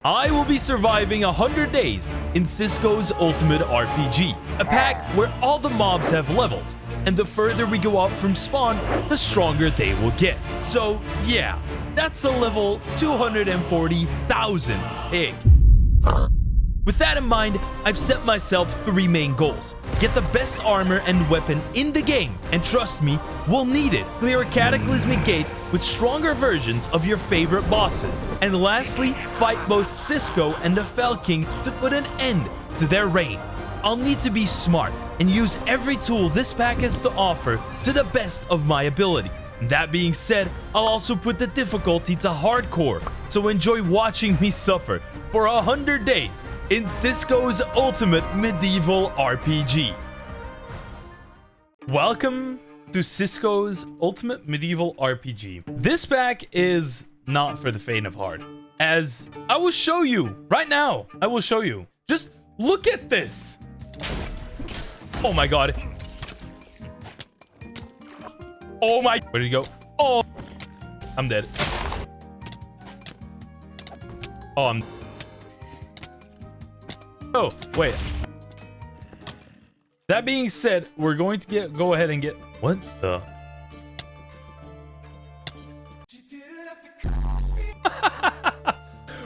I will be surviving 100 days in Cisco's Ultimate RPG, a pack where all the mobs have levels, and the further we go out from spawn, the stronger they will get. So yeah, that's a level 240,000 pig. With that in mind, I've set myself 3 main goals. Get the best armor and weapon in the game, and trust me, we'll need it. Clear a cataclysmic gate with stronger versions of your favorite bosses. And lastly, fight both Cisco and the Fel King to put an end to their reign. I'll need to be smart and use every tool this pack has to offer to the best of my abilities. That being said, I'll also put the difficulty to hardcore, so enjoy watching me suffer for 100 days in Cisco's Ultimate Medieval RPG. Welcome to Cisco's Ultimate Medieval RPG. This pack is not for the faint of heart, as I will show you right now. I will show you. Just look at this. Oh my god. Oh my. Where did he go? Oh, I'm dead. Oh, I'm. Oh, wait. That being said, we're going to go ahead and get. What the?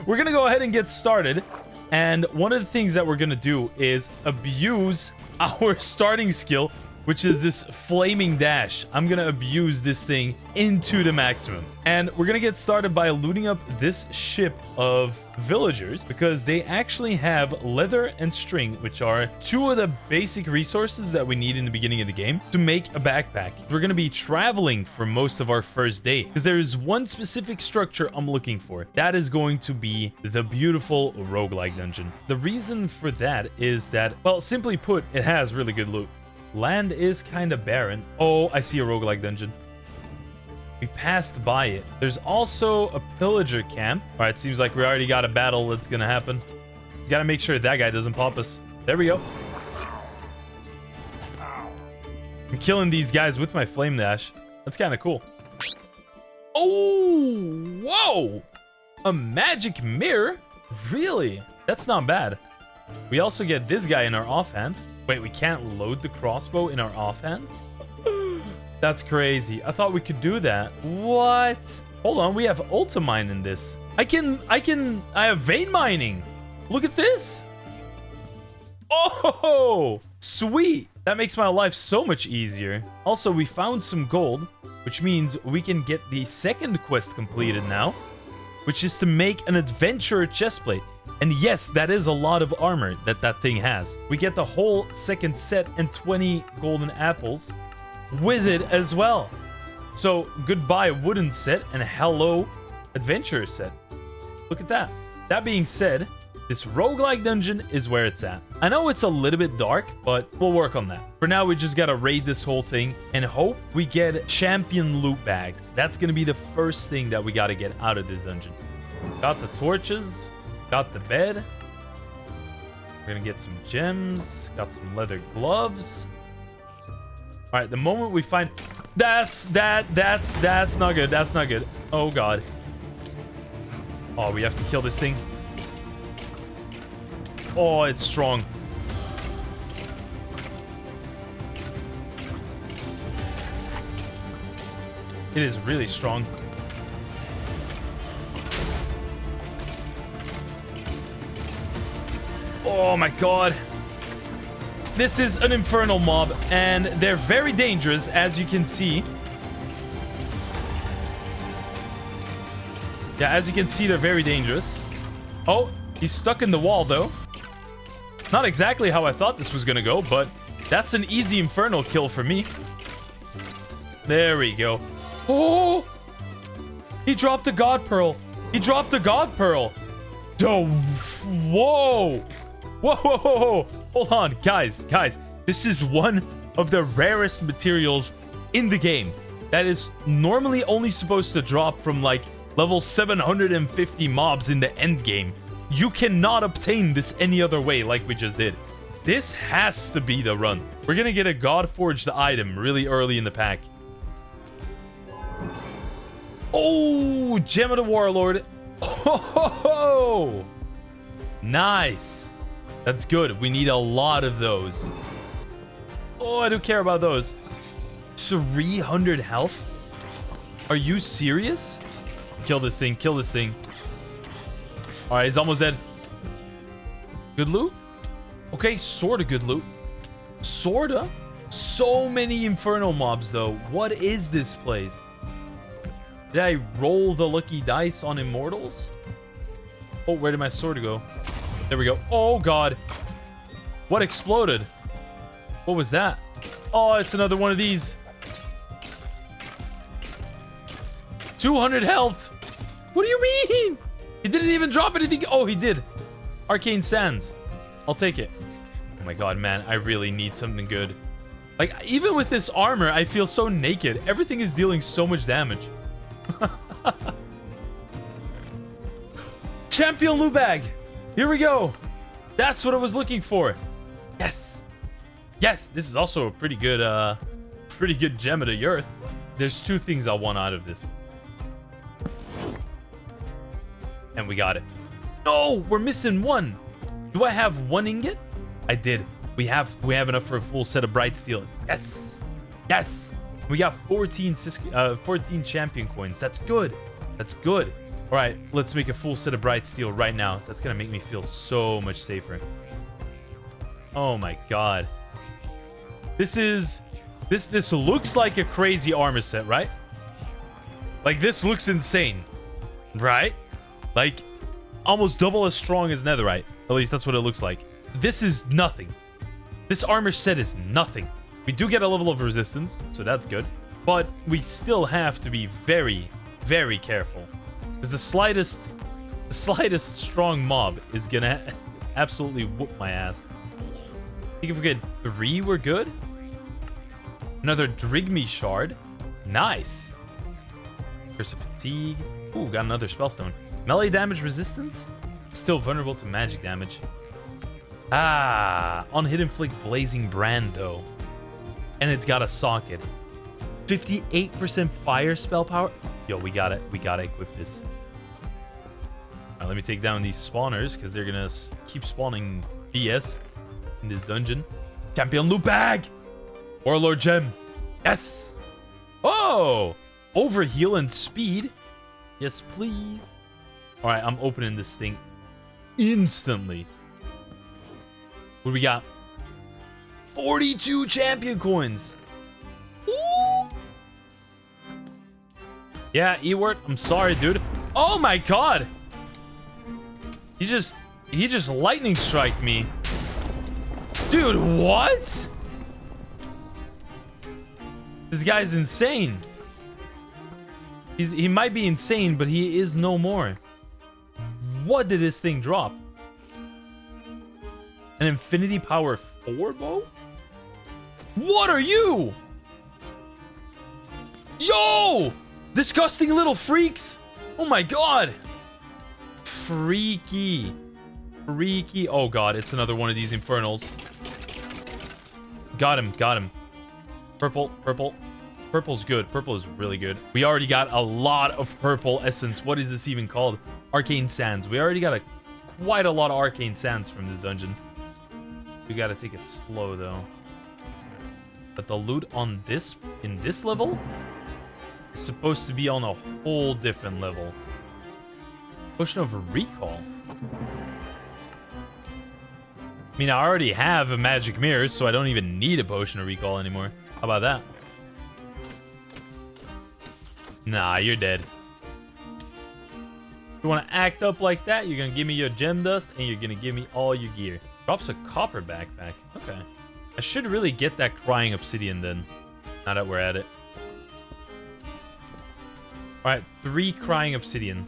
We're gonna go ahead and get started. And one of the things that we're gonna do is abuse our starting skill, which is this flaming dash. I'm gonna abuse this thing into the maximum. And we're gonna get started by looting up this ship of villagers, because they actually have leather and string, which are 2 of the basic resources that we need in the beginning of the game to make a backpack. We're gonna be traveling for most of our first day, because there is one specific structure I'm looking for. That is going to be the beautiful roguelike dungeon. The reason for that is that, well, simply put, it has really good loot. Land is kind of barren. Oh, I see a roguelike dungeon. We passed by it. There's also a pillager camp. All right, seems like we already got a battle that's gonna happen. Gotta make sure that guy doesn't pop us. There we go. I'm killing these guys with my flame dash. That's kind of cool. Oh, whoa! A magic mirror? Really? That's not bad. We also get this guy in our offhand. Wait, we can't load the crossbow in our offhand? That's crazy. I thought we could do that. What? Hold on, we have ultimine in this. I have vein mining. Look at this. Oh, sweet. That makes my life so much easier. Also, we found some gold, which means we can get the second quest completed now, which is to make an adventurer chestplate. And yes, that is a lot of armor that thing has. We get the whole second set and 20 golden apples with it as well. So goodbye wooden set and hello adventurer set. Look at that. That being said, this roguelike dungeon is where it's at. I know it's a little bit dark, but we'll work on that. For now, we just gotta raid this whole thing and hope we get champion loot bags. That's gonna be the first thing that we gotta get out of this dungeon. Got the torches. Got the bed. We're gonna get some gems. Got some leather gloves. All right, the moment we find that's not good. That's not good. Oh god. Oh, we have to kill this thing. Oh, it's strong. It is really strong. Oh my god. This is an infernal mob, and they're very dangerous, as you can see. Yeah, as you can see, they're very dangerous. Oh, he's stuck in the wall, though. Not exactly how I thought this was gonna go, but that's an easy infernal kill for me. There we go. Oh! He dropped a god pearl. He dropped a god pearl. Oh, whoa! Whoa, whoa, whoa, whoa. Hold on, guys. This is one of the rarest materials in the game that is normally only supposed to drop from like level 750 mobs in the endgame. You cannot obtain this any other way like we just did. This has to be the run. We're gonna get a Godforged item really early in the pack. Oh, Gem of the Warlord. Oh, Nice. That's good. We need a lot of those. Oh, I do care about those. 300 health? Are you serious? Kill this thing. Kill this thing. All right, he's almost dead. Good loot? Okay, sorta good loot. Sorta? So many infernal mobs, though. What is this place? Did I roll the lucky dice on immortals? Oh, where did my sword go? There we go. Oh, God. What exploded? What was that? Oh, it's another one of these. 200 health. What do you mean? He didn't even drop anything. Oh, he did. Arcane Sands. I'll take it. Oh, my God, man. I really need something good. Like, even with this armor, I feel so naked. Everything is dealing so much damage. Champion loot bag. Here we go. That's what I was looking for. Yes. Yes, this is also a pretty good gem of the earth. There's two things I want out of this. And we got it. No, we're missing one. Do I have one ingot? I did. We have enough for a full set of bright steel. Yes. Yes. We got 14 champion coins. That's good. That's good. All right, let's make a full set of bright steel right now. That's gonna make me feel so much safer. Oh my God. This looks like a crazy armor set, right? Like, this looks insane, right? Like, almost double as strong as Netherite. At least that's what it looks like. This is nothing. This armor set is nothing. We do get a level of resistance, so that's good. But we still have to be very, very careful. Because the slightest strong mob is gonna absolutely whoop my ass. I think if we get 3, we're good. Another Drigme shard. Nice. Curse of Fatigue. Ooh, got another spellstone. Melee damage resistance. Still vulnerable to magic damage. Ah, on Hit Inflict Blazing Brand though. And it's got a socket. 58% fire spell power. Yo, we got it. We gotta equip this. Alright, let me take down these spawners because they're gonna keep spawning BS in this dungeon. Champion loot bag. Warlord gem. Yes. Oh, overheal and speed. Yes, please. All right, I'm opening this thing instantly. What do we got? 42 champion coins. Ooh. Yeah, Ewart, I'm sorry, dude. Oh my God. He just lightning strike me. Dude, what? This guy's insane. He might be insane, but he is no more. What did this thing drop? An Infinity Power 4 bow? What are you? Yo! Disgusting little freaks! Oh my God! Freaky. Freaky. Oh God, it's another one of these infernals. Got him, got him. Purple, purple. Purple's good. Purple is really good. We already got a lot of purple essence. What is this even called? Arcane Sands. We already got quite a lot of Arcane Sands from this dungeon. We gotta take it slow though. But the loot on this, in this level, is supposed to be on a whole different level. Potion of Recall. I mean, I already have a magic mirror, so I don't even need a potion of recall anymore. How about that? Nah, you're dead. You want to act up like that? You're going to give me your gem dust, and you're going to give me all your gear. Drops a copper backpack. Okay. I should really get that crying obsidian then, now that we're at it. Alright, 3 crying obsidian.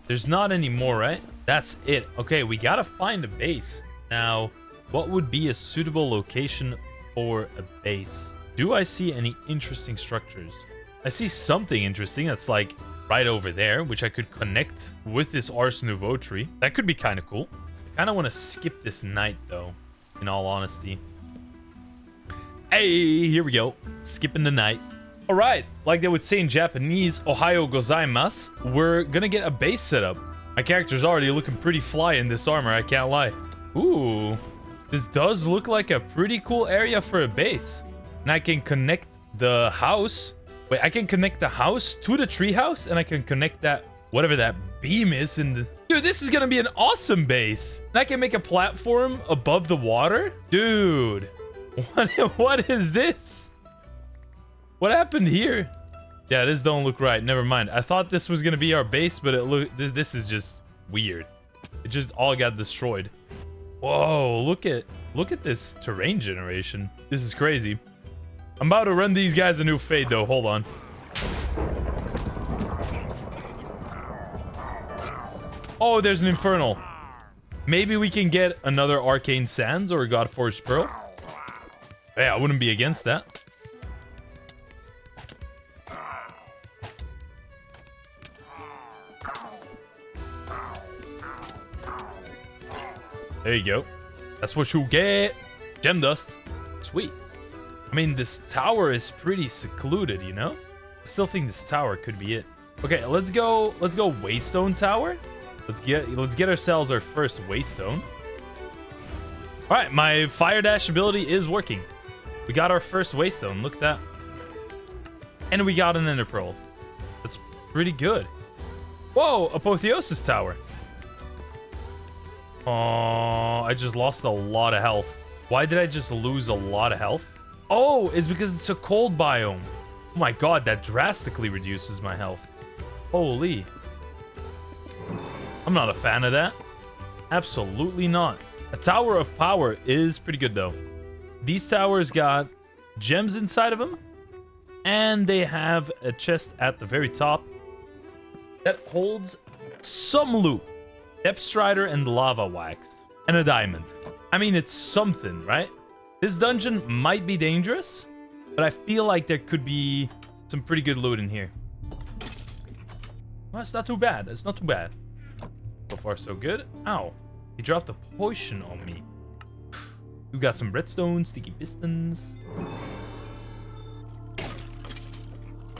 There's not any more, right? That's it. Okay, we got to find a base. Now, what would be a suitable location for a base? Do I see any interesting structures? I see something interesting that's like right over there, which I could connect with this Ars Nouveau tree. That could be kind of cool. I kind of want to skip this night though, in all honesty. Hey, here we go. Skipping the night. All right, like they would say in Japanese, Ohayo gozaimasu. We're gonna get a base set up. My character's already looking pretty fly in this armor, I can't lie. Ooh, this does look like a pretty cool area for a base. And I can connect the house. Wait, I can connect the house to the treehouse, and I can connect that, whatever that beam is in the... Dude, this is gonna be an awesome base. And I can make a platform above the water? Dude, what is this? What happened here? Yeah, this don't look right. Never mind. I thought this was gonna be our base, but this is just weird. It just all got destroyed. Whoa, look at this terrain generation. This is crazy. I'm about to run these guys a new fade though. Hold on. Oh, there's an infernal. Maybe we can get another arcane sands or a Godforged pearl. Yeah, I wouldn't be against that. There you go. That's what you get. Gem dust. Sweet. I mean, this tower is pretty secluded, you know? I still think this tower could be it. Okay, let's go Waystone Tower. Let's get ourselves our first Waystone. All right, my fire dash ability is working. We got our first Waystone. Look at that. And we got an Ender Pearl. That's pretty good. Whoa, Apotheosis Tower. Oh, I just lost a lot of health. Why did I just lose a lot of health? Oh, it's because it's a cold biome. Oh my god, that drastically reduces my health. Holy. I'm not a fan of that. Absolutely not. A Tower of Power is pretty good though. These towers got gems inside of them. And they have a chest at the very top that holds some loot. Depth Strider and Lava Waxed. And a diamond. I mean, it's something, right? This dungeon might be dangerous, but I feel like there could be some pretty good loot in here. Well, it's not too bad. It's not too bad. So far, so good. Ow. He dropped a potion on me. You got some redstone, sticky pistons.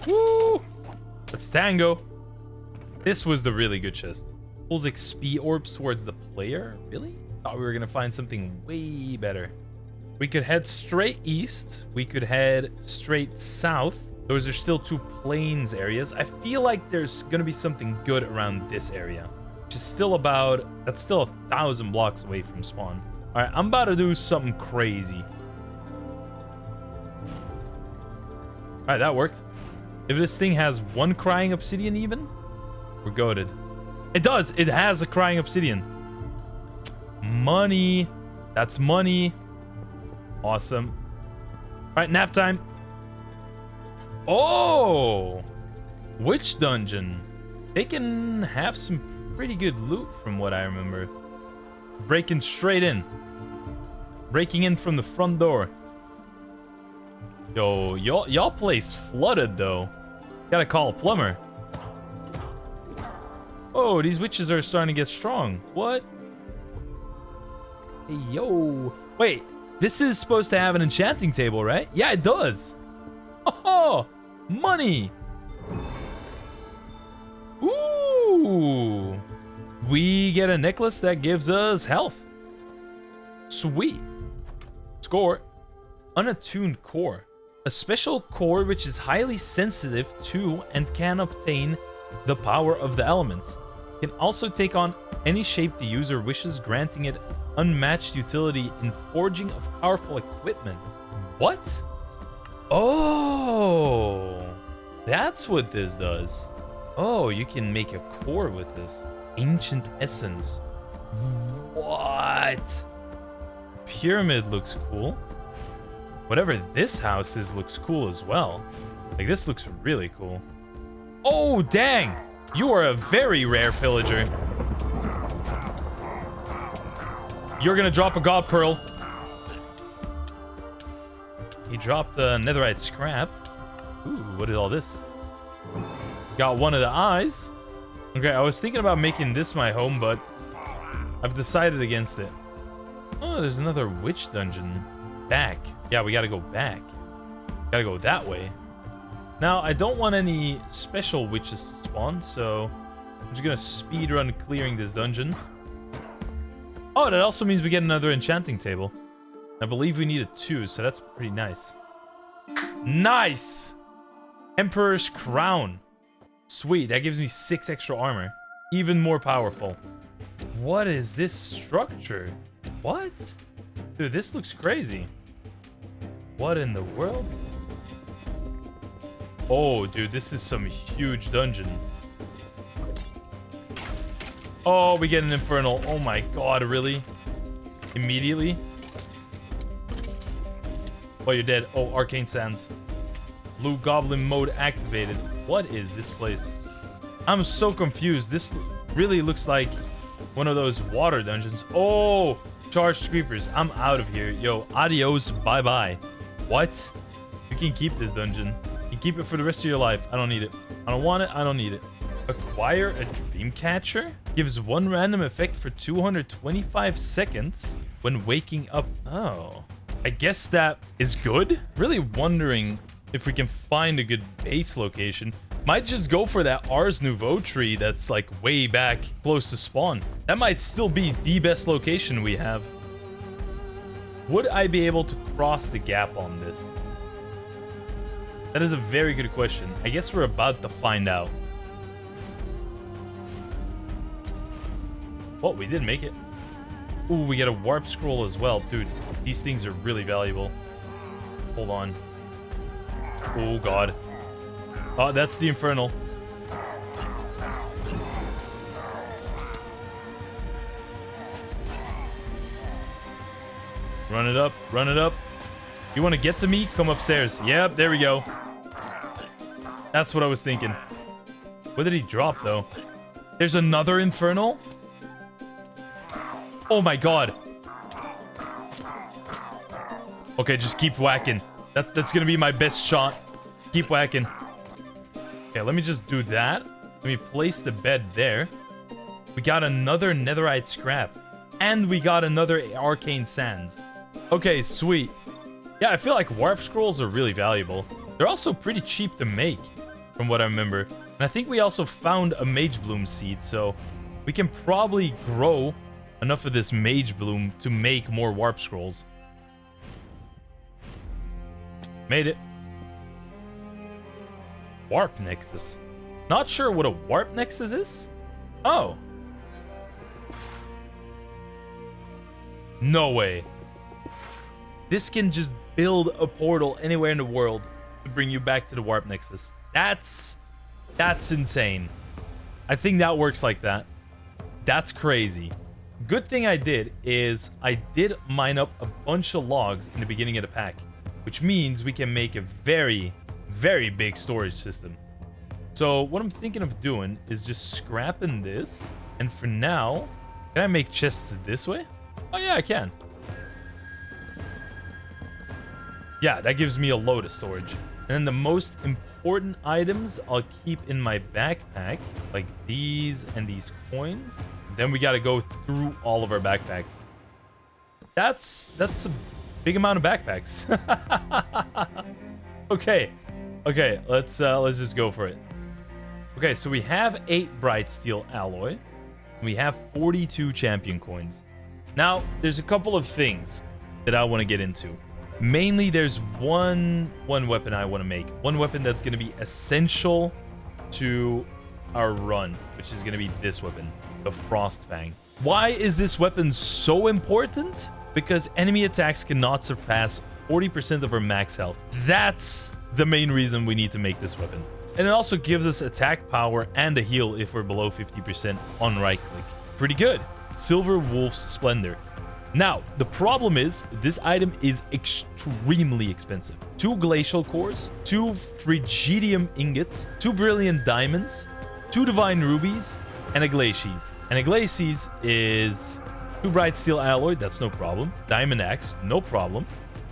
Woo! Let's tango. This was the really good chest. Pulls XP orbs towards the player. Really? Thought we were gonna find something way better. We could head straight east. We could head straight south. Those are still two plains areas. I feel like there's gonna be something good around this area, which is still about... That's still 1,000 blocks away from spawn. All right, I'm about to do something crazy. All right, that worked. If this thing has one crying obsidian even, we're goated. It does. It has a crying obsidian. Money. That's money. Awesome. All right, nap time. Oh! Witch dungeon. They can have some pretty good loot from what I remember. Breaking straight in. Breaking in from the front door. Yo, y'all place flooded though. Gotta call a plumber. Oh, these witches are starting to get strong. What? Hey, yo. Wait, this is supposed to have an enchanting table, right? Yeah, it does. Oh, money. Ooh. We get a necklace that gives us health. Sweet. Score. Unattuned core. A special core which is highly sensitive to and can obtain the power of the elements. Can also take on any shape the user wishes, granting it unmatched utility in forging of powerful equipment. What? Oh, that's what this does. Oh, you can make a core with this. Ancient essence. What? Pyramid looks cool. Whatever this house is looks cool as well. Like, this looks really cool. Oh, dang! You are a very rare pillager. You're gonna drop a god pearl. He dropped a netherite scrap. Ooh, what is all this? Got one of the eyes. Okay, I was thinking about making this my home, but I've decided against it. Oh, there's another witch dungeon. Back. Yeah, we gotta go back. Gotta go that way. Now, I don't want any special witches to spawn, so I'm just gonna speed run clearing this dungeon. Oh, that also means we get another enchanting table. I believe we needed 2, so that's pretty nice. Nice! Emperor's Crown. Sweet, that gives me 6 extra armor. Even more powerful. What is this structure? What? Dude, this looks crazy. What in the world? Oh, dude, this is some huge dungeon. Oh, we get an infernal. Oh my god, really? Immediately? Oh, you're dead. Oh, arcane sands. Blue goblin mode activated. What is this place? I'm so confused. This really looks like one of those water dungeons. Oh, charged creepers. I'm out of here. Yo, adios. Bye-bye. What? You can keep this dungeon. You can keep it for the rest of your life. I don't need it. I don't want it. I don't need it. Acquire a dream catcher? Gives 1 random effect for 225 seconds when waking up. Oh. I guess that is good. Really wondering if we can find a good base location. Might just go for that Ars Nouveau tree that's like way back close to spawn. That might still be the best location we have. Would I be able to cross the gap on this? That is a very good question. I guess we're about to find out. Oh, we did make it. Ooh, we get a warp scroll as well. Dude, these things are really valuable. Hold on. Oh, God. Oh, that's the infernal. Run it up. Run it up. You want to get to me? Come upstairs. Yep, there we go. That's what I was thinking. What did he drop, though? There's another infernal? Oh my god. Okay, just keep whacking. That's gonna be my best shot. Keep whacking. Okay, let me just do that. Let me place the bed there. We got another netherite scrap. And we got another arcane sands. Okay, sweet. Yeah, I feel like warp scrolls are really valuable. They're also pretty cheap to make, from what I remember. And I think we also found a mage bloom seed, so we can probably grow enough of this mage bloom to make more warp scrolls. Made it. Warp nexus. Not sure what a warp nexus is? Oh. No way. This can just build a portal anywhere in the world to bring you back to the warp nexus. That's insane. I think that works like that. That's crazy. Good thing I did is I did mine up a bunch of logs in the beginning of the pack, which means we can make a very, very big storage system. So what I'm thinking of doing is just scrapping this. And for now, can I make chests this way? Oh yeah, I can. Yeah, that gives me a load of storage. And then the most important items I'll keep in my backpack, like these and these coins. Then we got to go through all of our backpacks. That's a big amount of backpacks. Okay, let's just go for it. Okay, so we have 8 bright steel alloy. We have 42 champion coins. Now, there's a couple of things that I want to get into. Mainly, there's one weapon I want to make. One weapon that's going to be essential to our run, which is going to be this weapon, the Frost Fang. Why is this weapon so important? Because enemy attacks cannot surpass 40% of our max health. That's the main reason we need to make this weapon. And it also gives us attack power and a heal if we're below 50% on right click. Pretty good. Silver Wolf's Splendor. Now, the problem is, this item is extremely expensive. 2 glacial cores, 2 frigidium ingots, 2 brilliant diamonds, 2 divine rubies, and a glacies. And a glacies is 2 bright steel alloy, that's no problem. Diamond axe, no problem.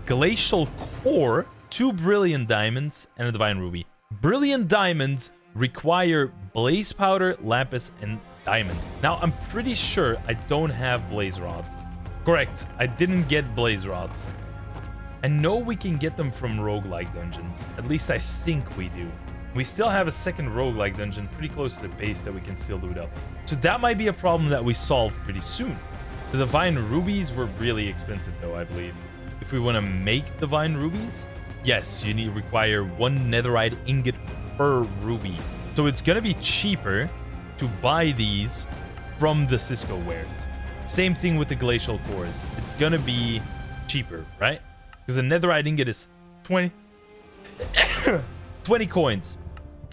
Glacial core, 2 brilliant diamonds, and a divine ruby. Brilliant diamonds require blaze powder, lapis, and diamond. Now, I'm pretty sure I don't have blaze rods. Correct, I didn't get blaze rods. I know we can get them from roguelike dungeons. At least I think we do. We still have a second roguelike dungeon pretty close to the base that we can still loot up. So that might be a problem that we solve pretty soon. The divine rubies were really expensive though, I believe. If we want to make divine rubies, yes, you require 1 netherite ingot per ruby. So it's going to be cheaper to buy these from the Cisco wares. Same thing with the glacial cores. It's going to be cheaper, right? Because the netherite ingot is 20 coins.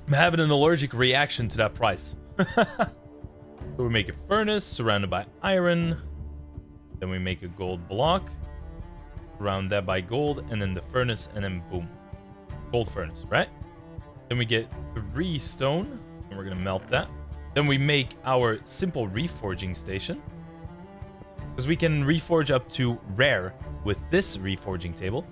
I'm having an allergic reaction to that price. So we make a furnace surrounded by iron. Then we make a gold block. Surround that by gold. And then the furnace. And then boom. Gold furnace, right? Then we get 3 stone. And we're going to melt that. Then we make our simple reforging station. Because we can reforge up to rare with this reforging table.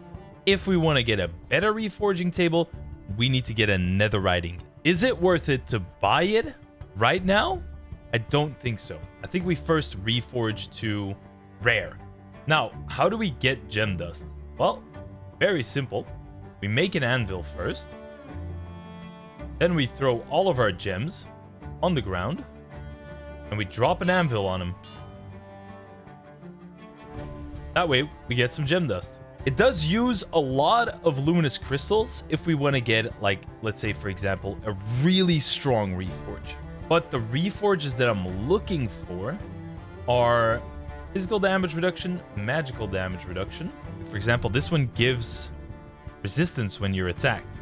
If we want to get a better reforging table, we need to get a netherite ingot. Is it worth it to buy it right now? I don't think so. I think we first reforge to rare. Now, how do we get gem dust? Well, very simple. We make an anvil first. Then we throw all of our gems on the ground. And we drop an anvil on them. That way, we get some gem dust. It does use a lot of luminous crystals if we want to get, like, let's say, for example, a really strong reforge. But the reforges that I'm looking for are physical damage reduction, magical damage reduction. For example, this one gives resistance when you're attacked.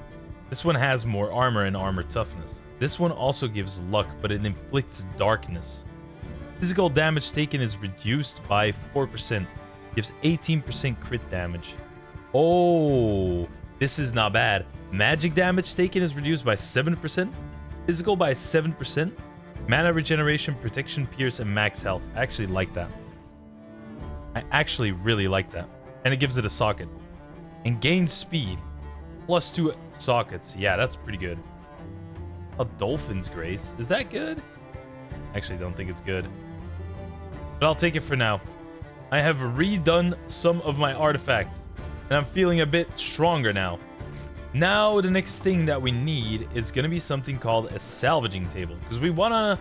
This one has more armor and armor toughness. This one also gives luck, but it inflicts darkness. Physical damage taken is reduced by 4%. Gives 18% crit damage. Oh, this is not bad. Magic damage taken is reduced by 7%. Physical by 7%. Mana regeneration, protection, pierce, and max health. I actually like that. I actually really like that. And it gives it a socket. And gain speed. Plus 2 sockets. Yeah, that's pretty good. A dolphin's grace. Is that good? Actually, don't think it's good. But I'll take it for now. I have redone some of my artifacts, and I'm feeling a bit stronger now. Now, the next thing that we need is going to be something called a salvaging table, because we wanna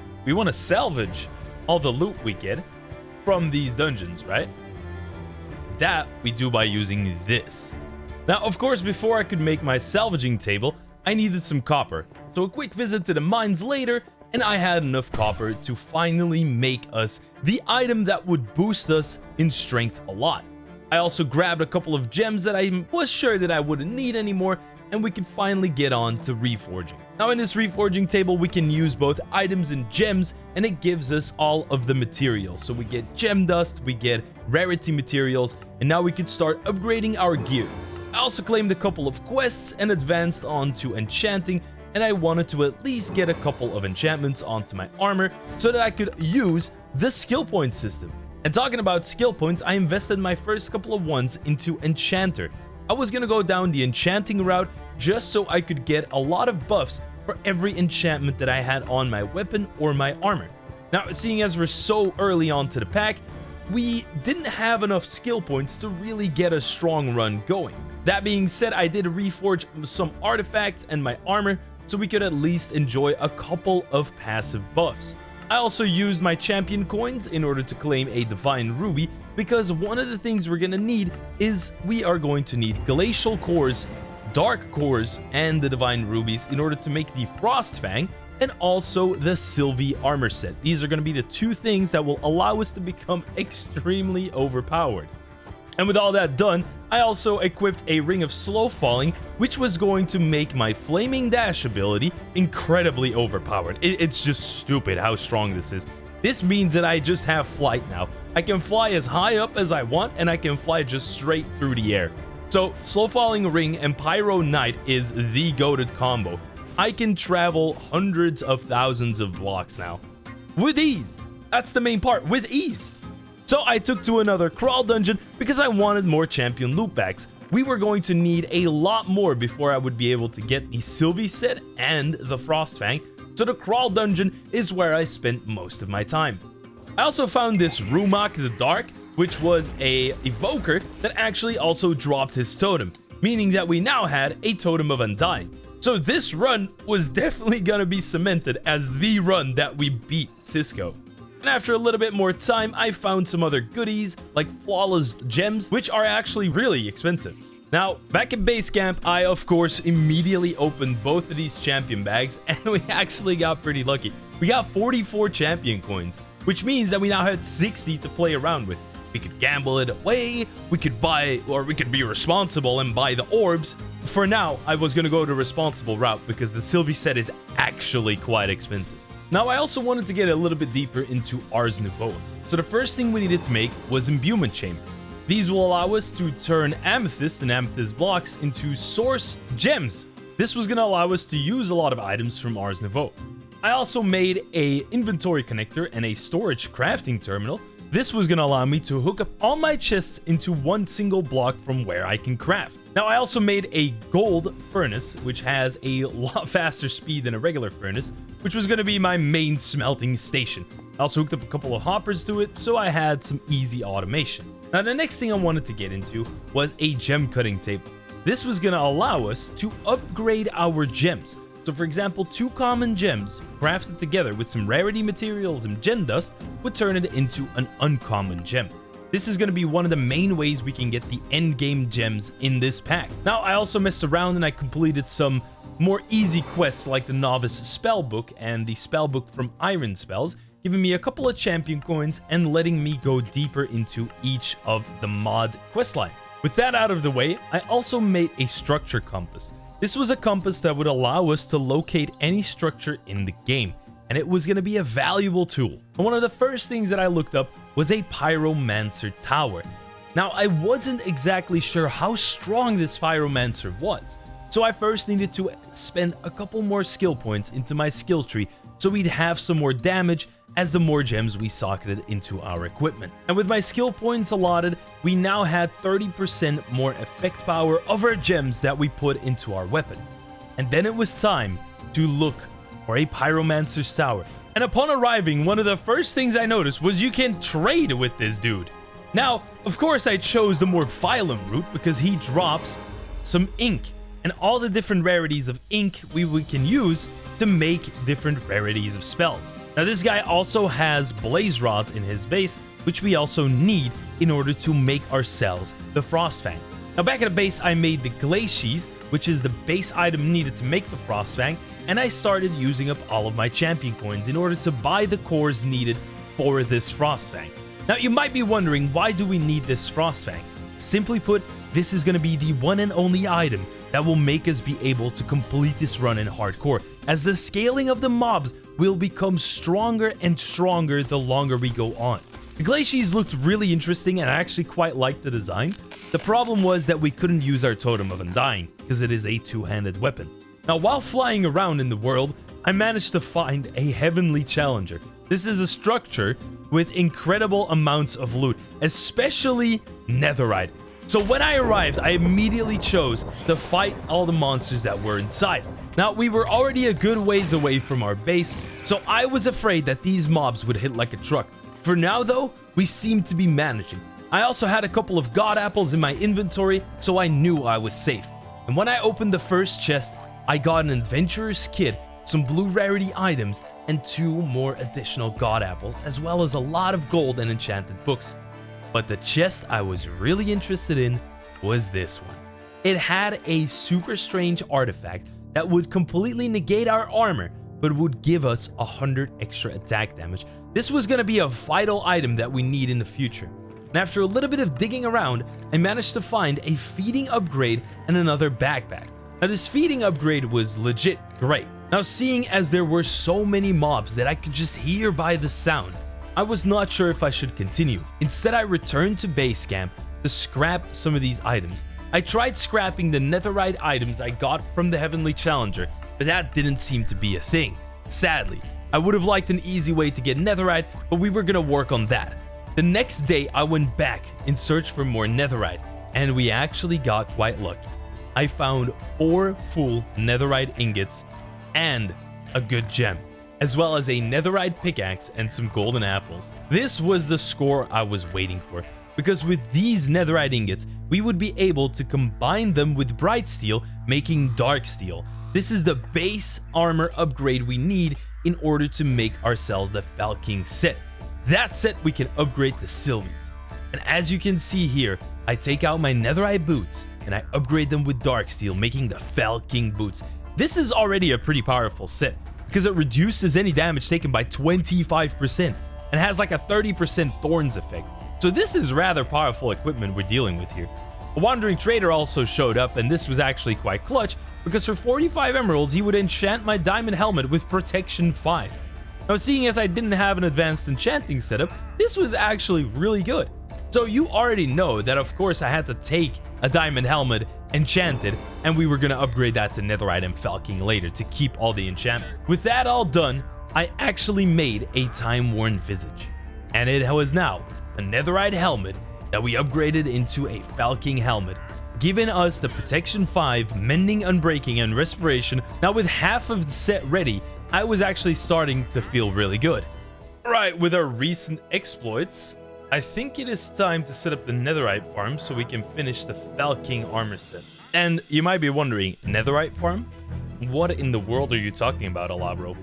salvage all the loot we get from these dungeons, right? That we do by using this. Now, of course, before I could make my salvaging table, I needed some copper. So a quick visit to the mines later, and I had enough copper to finally make us the item that would boost us in strength a lot. I also grabbed a couple of gems that I was sure that I wouldn't need anymore, and we could finally get on to reforging. Now in this reforging table, we can use both items and gems, and it gives us all of the materials. So we get gem dust, we get rarity materials, and now we could start upgrading our gear. I also claimed a couple of quests and advanced on to enchanting, and I wanted to at least get a couple of enchantments onto my armor so that I could use the skill point system. And talking about skill points, I invested my first couple of ones into enchanter. I was gonna go down the enchanting route just so I could get a lot of buffs for every enchantment that I had on my weapon or my armor. Now, seeing as we're so early on to the pack, we didn't have enough skill points to really get a strong run going. That being said, I did reforge some artifacts and my armor so we could at least enjoy a couple of passive buffs. I also used my champion coins in order to claim a divine ruby, because one of the things we're gonna need is we are going to need glacial cores, dark cores, and the divine rubies in order to make the frost fang and also the Sylvie armor set. These are gonna be the 2 things that will allow us to become extremely overpowered. And with all that done, I also equipped a Ring of Slow Falling, which was going to make my Flaming Dash ability incredibly overpowered. It's just stupid how strong this is. This means that I just have flight now. I can fly as high up as I want, and I can fly just straight through the air. So, Slow Falling Ring and Pyro Knight is the goated combo. I can travel hundreds of thousands of blocks now. With ease! That's the main part, with ease! So I took to another crawl dungeon because I wanted more champion loot packs. We were going to need a lot more before I would be able to get the Sylvie set and the Frostfang, so the crawl dungeon is where I spent most of my time. I also found this Rumak the Dark, which was a evoker that actually also dropped his totem, meaning that we now had a Totem of Undying. So this run was definitely gonna be cemented as the run that we beat Cisco. And after a little bit more time, I found some other goodies like flawless gems, which are actually really expensive. Now, back at base camp, I of course immediately opened both of these champion bags, and we actually got pretty lucky. We got 44 champion coins, which means that we now had 60 to play around with. We could gamble it away, we could buy, or we could be responsible and buy the orbs. For now, I was gonna go the responsible route because the Sylvie set is actually quite expensive. Now, I also wanted to get a little bit deeper into Ars Nouveau. So the first thing we needed to make was imbuement chamber. These will allow us to turn amethyst and amethyst blocks into source gems. This was gonna allow us to use a lot of items from Ars Nouveau. I also made a inventory connector and a storage crafting terminal. This was gonna allow me to hook up all my chests into one single block from where I can craft. Now, I also made a gold furnace, which has a lot faster speed than a regular furnace, which was gonna be my main smelting station. I also hooked up a couple of hoppers to it, so I had some easy automation. Now, the next thing I wanted to get into was a gem cutting table. This was gonna allow us to upgrade our gems. So for example, 2 common gems crafted together with some rarity materials and gem dust would turn it into an uncommon gem. This is going to be one of the main ways we can get the endgame gems in this pack. Now, I also messed around and I completed some more easy quests like the novice spell book and the spell book from Iron Spells, giving me a couple of champion coins and letting me go deeper into each of the mod quest lines. With that out of the way, I also made a structure compass. This was a compass that would allow us to locate any structure in the game, and it was going to be a valuable tool. And one of the first things that I looked up was a pyromancer tower. Now, I wasn't exactly sure how strong this pyromancer was, so I first needed to spend a couple more skill points into my skill tree so we'd have some more damage as the more gems we socketed into our equipment. And with my skill points allotted, we now had 30% more effect power of our gems that we put into our weapon. And then it was time to look for a pyromancer's tower. And upon arriving, one of the first things I noticed was you can trade with this dude. Now, of course, I chose the more violent route because he drops some ink and all the different rarities of ink we can use to make different rarities of spells. Now, this guy also has blaze rods in his base, which we also need in order to make ourselves the Frostfang. Now, back at the base, I made the Glacies, which is the base item needed to make the Frostfang, and I started using up all of my champion coins in order to buy the cores needed for this Frostfang. Now, you might be wondering, why do we need this Frostfang? Simply put, this is going to be the one and only item that will make us be able to complete this run in hardcore, as the scaling of the mobs will become stronger and stronger the longer we go on. The Glacies looked really interesting and I actually quite liked the design. The problem was that we couldn't use our Totem of Undying because it is a two-handed weapon. Now, while flying around in the world, I managed to find a Heavenly Challenger. This is a structure with incredible amounts of loot, especially Netherite. So when I arrived, I immediately chose to fight all the monsters that were inside. Now, we were already a good ways away from our base, so I was afraid that these mobs would hit like a truck. For now, though, we seemed to be managing. I also had a couple of god apples in my inventory, so I knew I was safe. And when I opened the first chest, I got an adventurer's kit, some blue rarity items, and 2 more additional god apples, as well as a lot of gold and enchanted books. But the chest I was really interested in was this one. It had a super strange artifact that would completely negate our armor, but would give us 100 extra attack damage. This was going to be a vital item that we need in the future. And after a little bit of digging around, I managed to find a feeding upgrade and another backpack. Now, this feeding upgrade was legit great. Now, seeing as there were so many mobs that I could just hear by the sound, I was not sure if I should continue. Instead, I returned to base camp to scrap some of these items. I tried scrapping the netherite items I got from the Heavenly Challenger, but that didn't seem to be a thing. Sadly, I would have liked an easy way to get netherite, but we were gonna work on that. The next day, I went back in search for more netherite, and we actually got quite lucky. I found 4 full netherite ingots and a good gem. as well as a netherite pickaxe and some golden apples. This was the score I was waiting for, because with these netherite ingots, we would be able to combine them with bright steel, making dark steel. This is the base armor upgrade we need in order to make ourselves the Falking set. That set we can upgrade to Sylvie's. And as you can see here, I take out my netherite boots and I upgrade them with dark steel, making the Falking boots. This is already a pretty powerful set because it reduces any damage taken by 25% and has like a 30% thorns effect. So this is rather powerful equipment we're dealing with here. A wandering trader also showed up, and this was actually quite clutch because for 45 emeralds he would enchant my diamond helmet with protection 5. Now, seeing as I didn't have an advanced enchanting setup, this was actually really good. So you already know that of course I had to take a diamond helmet enchanted, and we were going to upgrade that to netherite and falking later to keep all the enchantment. With that all done, I actually made a time-worn visage, and it was now a netherite helmet that we upgraded into a falking helmet, giving us the protection 5, mending, unbreaking, and respiration. Now with half of the set ready, I was actually starting to feel really good. Alright, with our recent exploits, I think it is time to set up the netherite farm so we can finish the Falking armor set. And you might be wondering, netherite farm? What in the world are you talking about, ElAbro?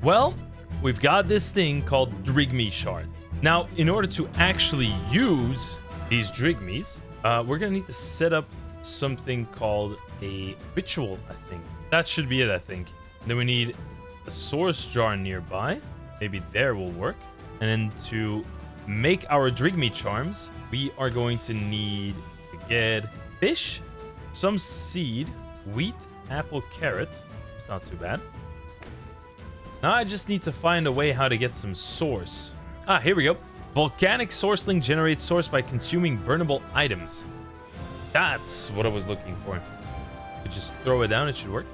Well, we've got this thing called Drigme shards. Now, in order to actually use these Drigmes, we're gonna need to set up something called a ritual, I think. That should be it, I think. Then we need a source jar nearby. Maybe there will work. And then to make our Drigme charms, we are going to need to get fish, some seed, wheat, apple, carrot. It's not too bad. Now I just need to find a way how to get some source. Ah, here we go. Volcanic source link generates source by consuming burnable items. That's what I was looking for. Just throw it down, it should work.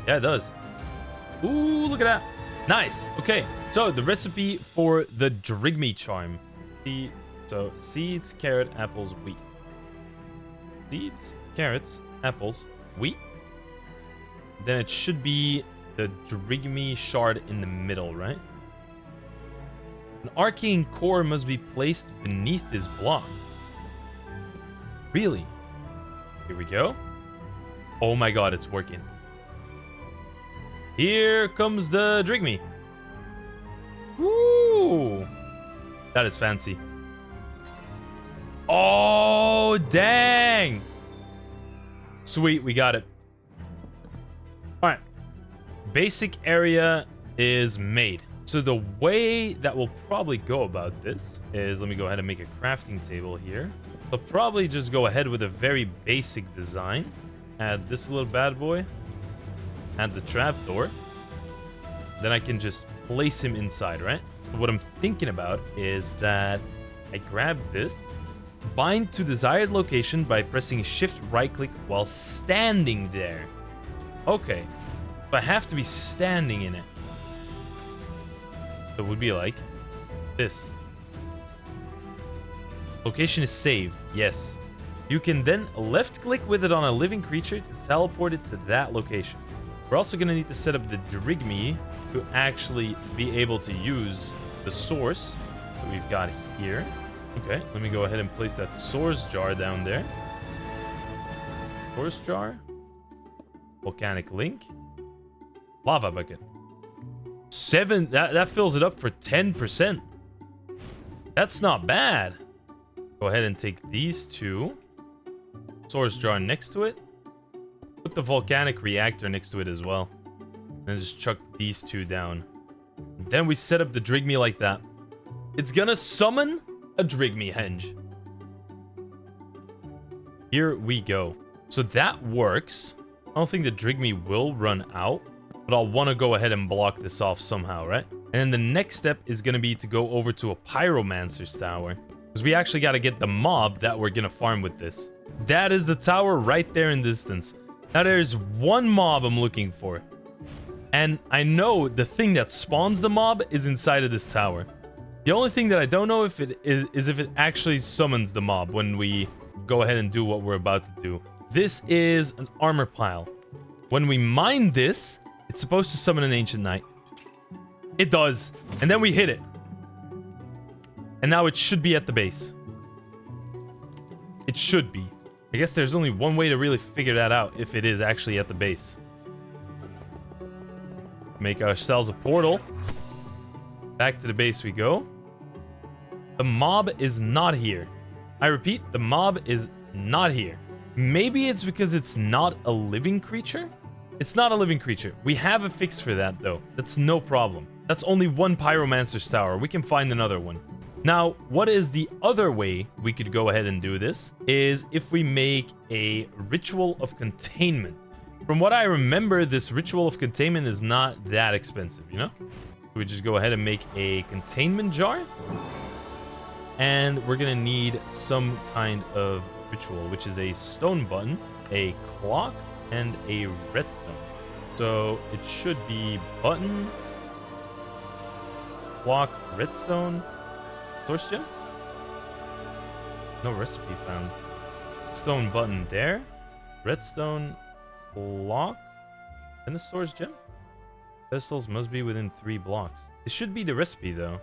Yeah, it does. Ooh, look at that. Nice. Okay, so the recipe for the Drigme charm. So seeds, carrot, apples, wheat. Seeds, carrots, apples, wheat. Then it should be the Drigme shard in the middle, right? An arcane core must be placed beneath this block. Really? Here we go. Oh my god, it's working. Here comes the Drigme. Woo! That is fancy. Oh, dang! Sweet, we got it. Alright. Basic area is made. So the way that we'll probably go about this is, let me go ahead and make a crafting table here. I'll probably just go ahead with a very basic design. Add this little bad boy. Add the trapdoor. Then I can just place him inside, right? So what I'm thinking about is that I grab this, bind to desired location by pressing shift right click while standing there. Okay. But I have to be standing in it. So it would be like this. Location is saved. Yes. You can then left click with it on a living creature to teleport it to that location. We're also going to need to set up the Drigme to actually be able to use the source that we've got here. Okay, let me go ahead and place that source jar down there. Source jar. Volcanic link. Lava bucket. 7, that fills it up for 10%. That's not bad. Go ahead and take these two. Source jar next to it. Put the volcanic reactor next to it as well. And just chuck these two down. Then we set up the Drigme like that. It's gonna summon a Drigme henge. Here we go. So that works. I don't think the Drigme will run out, but I'll want to go ahead and block this off somehow, right? And then the next step is going to be to go over to a Pyromancer's tower, because we actually got to get the mob that we're going to farm with this. That is the tower right there in distance. Now there's one mob I'm looking for, and I know the thing that spawns the mob is inside of this tower. The only thing that I don't know if it is if it actually summons the mob when we go ahead and do what we're about to do. This is an armor pile. When we mine this, it's supposed to summon an ancient knight. It does. And then we hit it. And now it should be at the base. It should be. I guess there's only one way to really figure that out, if it is actually at the base. Make ourselves a portal. Back to the base we go. The mob is not here. I repeat, the mob is not here. Maybe it's because it's not a living creature? It's not a living creature. We have a fix for that, though. That's no problem. That's only one Pyromancer's Tower. We can find another one. Now, what is the other way we could go ahead and do this is if we make a Ritual of Containment. From what I remember, this Ritual of Containment is not that expensive, you know? We just go ahead and make a containment jar. And we're gonna need some kind of ritual, which is a stone button, a clock, and a redstone. So it should be button, clock, redstone, source gem? No recipe found. Stone button there, redstone, clock, and a source gem. Pedestals must be within 3 blocks. This should be the recipe though.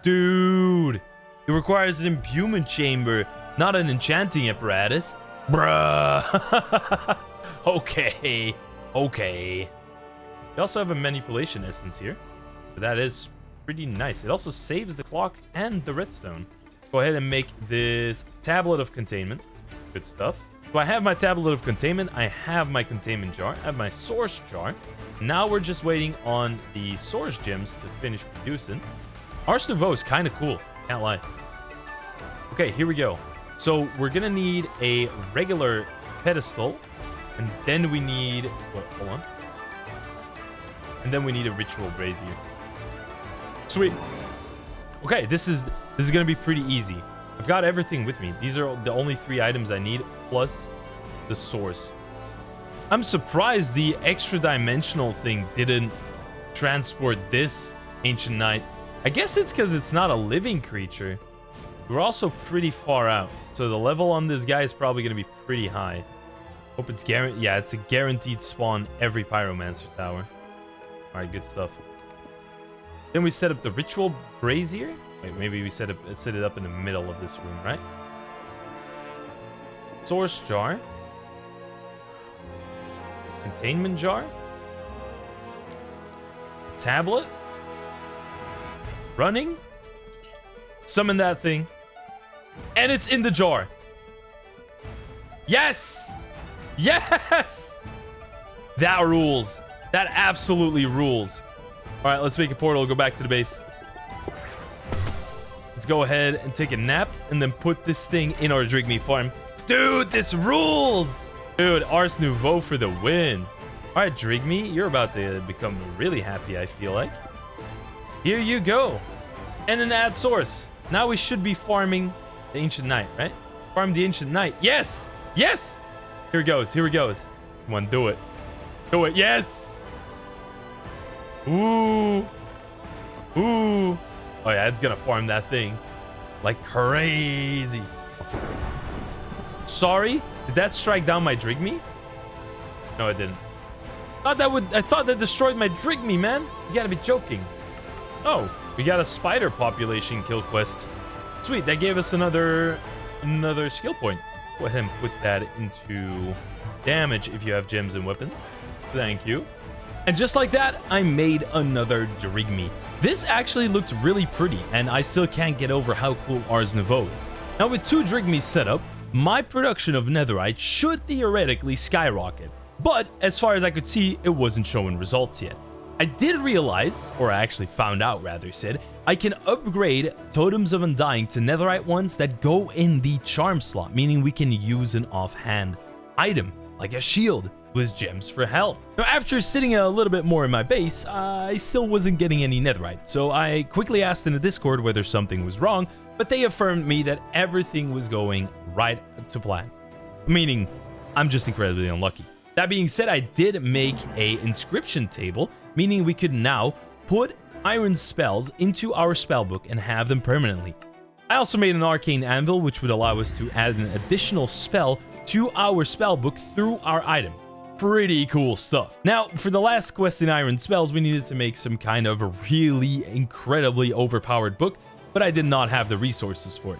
Dude! It requires an imbuement chamber, not an enchanting apparatus. Bruh! Okay. Okay. We also have a manipulation essence here. But that is pretty nice. It also saves the clock and the redstone. Go ahead and make this tablet of containment. Good stuff. So I have my tablet of containment. I have my containment jar. I have my source jar. Now we're just waiting on the source gems to finish producing. Ars Nouveau is kind of cool. Can't lie. Okay, here we go. So we're going to need a regular pedestal. And then we need... What, hold on. And then we need a ritual brazier. Sweet. Okay, this is going to be pretty easy. I've got everything with me. These are the only 3 items I need, plus the source. I'm surprised the extra dimensional thing didn't transport this Ancient Knight. I guess it's because it's not a living creature. We're also pretty far out, so the level on this guy is probably going to be pretty high. Hope it's guaranteed. Yeah, it's a guaranteed spawn every Pyromancer tower. All right, good stuff. Then we set up the ritual brazier. Wait, maybe we set it up in the middle of this room, right? Source jar. Containment jar. Tablet. Running. Summon that thing. And it's in the jar. Yes! Yes! That rules. That absolutely rules. All right, let's make a portal. Go back to the base. Let's go ahead and take a nap and then put this thing in our Drigme farm. Dude, this rules! Dude, Ars Nouveau for the win. All right, Drigme, you're about to become really happy, I feel like. Here you go. And an add source. Now we should be farming the Ancient Knight, right? Farm the Ancient Knight. Yes! Yes! Here it goes. Here it goes. Come on, do it. Do it. Yes! Ooh. Ooh. Oh, yeah, it's gonna farm that thing like crazy. Sorry? Did that strike down my Drigme? No, it didn't. I thought that destroyed my Drigme, man. You gotta be joking. Oh, we got a spider population kill quest. Sweet, that gave us another skill point. Go ahead and put that into damage if you have gems and weapons. Thank you. And just like that, I made another Drigme. This actually looked really pretty, and I still can't get over how cool Ars Nouveau is. Now with 2 Drigmes set up, my production of Netherite should theoretically skyrocket. But as far as I could see, it wasn't showing results yet. I did realize, or I actually found out rather said, I can upgrade Totems of Undying to Netherite ones that go in the charm slot, meaning we can use an offhand item, like a shield, with gems for health. Now after sitting a little bit more in my base, I still wasn't getting any Netherite, so I quickly asked in the Discord whether something was wrong, but they affirmed me that everything was going right to plan. Meaning, I'm just incredibly unlucky. That being said, I did make a inscription table, meaning we could now put iron spells into our spellbook and have them permanently. I also made an arcane anvil, which would allow us to add an additional spell to our spellbook through our item. pretty cool stuff. Now, for the last quest in Iron Spells, we needed to make some kind of a really incredibly overpowered book, but I did not have the resources for it.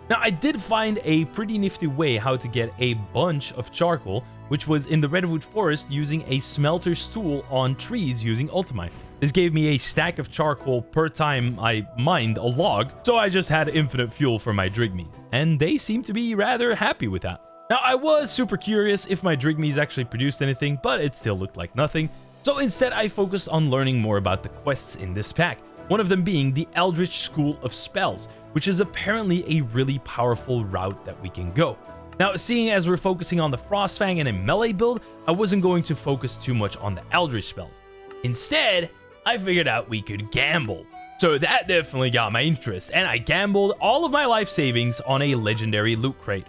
Now, I did find a pretty nifty way how to get a bunch of charcoal, which was in the redwood forest using a smelter's tool on trees using ultimite. This gave me a stack of charcoal per time I mined a log, so I just had infinite fuel for my drigmees, and they seem to be rather happy with that. Now, I was super curious if my drigmees actually produced anything, but it still looked like nothing, so instead I focused on learning more about the quests in this pack, one of them being the Eldritch School of Spells, which is apparently a really powerful route that we can go. Now, seeing as we're focusing on the Frostfang and a melee build, I wasn't going to focus too much on the Eldritch spells. Instead, I figured out we could gamble. So that definitely got my interest, and I gambled all of my life savings on a legendary loot crate.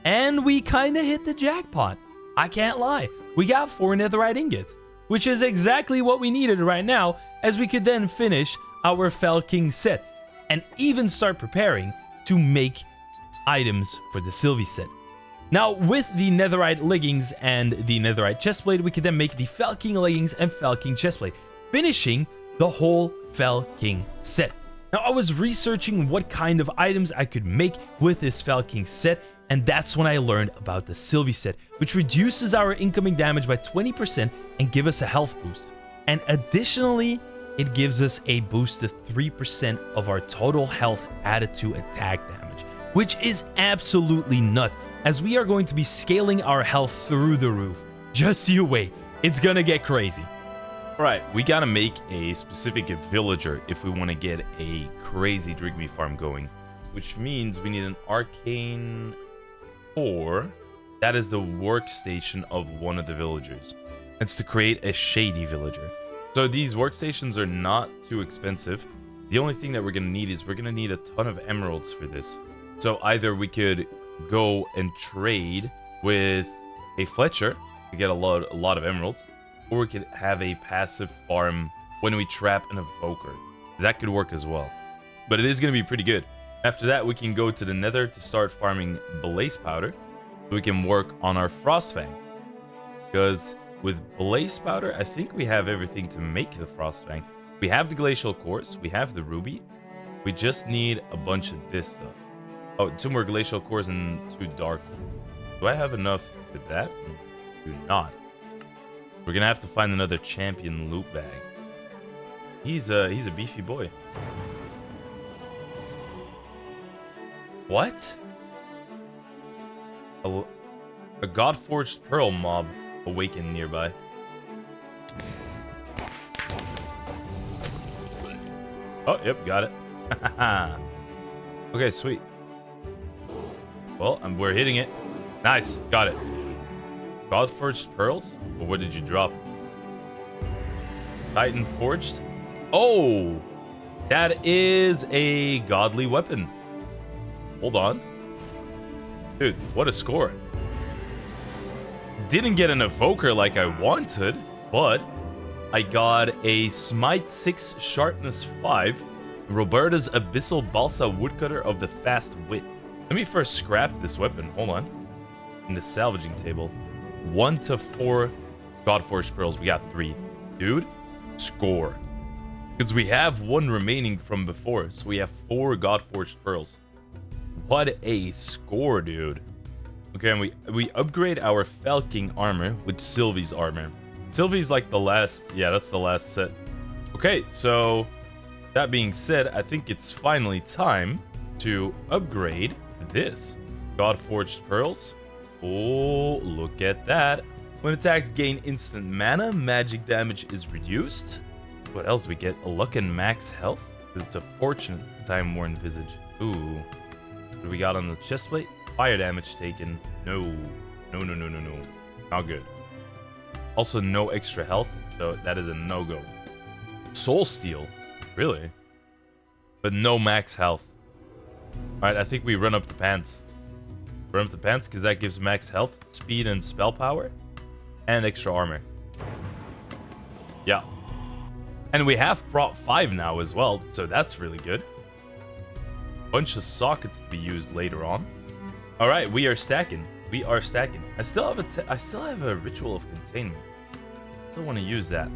And we kinda hit the jackpot. I can't lie. We got 4 netherite ingots, which is exactly what we needed right now, as we could then finish our Fel King set and even start preparing to make items for the Sylvie set. Now, with the netherite leggings and the netherite chestplate, we could then make the Fel King leggings and Fel King chestplate, finishing the whole Fel King set. Now, I was researching what kind of items I could make with this Fel King set, and that's when I learned about the Sylvie set, which reduces our incoming damage by 20% and give us a health boost. And additionally, it gives us a boost to 3% of our total health added to attack damage, which is absolutely nuts, as we are going to be scaling our health through the roof. Just you wait, it's gonna get crazy. Right, we gotta make a specific villager if we want to get a crazy drigme farm going, which means we need an arcane 4. That is the workstation of one of the villagers. It's to create a shady villager. So these workstations are not too expensive. The only thing that we're gonna need is we're gonna need a ton of emeralds for this. So either we could go and trade with a Fletcher to get a lot of emeralds, or we could have a passive farm when we trap an evoker. That could work as well, but it is going to be pretty good. After that, we can go to the Nether to start farming blaze powder, so we can work on our Frostfang. Because with blaze powder, I think we have everything to make the Frostfang. We have the glacial cores, we have the ruby, we just need a bunch of this stuff. Oh, 2 more glacial cores and 2 dark. Do I have enough for that? Do not. We're gonna have to find another champion loot bag. He's a beefy boy. What? A Godforged pearl mob awakened nearby. Oh, yep, got it. Okay, sweet. Well, we're hitting it. Nice, got it. Godforged pearls? Or what did you drop? Titan forged? Oh! That is a godly weapon. Hold on. Dude, what a score. Didn't get an evoker like I wanted, but I got a Smite 6 Sharpness 5, Roberta's Abyssal Balsa Woodcutter of the Fast Wit. Let me first scrap this weapon. Hold on. In the salvaging table. 1 to 4 Godforged pearls. We got 3. Dude, score. Because we have 1 remaining from before, so we have 4 Godforged pearls. What a score, dude. Okay, and we upgrade our Fel King armor with Sylvie's armor. Sylvie's like the last, yeah, that's the last set. Okay, so that being said, I think it's finally time to upgrade this. Godforged pearls. Oh, look at that. When attacked, gain instant mana. Magic damage is reduced. What else do we get? A luck and max health. It's a fortune time-worn visage. Ooh. What do we got on the chestplate? Fire damage taken. No. No, no, no, no, no. Not good. Also, no extra health, so that is a no-go. Soul Steel. Really? But no max health. Alright, I think we run up the pants. Run up the pants because that gives max health, speed, and spell power. And extra armor. Yeah. And we have prot 5 now as well, so that's really good. Bunch of sockets to be used later on. Alright, we are stacking. We are stacking. I still have a ritual of containment. Still want to use that.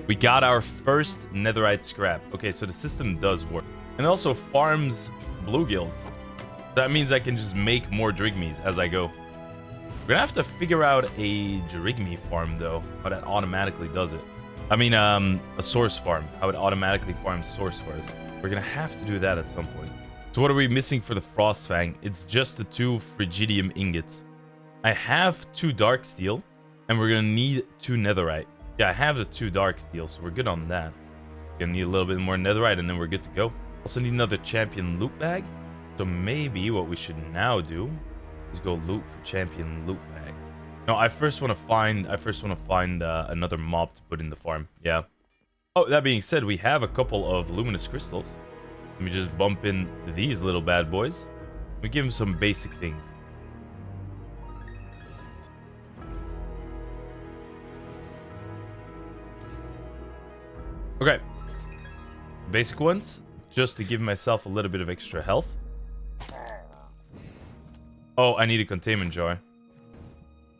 We got our first netherite scrap. Okay, so the system does work. And it also farms bluegills. That means I can just make more drigmies as I go. We're gonna have to figure out a drigmy farm though, how that automatically does it. I mean, a source farm, how it automatically farms source for us. We're gonna have to do that at some point. So what are we missing for the Frostfang? It's just the 2 Frigidium ingots. I have 2 dark steel, and we're gonna need 2 netherite. Yeah, I have the 2 dark steel, so we're good on that. Gonna need a little bit more netherite, and then we're good to go. Also need another champion loot bag. So maybe what we should now do is go loot for champion loot bags. No, I first want to find another mob to put in the farm. Yeah. Oh, that being said, we have a couple of luminous crystals. Let me just bump in these little bad boys. We give them some basic things. Okay. Basic ones, just to give myself a little bit of extra health. Oh, I need a containment jar.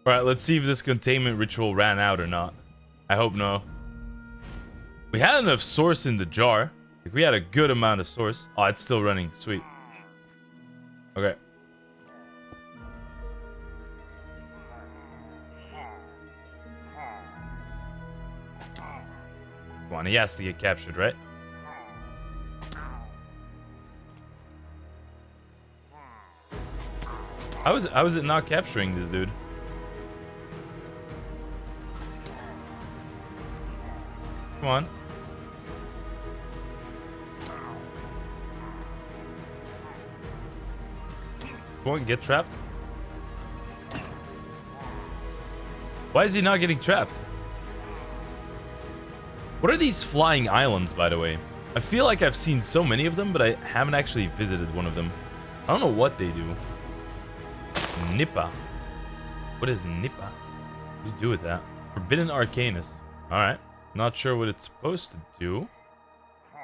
Alright, let's see if this containment ritual ran out or not. I hope no. We had enough source in the jar. Like, we had a good amount of source. Oh, it's still running. Sweet. Okay. Come on, he has to get captured, right? How is it not capturing this dude? Come on. Come on, get trapped. Why is he not getting trapped? What are these flying islands, by the way? I feel like I've seen so many of them, but I haven't actually visited one of them. I don't know what they do. Nippa. What is Nippa? What do you do with that? Forbidden Arcanus. Alright. Not sure what it's supposed to do.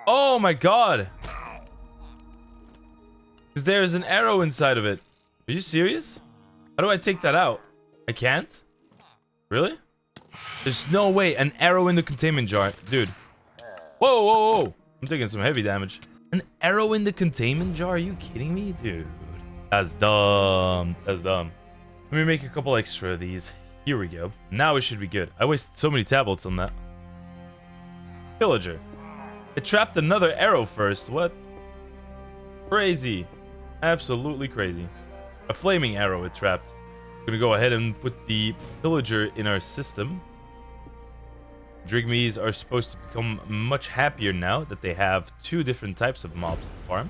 Oh my god! Because there's an arrow inside of it. Are you serious? How do I take that out? I can't? Really? There's no way. An arrow in the containment jar. Dude. Whoa, whoa, whoa. I'm taking some heavy damage. An arrow in the containment jar? Are you kidding me? Dude. That's dumb. That's dumb. Let me make a couple extra of these. Here we go. Now it should be good. I wasted so many tablets on that. Pillager. It trapped another arrow first. What? Crazy. Absolutely crazy. A flaming arrow it trapped. I'm gonna go ahead and put the pillager in our system. Drigmies are supposed to become much happier now that they have 2 different types of mobs to farm.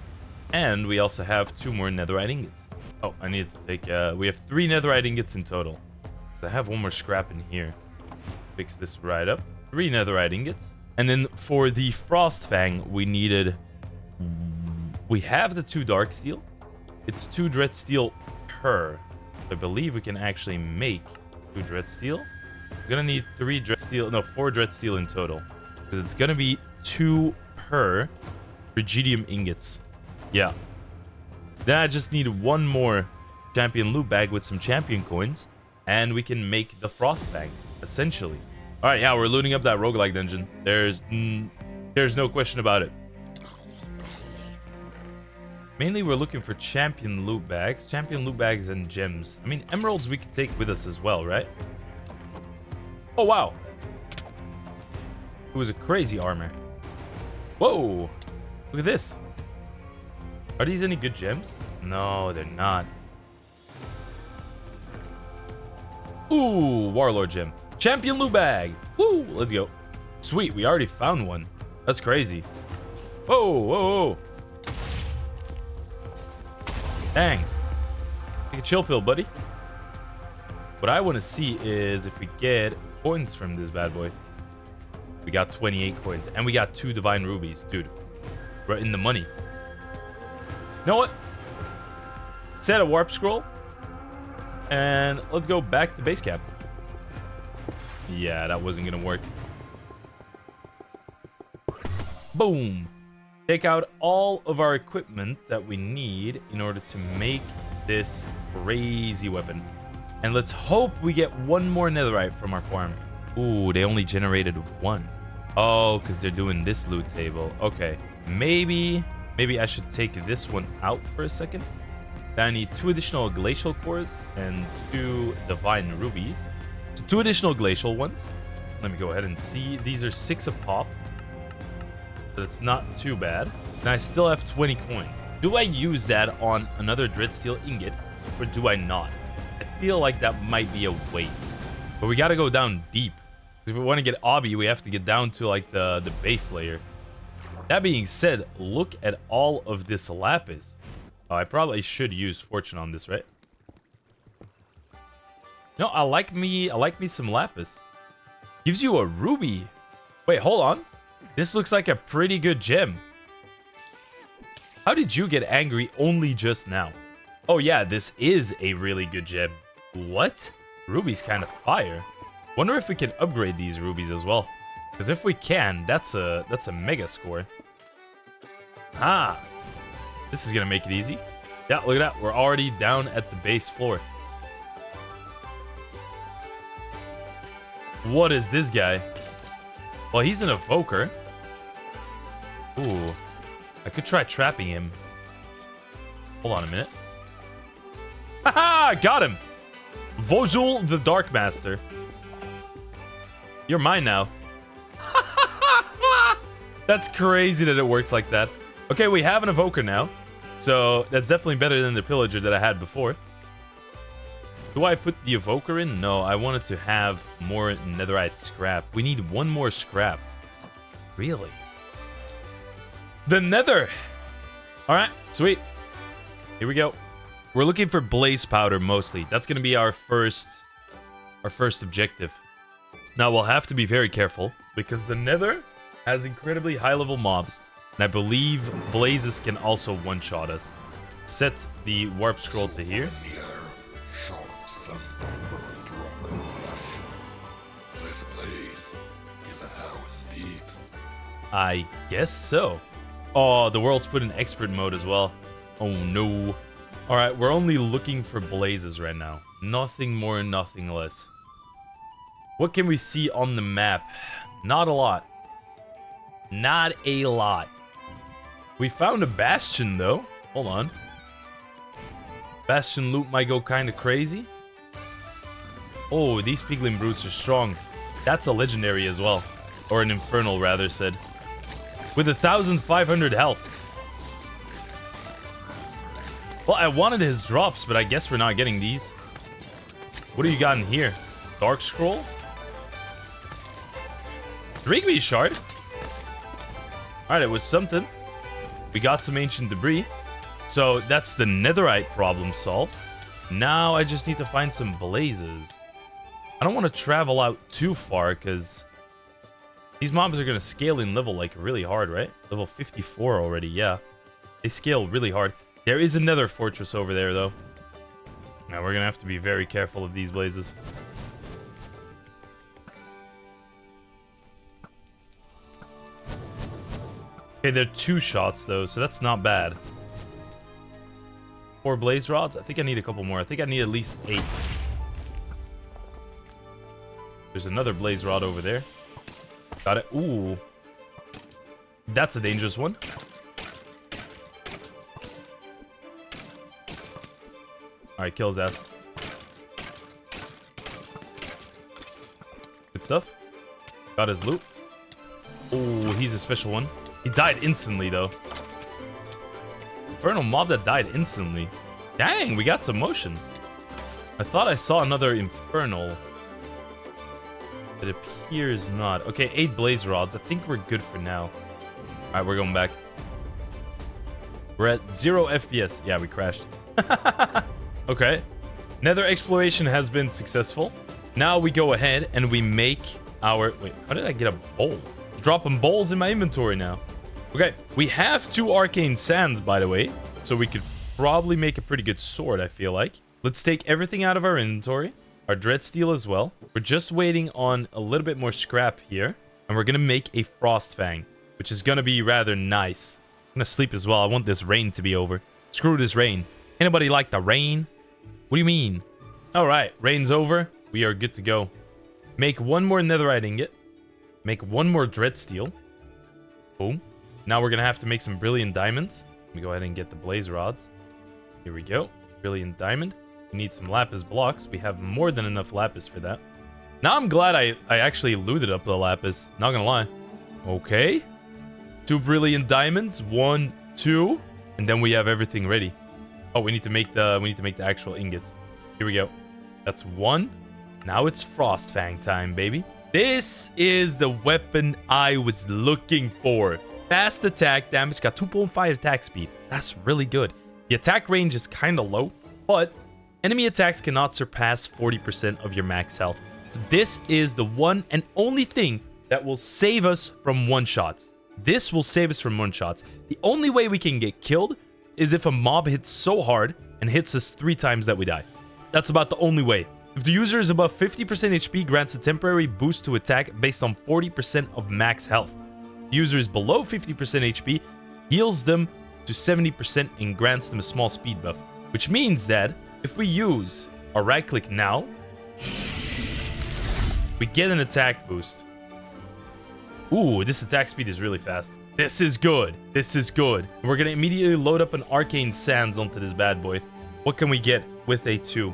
And we also have 2 more netherite ingots. Oh, I need to take... we have 3 netherite ingots in total. I have 1 more scrap in here. Fix this right up. 3 netherite ingots. And then for the Frostfang, we needed... We have the 2 dark steel. It's 2 dread steel per. I believe we can actually make 2 dread steel. We're gonna need 3 dread steel... No, 4 dread steel in total. Because it's gonna be 2 per Frigidium ingots. Yeah. Then I just need 1 more champion loot bag with some champion coins. And we can make the Frostfang, essentially. Alright, yeah, we're looting up that roguelike dungeon. There's no question about it. Mainly, we're looking for champion loot bags. Champion loot bags and gems. I mean, emeralds we can take with us as well, right? Oh, wow. It was a crazy armor. Whoa. Look at this. Are these any good gems? No, they're not. Ooh, Warlord gem. Champion loot bag. Woo, let's go. Sweet, we already found one. That's crazy. Whoa, whoa, whoa. Dang. Take a chill pill, buddy. What I want to see is if we get coins from this bad boy. We got 28 coins. And we got 2 divine rubies. Dude, we're in the money. You know what? Set a warp scroll. And let's go back to base camp. Yeah, that wasn't going to work. Boom. Take out all of our equipment that we need in order to make this crazy weapon. And let's hope we get one more netherite from our farm. Ooh, they only generated one. Oh, because they're doing this loot table. Okay, maybe I should take this one out for a second. Then I need 2 additional glacial cores and 2 divine rubies. So 2 additional glacial ones. Let me go ahead and see. These are 6 a pop. So that's not too bad. And I still have 20 coins. Do I use that on another dreadsteel ingot or do I not? I feel like that might be a waste. But we gotta go down deep. If we want to get obby, we have to get down to like the base layer. That being said, look at all of this lapis. Oh, I probably should use fortune on this, right? No, I like me some lapis. Gives you a ruby. Wait, hold on. This looks like a pretty good gem. How did you get angry only just now? Oh yeah, this is a really good gem. What? Ruby's kind of fire. Wonder if we can upgrade these rubies as well. Because if we can, that's a mega score. Ah, this is gonna make it easy. Yeah, look at that. We're already down at the base floor. What is this guy? Well, he's an evoker. Ooh, I could try trapping him. Hold on a minute. Haha, got him. Vozul the Dark Master. You're mine now. That's crazy that it works like that. Okay, we have an evoker now. So that's definitely better than the pillager that I had before. Do I put the evoker in? No, I wanted to have more netherite scrap. We need 1 more scrap. Really? The nether. All right, sweet. Here we go. We're looking for blaze powder mostly. That's going to be our first objective. Now we'll have to be very careful because the nether has incredibly high level mobs. And I believe blazes can also one-shot us. Set the warp scroll to here. This place is a hell indeed. I guess so. Oh, the world's put in expert mode as well. Oh no. Alright, we're only looking for blazes right now. Nothing more, nothing less. What can we see on the map? Not a lot. Not a lot. We found a bastion though. Hold on. Bastion loot might go kind of crazy. Oh, these piglin brutes are strong. That's a legendary as well. Or an infernal rather said. With 1,500 health. Well, I wanted his drops, but I guess we're not getting these. What do you got in here? Dark scroll? Rigby shard? Alright, it was something. We got some ancient debris. So that's the netherite problem solved. Now I just need to find some blazes. I don't want to travel out too far because these mobs are going to scale in level like really hard, right? Level 54 already, yeah. They scale really hard. There is another fortress over there though. Now we're going to have to be very careful of these blazes. Okay, they're 2 shots though, so that's not bad. 4 blaze rods? I think I need a couple more. I think I need at least 8. There's another blaze rod over there. Got it. Ooh. That's a dangerous one. Alright, kill his ass. Good stuff. Got his loot. Oh, he's a special one. He died instantly, though. Infernal mob that died instantly. Dang, we got some motion. I thought I saw another infernal. It appears not. Okay, 8 blaze rods. I think we're good for now. Alright, we're going back. We're at 0 FPS. Yeah, we crashed. Okay. Nether exploration has been successful. Now we go ahead and we make our... Wait, how did I get a bowl? Dropping bowls in my inventory now. Okay, we have 2 arcane sands, by the way. So we could probably make a pretty good sword, I feel like. Let's take everything out of our inventory. Our dread steel as well. We're just waiting on a little bit more scrap here. And we're going to make a frost fang, which is going to be rather nice. I'm going to sleep as well. I want this rain to be over. Screw this rain. Anybody like the rain? What do you mean? All right, rain's over. We are good to go. Make one more netherite ingot. Make one more dread steel. Boom. Now we're gonna have to make some brilliant diamonds. Let me go ahead and get the blaze rods. Here we go. Brilliant diamond. We need some lapis blocks. We have more than enough lapis for that. Now I'm glad I actually looted up the lapis. Not gonna lie. Okay. 2 brilliant diamonds. 1, 2, and then we have everything ready. Oh, we need to make the actual ingots. Here we go. That's 1. Now it's Frostfang time, baby. This is the weapon I was looking for. Fast attack damage, got 2.5 attack speed. That's really good. The attack range is kind of low, but enemy attacks cannot surpass 40% of your max health. So this is the one and only thing that will save us from one-shots. This will save us from one-shots. The only way we can get killed is if a mob hits so hard and hits us 3 times that we die. That's about the only way. If the user is above 50% HP, grants a temporary boost to attack based on 40% of max health. If the user is below 50% HP, heals them to 70% and grants them a small speed buff. Which means that if we use our right click now, we get an attack boost. Ooh, this attack speed is really fast. This is good. This is good. We're gonna immediately load up an arcane sands onto this bad boy. What can we get with a 2?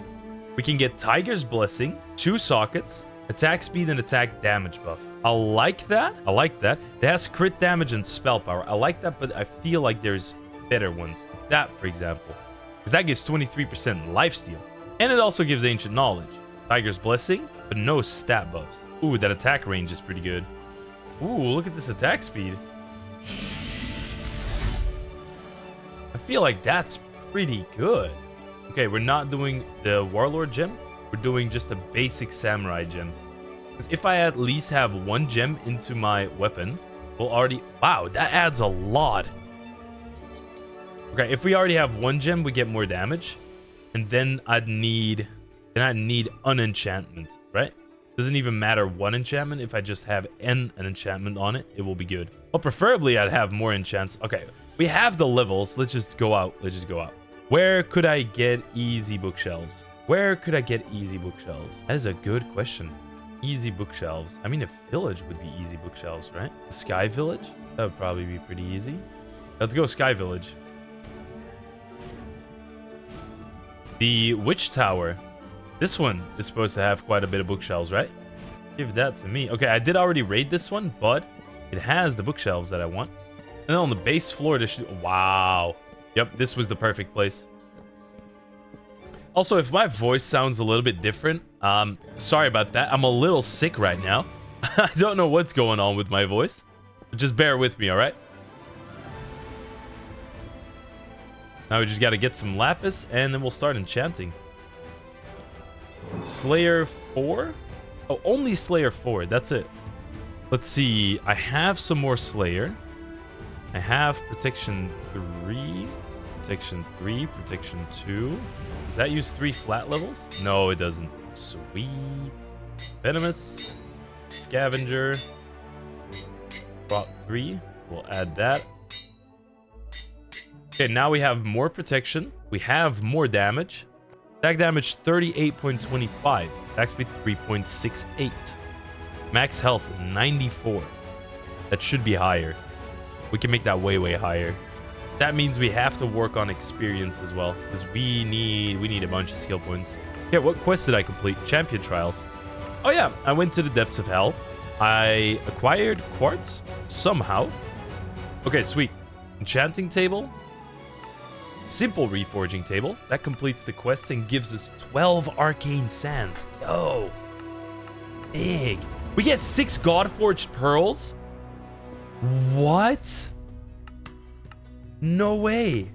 We can get Tiger's Blessing, 2 sockets, attack speed and attack damage buff. I like that. I like that. It has crit damage and spell power. I like that, but I feel like there's better ones. That, for example. Because that gives 23% lifesteal. And it also gives ancient knowledge. Tiger's Blessing, but no stat buffs. Ooh, that attack range is pretty good. Ooh, look at this attack speed. I feel like that's pretty good. Okay, we're not doing the Warlord gem. We're doing just a basic Samurai gem. Because if I at least have 1 gem into my weapon, we'll already... Wow, that adds a lot. Okay, if we already have 1 gem, we get more damage. And then I'd need unenchantment, right? Doesn't even matter 1 enchantment. If I just have an enchantment on it, it will be good. Well, preferably I'd have more enchants. Okay, we have the levels. Let's just go out. Let's just go out. Where could I get easy bookshelves? Where could I get easy bookshelves? That is a good question. Easy bookshelves. I mean, a village would be easy bookshelves, right? The Sky Village? That would probably be pretty easy. Let's go Sky Village. The Witch Tower. This one is supposed to have quite a bit of bookshelves, right? Give that to me. Okay, I did already raid this one, but it has the bookshelves that I want. And then on the base floor, there should... Wow. Yep, this was the perfect place. Also, if my voice sounds a little bit different, sorry about that. I'm a little sick right now. I don't know what's going on with my voice. Just bear with me, all right? Now we just got to get some lapis, and then we'll start enchanting. Slayer 4? Oh, only Slayer 4. That's it. Let's see. I have some more Slayer. I have Protection 3. Protection 3. Protection 2. Does that use 3 flat levels? No, it doesn't. Sweet. Venomous. Scavenger. Rot 3. We'll add that. Okay, now we have more protection. We have more damage. Attack damage 38.25. Attack speed 3.68. Max health 94. That should be higher. We can make that way, way higher. That means we have to work on experience as well, because we need a bunch of skill points. Yeah, what quest did I complete? Champion Trials. Oh yeah, I went to the depths of hell. I acquired quartz somehow. Okay, sweet. Enchanting table. Simple reforging table. That completes the quest and gives us 12 arcane sands. Yo. Big. We get 6 Godforged pearls. What? No way.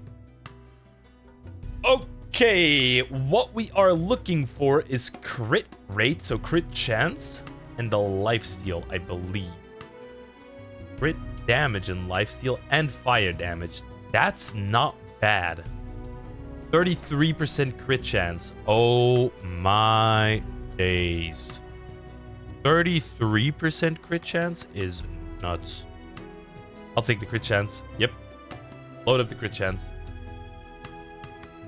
Okay, what we are looking for is crit rate, so crit chance, and the lifesteal, I believe. Crit damage and lifesteal and fire damage. That's not bad. 33% crit chance. Oh my days. 33% crit chance is nuts. I'll take the crit chance. Yep. Load up the crit chance.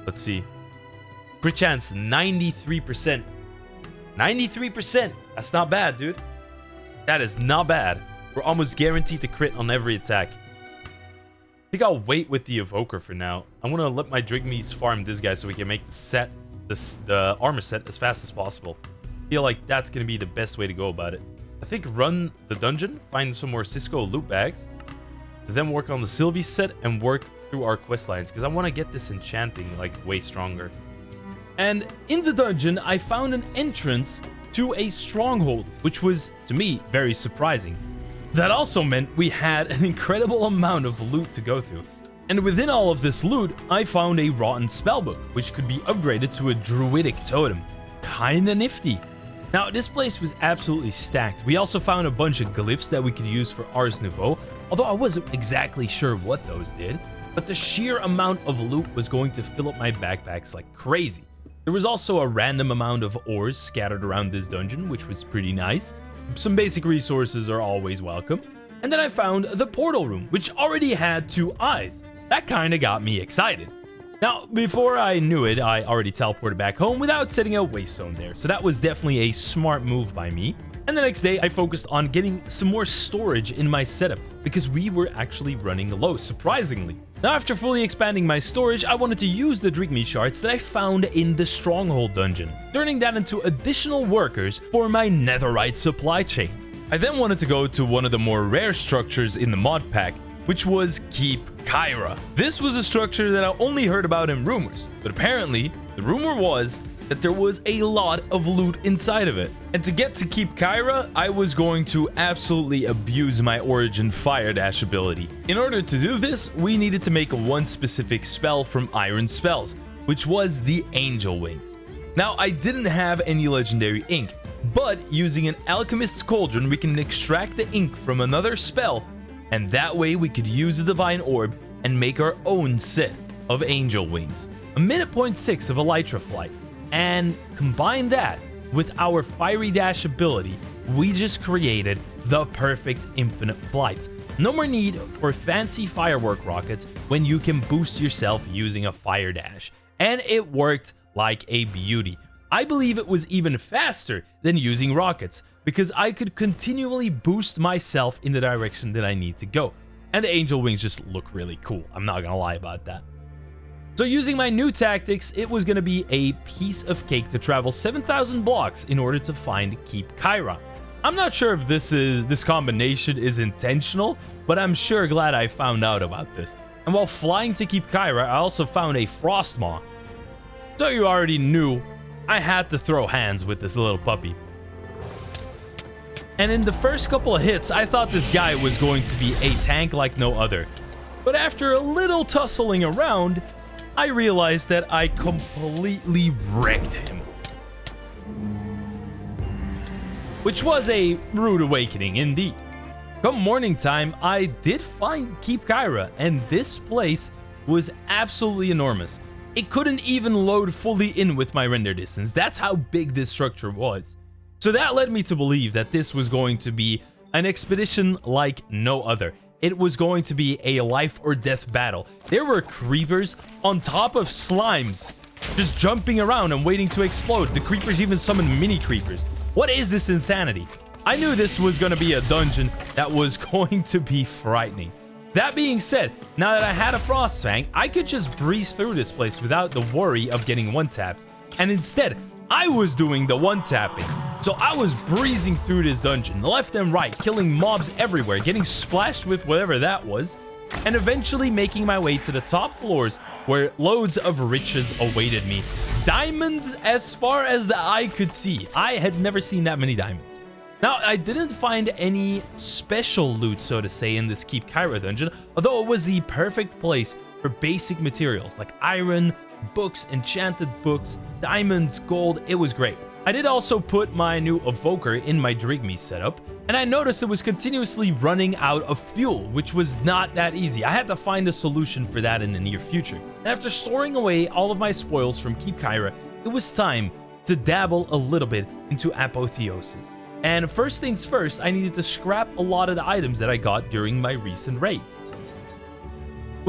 Let's see. Crit chance, 93%. 93%. That's not bad, dude. That is not bad. We're almost guaranteed to crit on every attack. I think I'll wait with the Evoker for now. I'm going to let my Drigmies farm this guy so we can make the set, the armor set as fast as possible. I feel like that's going to be the best way to go about it. I think run the dungeon, find some more Cisco loot bags, then work on the Sylvie set and work through our quest lines because I want to get this enchanting like way stronger. And in the dungeon, I found an entrance to a stronghold, which was, to me, very surprising. That also meant we had an incredible amount of loot to go through. And within all of this loot, I found a rotten spellbook, which could be upgraded to a druidic totem. Kinda nifty. Now, this place was absolutely stacked. We also found a bunch of glyphs that we could use for Ars Nouveau, although I wasn't exactly sure what those did. But the sheer amount of loot was going to fill up my backpacks like crazy. There was also a random amount of ores scattered around this dungeon, which was pretty nice. Some basic resources are always welcome. And then I found the portal room, which already had 2 eyes. That kinda got me excited. Now, before I knew it, I already teleported back home without setting a waystone there, so that was definitely a smart move by me. And the next day, I focused on getting some more storage in my setup, because we were actually running low, surprisingly. Now, after fully expanding my storage, I wanted to use the Drigmy shards that I found in the Stronghold dungeon, turning that into additional workers for my Netherite supply chain. I then wanted to go to one of the more rare structures in the mod pack, which was Keep Kyra. This was a structure that I only heard about in rumors, but apparently, the rumor was that there was a lot of loot inside of it. And to get to Keep Kyra, I was going to absolutely abuse my Origin Fire Dash ability. In order to do this, we needed to make one specific spell from Iron Spells, which was the Angel Wings. Now, I didn't have any legendary ink, but using an Alchemist's Cauldron, we can extract the ink from another spell, and that way we could use the Divine Orb and make our own set of Angel Wings. A minute 0.6 of Elytra Flight. And combine that with our Fiery Dash ability, we just created the perfect infinite flight. No more need for fancy firework rockets when you can boost yourself using a Fire Dash. And it worked like a beauty. I believe it was even faster than using rockets, because I could continually boost myself in the direction that I need to go. And the Angel Wings just look really cool. I'm not gonna lie about that. So using my new tactics, it was gonna be a piece of cake to travel 7,000 blocks in order to find Keep Kyra. I'm not sure if this combination is intentional, but I'm sure glad I found out about this. And while flying to Keep Kyra, I also found a Frostmaw. So you already knew, I had to throw hands with this little puppy. And in the first couple of hits, I thought this guy was going to be a tank like no other. But after a little tussling around, I realized that I completely wrecked him. Which was a rude awakening indeed. Come morning time, I did find Keep Kyra, and this place was absolutely enormous. It couldn't even load fully in with my render distance. That's how big this structure was. So that led me to believe that this was going to be an expedition like no other. It was going to be a life or death battle. There were creepers on top of slimes, just jumping around and waiting to explode. The creepers even summoned mini creepers. What is this insanity? I knew this was going to be a dungeon that was going to be frightening. That being said, now that I had a Frost Fang, I could just breeze through this place without the worry of getting one-tapped. And instead, I was doing the one-tapping. So I was breezing through this dungeon, left and right, killing mobs everywhere, getting splashed with whatever that was, and eventually making my way to the top floors where loads of riches awaited me. Diamonds as far as the eye could see. I had never seen that many diamonds. Now, I didn't find any special loot, so to say, in this Keep Kyra dungeon, although it was the perfect place for basic materials like iron, books, enchanted books, diamonds, gold. It was great. I did also put my new Evoker in my Drigmy setup, and I noticed it was continuously running out of fuel, which was not that easy. I had to find a solution for that in the near future. And after storing away all of my spoils from Keep Kyra, it was time to dabble a little bit into apotheosis. And first things first, I needed to scrap a lot of the items that I got during my recent raids.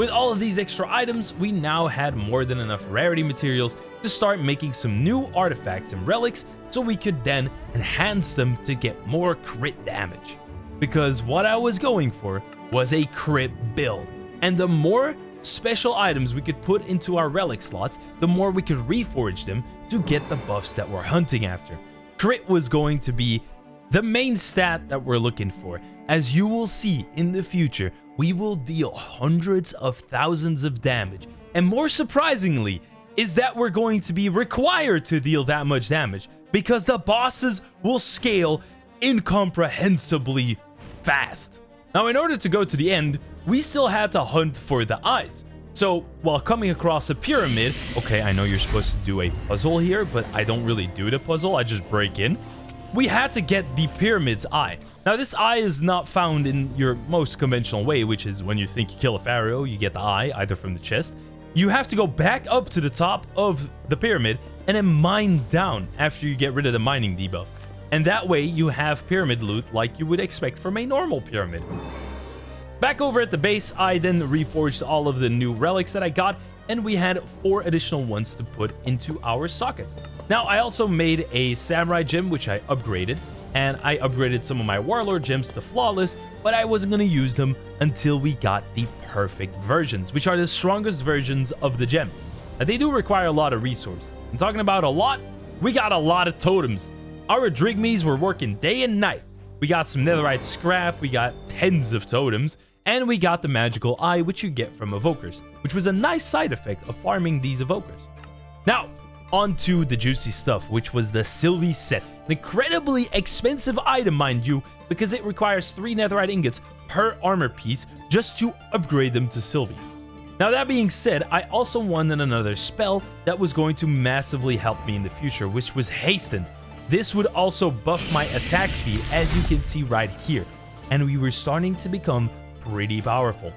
With all of these extra items, we now had more than enough rarity materials to start making some new artifacts and relics so we could then enhance them to get more crit damage. Because what I was going for was a crit build, and the more special items we could put into our relic slots, the more we could reforge them to get the buffs that we're hunting after. Crit was going to be the main stat that we're looking for. As you will see in the future, we will deal hundreds of thousands of damage, and more surprisingly is that we're going to be required to deal that much damage because the bosses will scale incomprehensibly fast. Now, in order to go to the end, we still had to hunt for the eyes. So while coming across a pyramid, okay, I know you're supposed to do a puzzle here, but I don't really do the puzzle, I just break in. We had to get the pyramid's eye. Now, this eye is not found in your most conventional way, which is when you think you kill a pharaoh, you get the eye, either from the chest. You have to go back up to the top of the pyramid and then mine down after you get rid of the mining debuff. And that way you have pyramid loot like you would expect from a normal pyramid. Back over at the base, I then reforged all of the new relics that I got, and we had 4 additional ones to put into our socket. Now, I also made a samurai gem, which I upgraded, and I upgraded some of my warlord gems to flawless, but I wasn't going to use them until we got the perfect versions, which are the strongest versions of the gems. Now, they do require a lot of resource. I'm talking about a lot. We got a lot of totems. Our drigmies were working day and night. We got some netherite scrap, we got tens of totems, and we got the magical eye, which you get from evokers, which was a nice side effect of farming these evokers. Now, onto the juicy stuff, which was the Sylvie set. An incredibly expensive item, mind you, because it requires 3 netherite ingots per armor piece just to upgrade them to Sylvie. Now, that being said, I also wanted another spell that was going to massively help me in the future, which was Hasten. This would also buff my attack speed, as you can see right here, and we were starting to become pretty powerful.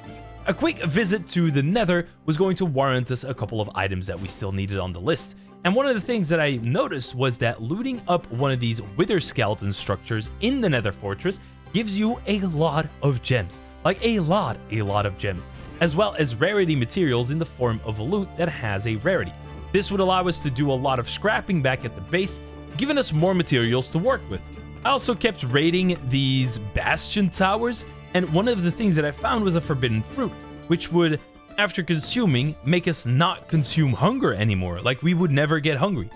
A quick visit to the Nether was going to warrant us a couple of items that we still needed on the list. And one of the things that I noticed was that looting up one of these wither skeleton structures in the Nether fortress gives you a lot of gems. Like a lot of gems. As well as rarity materials in the form of loot that has a rarity. This would allow us to do a lot of scrapping back at the base, giving us more materials to work with. I also kept raiding these bastion towers, and one of the things that I found was a forbidden fruit, which would, after consuming, make us not consume hunger anymore, like we would never get hungry.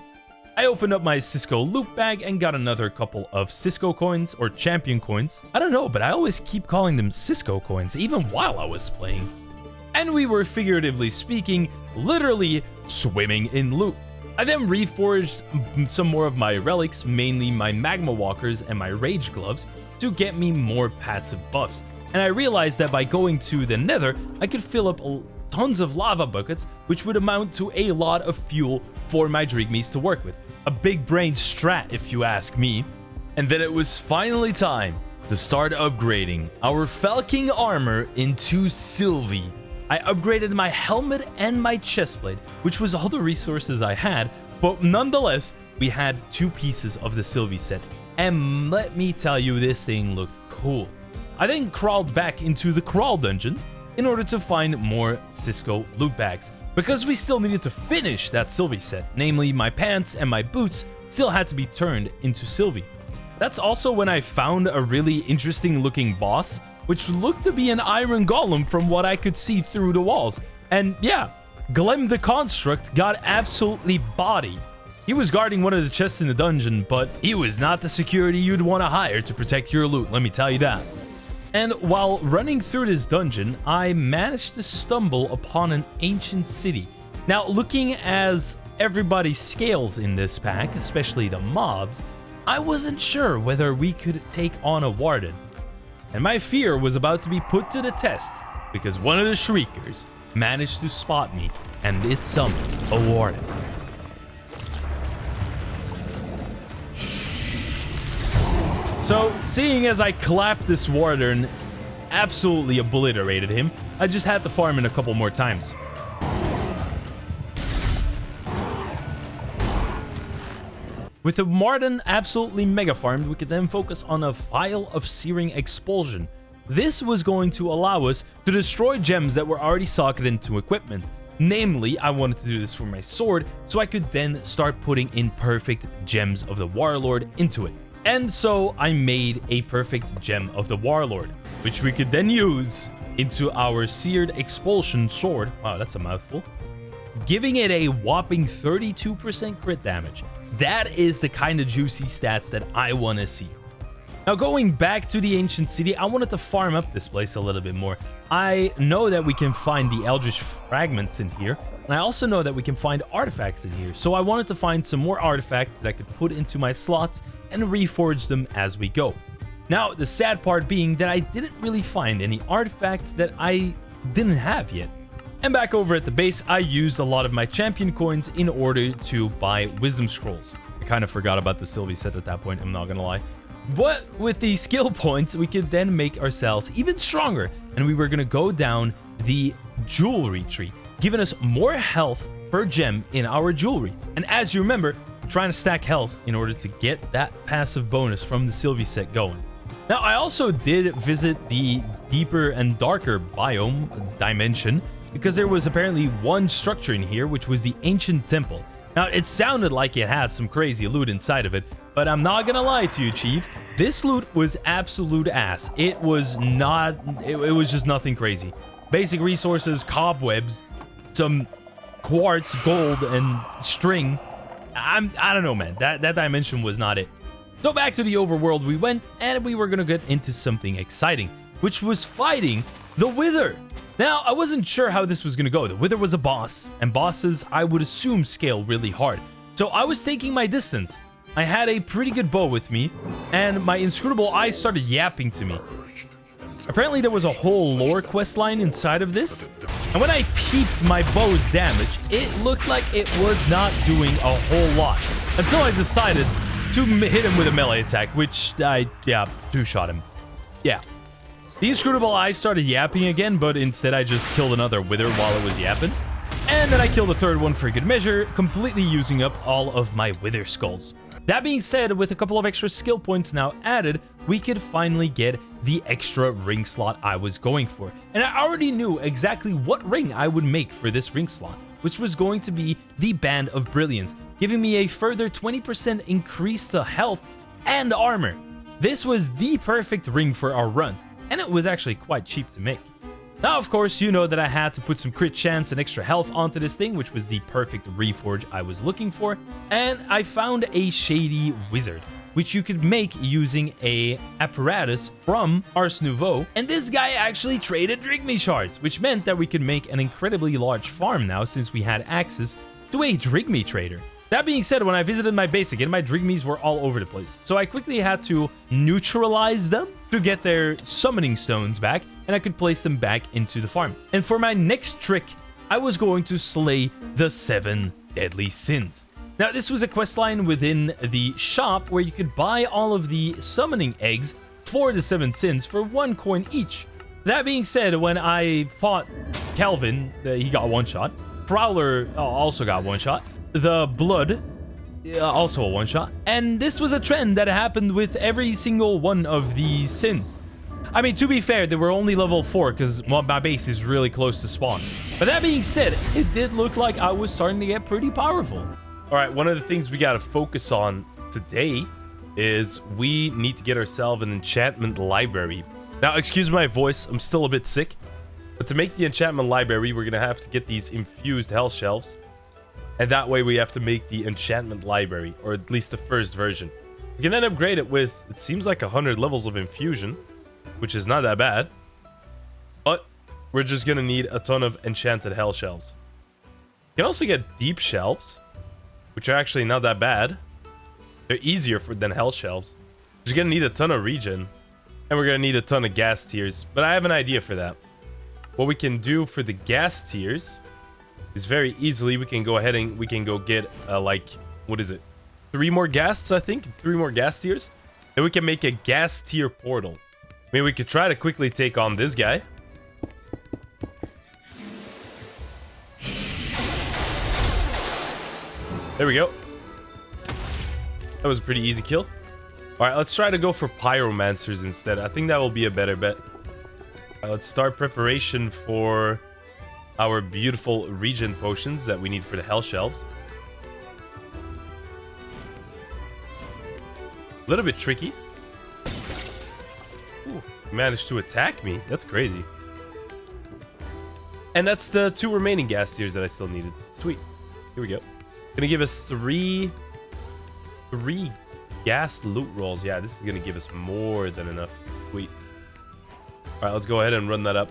I opened up my Cisco loot bag and got another couple of Cisco coins, or champion coins. I don't know, but I always keep calling them Cisco coins, even while I was playing. And we were, figuratively speaking, literally swimming in loot. I then reforged some more of my relics, mainly my magma walkers and my rage gloves, to get me more passive buffs. And I realized that by going to the Nether, I could fill up tons of lava buckets, which would amount to a lot of fuel for my drigmies to work with. A big brain strat, if you ask me. And then it was finally time to start upgrading our Falcon armor into Sylvie. I upgraded my helmet and my chestplate, which was all the resources I had, but nonetheless, we had 2 pieces of the Sylvie set, and let me tell you, this thing looked cool. I then crawled back into the crawl dungeon in order to find more Cisco loot bags, because we still needed to finish that Sylvie set, namely my pants and my boots still had to be turned into Sylvie. That's also when I found a really interesting looking boss, which looked to be an iron golem from what I could see through the walls. And yeah, Glem the Construct got absolutely bodied. He was guarding one of the chests in the dungeon, but he was not the security you'd want to hire to protect your loot, let me tell you that. And while running through this dungeon, I managed to stumble upon an ancient city. Now, looking as everybody's scales in this pack, especially the mobs, I wasn't sure whether we could take on a warden. And my fear was about to be put to the test, because one of the Shriekers managed to spot me, and it summoned a warden. So, seeing as I clapped this warden, absolutely obliterated him, I just had to farm in a couple more times. With the warden absolutely mega farmed, we could then focus on a vial of searing expulsion, This was going to allow us to destroy gems that were already socketed into equipment. Namely, I wanted to do this for my sword, so I could then start putting in perfect gems of the Warlord into it. And so I made a perfect gem of the Warlord, which we could then use into our Seared Expulsion sword. Wow, that's a mouthful. Giving it a whopping 32% crit damage. That is the kind of juicy stats that I want to see. Now, going back to the ancient city, I wanted to farm up this place a little bit more. I know that we can find the Eldritch fragments in here, and I also know that we can find artifacts in here. So I wanted to find some more artifacts that I could put into my slots and reforge them as we go. Now, the sad part being that I didn't really find any artifacts that I didn't have yet. And back over at the base, I used a lot of my champion coins in order to buy wisdom scrolls. I kind of forgot about the Sylvie set at that point, I'm not gonna lie. But with the skill points, we could then make ourselves even stronger. And we were going to go down the jewelry tree, giving us more health per gem in our jewelry. And as you remember, we're trying to stack health in order to get that passive bonus from the Sylvie set going. Now, I also did visit the deeper and darker biome dimension because there was apparently one structure in here, which was the ancient temple. Now, it sounded like it had some crazy loot inside of it, but I'm not gonna lie to you, Chief. This loot was absolute ass. It was not, it was just nothing crazy. Basic resources, cobwebs, some quartz, gold, and string. I don't know, man. That dimension was not it. So back to the overworld we went, and we were gonna get into something exciting, which was fighting the Wither. Now, I wasn't sure how this was gonna go. The Wither was a boss, and bosses, I would assume, scale really hard. So I was taking my distance. I had a pretty good bow with me, and my inscrutable eyes started yapping to me. Apparently, there was a whole lore quest line inside of this, and when I peeped my bow's damage, it looked like it was not doing a whole lot, until I decided to hit him with a melee attack, which I, two-shot him. Yeah. The inscrutable eyes started yapping again, but instead I just killed another Wither while it was yapping. And then I killed the third one for good measure, completely using up all of my Wither skulls. That being said, with a couple of extra skill points now added, we could finally get the extra ring slot I was going for. And I already knew exactly what ring I would make for this ring slot, which was going to be the Band of Brilliance, giving me a further 20% increase to health and armor. This was the perfect ring for our run, and it was actually quite cheap to make. Now, of course, you know that I had to put some crit chance and extra health onto this thing, which was the perfect reforge I was looking for. And I found a shady wizard, which you could make using a apparatus from Ars Nouveau. And this guy actually traded Drigme shards, which meant that we could make an incredibly large farm now since we had access to a Drigme trader. That being said, when I visited my base again, my Drigmes were all over the place. So I quickly had to neutralize them to get their summoning stones back, and I could place them back into the farm. And for my next trick, I was going to slay the 7 deadly sins. Now, this was a questline within the shop where you could buy all of the summoning eggs for the 7 sins for 1 coin each. That being said, when I fought Calvin, he got 1 shot. Prowler also got 1 shot. The Blood, also a 1 shot. And this was a trend that happened with every single one of these sins. I mean, to be fair, they were only level 4 because my base is really close to spawn. But that being said, it did look like I was starting to get pretty powerful. All right, one of the things we got to focus on today is we need to get ourselves an enchantment library. Now, excuse my voice, I'm still a bit sick. But to make the enchantment library, we're going to have to get these infused hell shelves. And that way we have to make the enchantment library, or at least the first version. We can then upgrade it with, it seems like 100 levels of infusion, which is not that bad. But we're just going to need a ton of enchanted hell shelves. You can also get deep shelves, which are actually not that bad. They're easier than hell shelves. We're going to need a ton of regen, and we're going to need a ton of gas tiers. But I have an idea for that. What we can do for the gas tiers is very easily, we can go ahead and we can go get like, what is it, 3 more ghasts, I think, 3 more gas tiers, and we can make a gas tier portal. I mean, we could try to quickly take on this guy. There we go. That was a pretty easy kill. All right, let's try to go for pyromancers instead. I think that will be a better bet. Let's start preparation for our beautiful regen potions that we need for the hell shelves. A little bit tricky. Ooh, managed to attack me. That's crazy. And that's the 2 remaining gas tiers that I still needed. Sweet. Here we go. Gonna give us three gas loot rolls. Yeah, this is gonna give us more than enough. Sweet. All right, let's go ahead and run that up.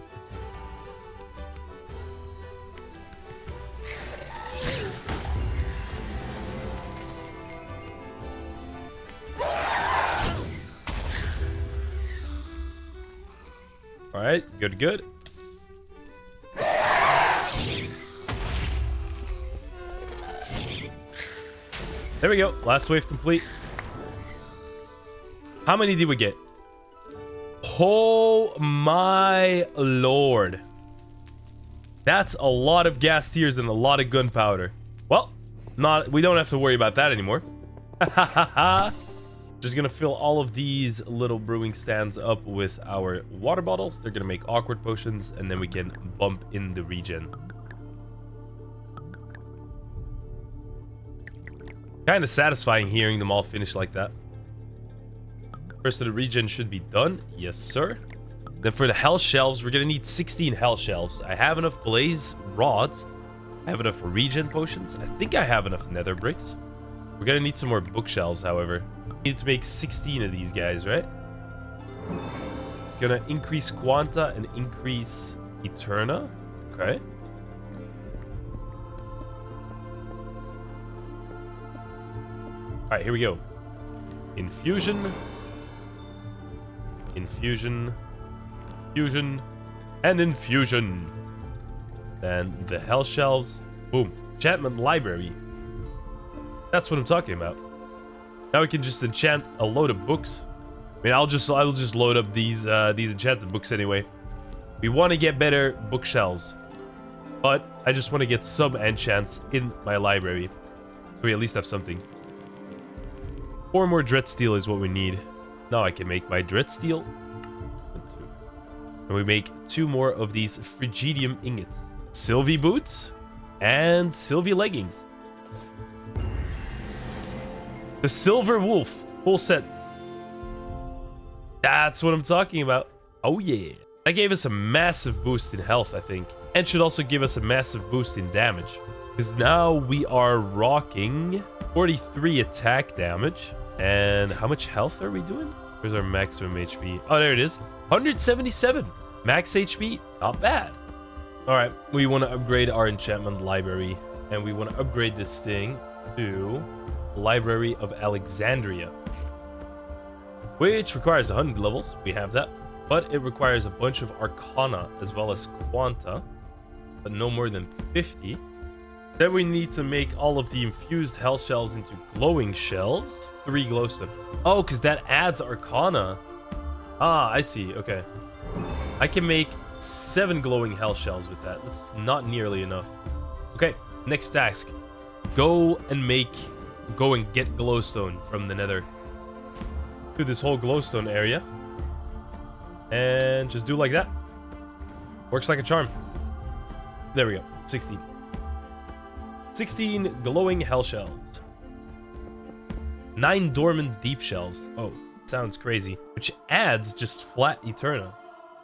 All right, good, good. There we go. Last wave complete. How many did we get? Oh my lord. That's a lot of gas tiers and a lot of gunpowder. Well, we don't have to worry about that anymore. Just gonna fill all of these little brewing stands up with our water bottles. They're gonna make awkward potions, and then we can bump in the regen. Kind of satisfying hearing them all finish like that. First of the regen should be done. Yes, sir. Then for the hell shelves, we're gonna need 16 hell shelves. I have enough blaze rods. I have enough regen potions. I think I have enough nether bricks. We're gonna need some more bookshelves, however. We need to make 16 of these guys, right? It's gonna increase Quanta and increase Eterna. Okay. Alright, here we go. Infusion. Infusion. Fusion. And infusion. Then the hell shelves. Boom. Enchantment library. That's what I'm talking about. Now we can just enchant a load of books. I mean, I'll just load up these enchanted books anyway. We want to get better bookshelves, but I just want to get some enchants in my library, so we at least have something. 4 more dread steel is what we need. Now I can make my dread steel. 1, 2. And we make 2 more of these frigidium ingots. Sylvie boots and Sylvie leggings. The silver wolf full set. That's what I'm talking about. Oh yeah. That gave us a massive boost in health, I think, and should also give us a massive boost in damage, because now we are rocking 43 attack damage. And how much health are we doing? Where's our maximum HP? Oh, there it is. 177 max HP. Not bad. All right, we want to upgrade our enchantment library, and we want to upgrade this thing to Library of Alexandria, which requires 100 levels. We have that, but it requires a bunch of Arcana as well as Quanta, but no more than 50. Then we need to make all of the infused hell shelves into glowing shelves. 3 glowstone. Oh, because that adds Arcana. Ah, I see. Okay. I can make 7 glowing hell shells with that. That's not nearly enough. Okay, next task. Go and get glowstone from the nether. Do this whole glowstone area. And just do like that. Works like a charm. There we go. 16. 16 glowing hell shelves. 9 dormant deep shelves. Oh, sounds crazy. Which adds just flat Eterna.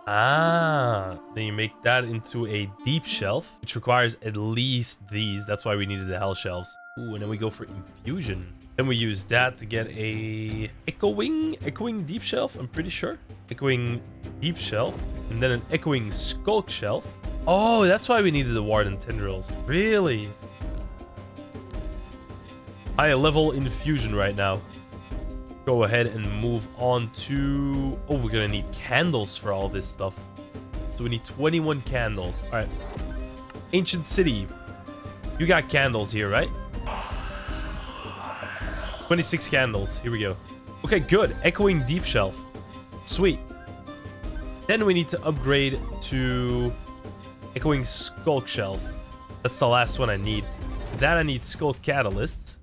Ah, then you make that into a deep shelf, which requires at least these. That's why we needed the hell shelves. Ooh, and then we go for infusion. Then we use that to get a echoing deep shelf, I'm pretty sure. Echoing deep shelf, and then an echoing skulk shelf. Oh, that's why we needed the warden tendrils. Really? High level infusion right now. Go ahead and move on to... Oh, we're gonna need candles for all this stuff. So we need 21 candles. All right. Ancient City. You got candles here, right? 26 candles. Here we go. Okay, good. Echoing deep shelf. Sweet. Then we need to upgrade to echoing skulk shelf. That's the last one I need. For that I need skull catalysts.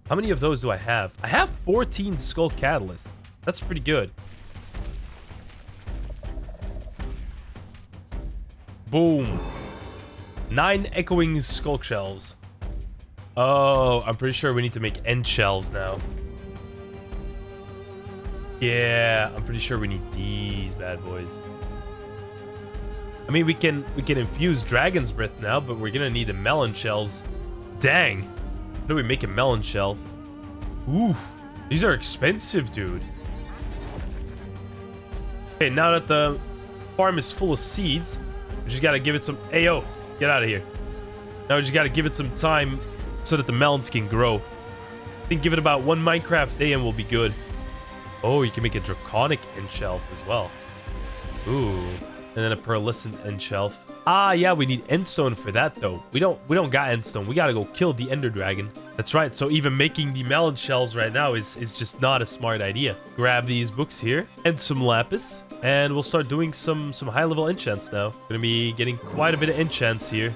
How many of those do I have? I have 14 skull catalysts. That's pretty good. Boom. 9 echoing skull shelves. Oh, I'm pretty sure we need to make end shelves now. Yeah, I'm pretty sure we need these bad boys. I mean, we can infuse dragon's breath now, but we're gonna need the melon shelves. Dang. How do we make a melon shelf? Ooh, these are expensive, dude. Okay, now that the farm is full of seeds, we just gotta give it some... Ayo, get out of here. Now we just gotta give it some time so that the melons can grow. I think give it about 1 Minecraft day and we'll be good. Oh, you can make a draconic end shelf as well. Ooh. And then a pearlescent end shelf. Ah, yeah, we need endstone for that though. We don't got endstone. We gotta go kill the ender dragon. That's right. So even making the melon shells right now is just not a smart idea. Grab these books here and some lapis, and we'll start doing some high level enchants now. Gonna be getting quite a bit of enchants here.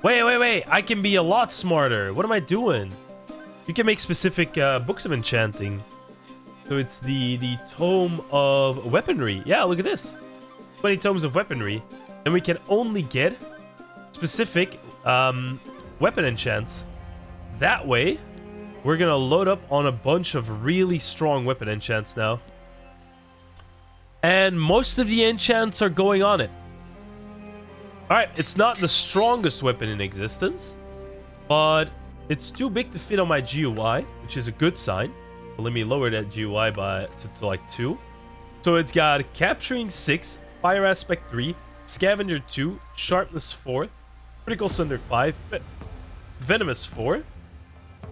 Wait. I can be a lot smarter. What am I doing? You can make specific books of enchanting. So it's the tome of weaponry. Yeah, look at this. 20 tomes of weaponry. And we can only get specific weapon enchants. That way, we're going to load up on a bunch of really strong weapon enchants now. And most of the enchants are going on it. Alright, it's not the strongest weapon in existence, but it's too big to fit on my GUI, which is a good sign. But let me lower that GUI to like 2. So it's got Capturing 6, Fire Aspect 3, Scavenger 2, Sharpness 4, Critical Sunder 5, Venomous 4,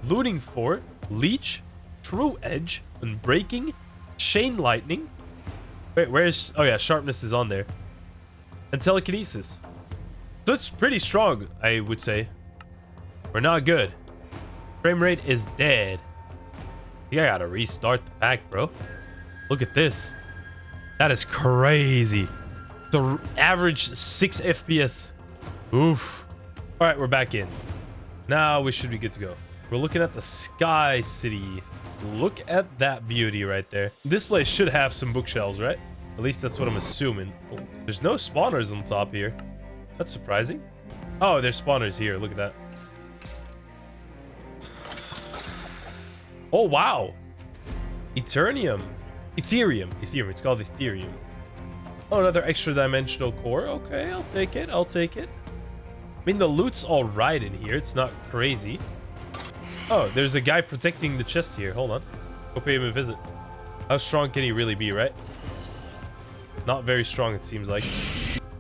Looting 4, Leech, True Edge, Unbreaking, Chain Lightning. Wait, where's... Oh yeah, Sharpness is on there. And Telekinesis. So it's pretty strong, I would say. We're not good. Frame rate is dead. I think I gotta restart the pack, bro. Look at this. That is crazy. The average 6 FPS. Oof. All right, we're back in. Now we should be good to go. We're looking at the Sky City. Look at that beauty right there. This place should have some bookshelves, right? At least that's what I'm assuming. Oh, there's no spawners on top here. That's surprising. Oh, there's spawners here. Look at that. Oh, wow. Eternium. Ethereum. It's called Ethereum. Oh, another extra dimensional core. Okay, I'll take it. I mean, the loot's all right in here. It's not crazy. Oh, there's a guy protecting the chest here. Hold on. Go pay him a visit. How strong can he really be, right? Not very strong, it seems like.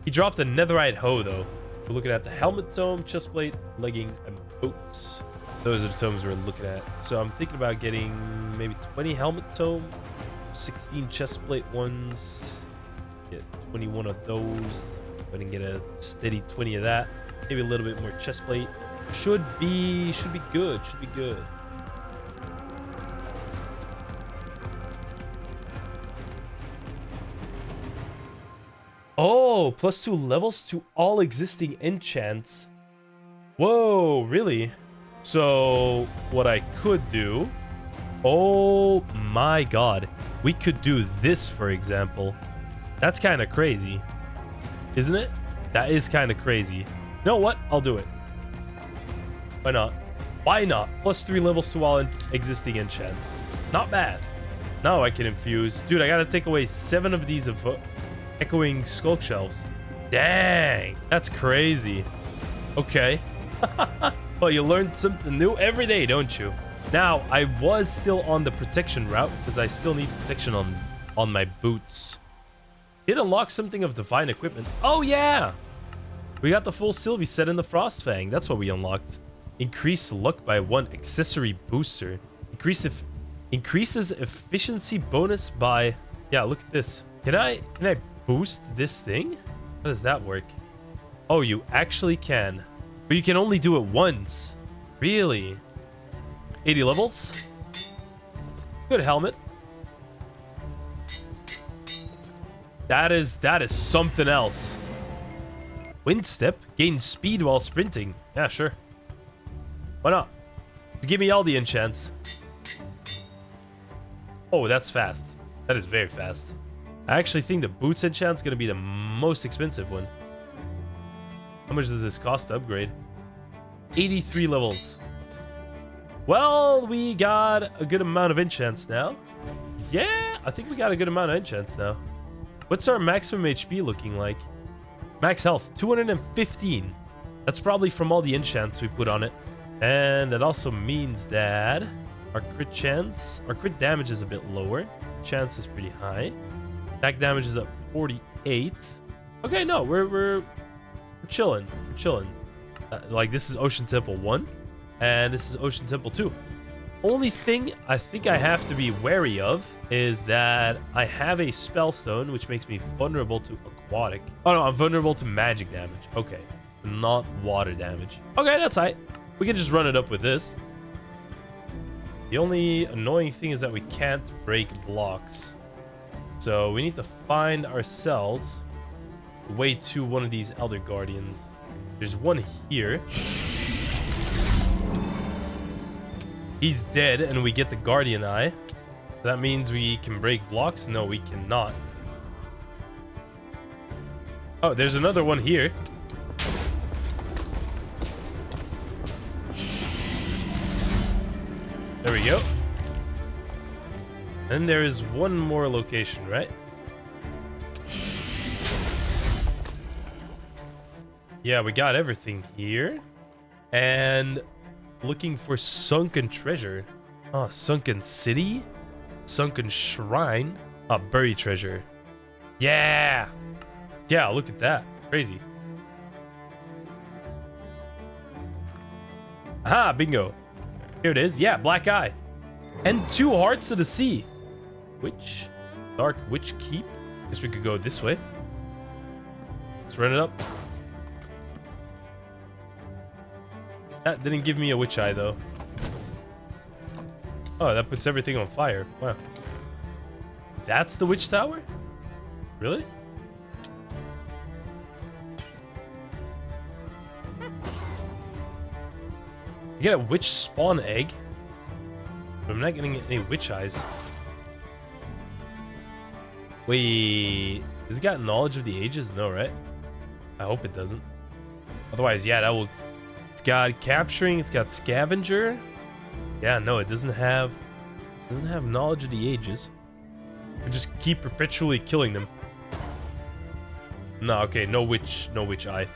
He dropped a netherite hoe, though. We're looking at the helmet tome, chestplate, leggings, and boots. Those are the tomes we're looking at. So I'm thinking about getting maybe 20 helmet tome, 16 chestplate ones, get 21 of those. Go ahead and get a steady 20 of that. Maybe a little bit more chestplate. Should be good. Oh, +2 levels to all existing enchants. Whoa, really? So what I could do... Oh my god. We could do this, for example. That's kind of crazy. Isn't it? That is kind of crazy. You know what? I'll do it. Why not? Why not? +3 levels to all existing enchants. Not bad. Now I can infuse. Dude, I gotta take away 7 of these of echoing skulk shelves. Dang. That's crazy. Okay. Well, you learn something new every day, don't you? Now, I was still on the protection route because I still need protection on my boots. Did unlock something of divine equipment. Oh, yeah. We got the full Sylvie set in the Frostfang. That's what we unlocked. Increase luck by 1 accessory booster. Increases efficiency bonus by... Yeah, look at this. Can I boost this thing? How does that work? Oh, you actually can. But you can only do it once. Really? 80 levels? Good helmet. That is something else. Wind step. Gain speed while sprinting. Yeah, sure. Why not? Give me all the enchants. Oh, that's fast. That is very fast. I actually think the boots enchant's gonna be the most expensive one. How much does this cost to upgrade? 83 levels. Well, we got a good amount of enchants now. Yeah, I think we got a good amount of enchants now. What's our maximum HP looking like? Max health, 215. That's probably from all the enchants we put on it. And that also means that our crit chance, our crit damage is a bit lower. Chance is pretty high. Attack damage is up 48. Okay, no, we're chilling. We're chilling. Like, this is Ocean Temple 1, and this is Ocean Temple 2. Only thing I think I have to be wary of is that I have a Spellstone, which makes me vulnerable to aquatic. Oh no, I'm vulnerable to magic damage. Okay, not water damage. Okay, that's right. We can just run it up with this. The only annoying thing is that we can't break blocks. So we need to find ourselves a way to one of these Elder Guardians. There's one here. He's dead, and we get the Guardian Eye. That means we can break blocks? No, we cannot. Oh, there's another one here. There we go. And there is one more location, right? Yeah, we got everything here. And looking for sunken treasure. Oh, sunken city? Sunken shrine? Oh, buried treasure. Yeah! Yeah, look at that. Crazy. Aha, bingo. Here it is. Yeah, black eye. And 2 hearts of the sea. Witch. Dark Witch Keep. Guess we could go this way. Let's run it up. That didn't give me a witch eye, though. Oh, that puts everything on fire. Wow. That's the witch tower? Really? You get a witch spawn egg, but I'm not getting any witch eyes. Wait, has it got knowledge of the ages? No, right? I hope it doesn't. Otherwise, yeah, that will... It's got capturing, it's got scavenger. Yeah, no, it doesn't have knowledge of the ages. We just keep perpetually killing them. No, okay, no witch eye.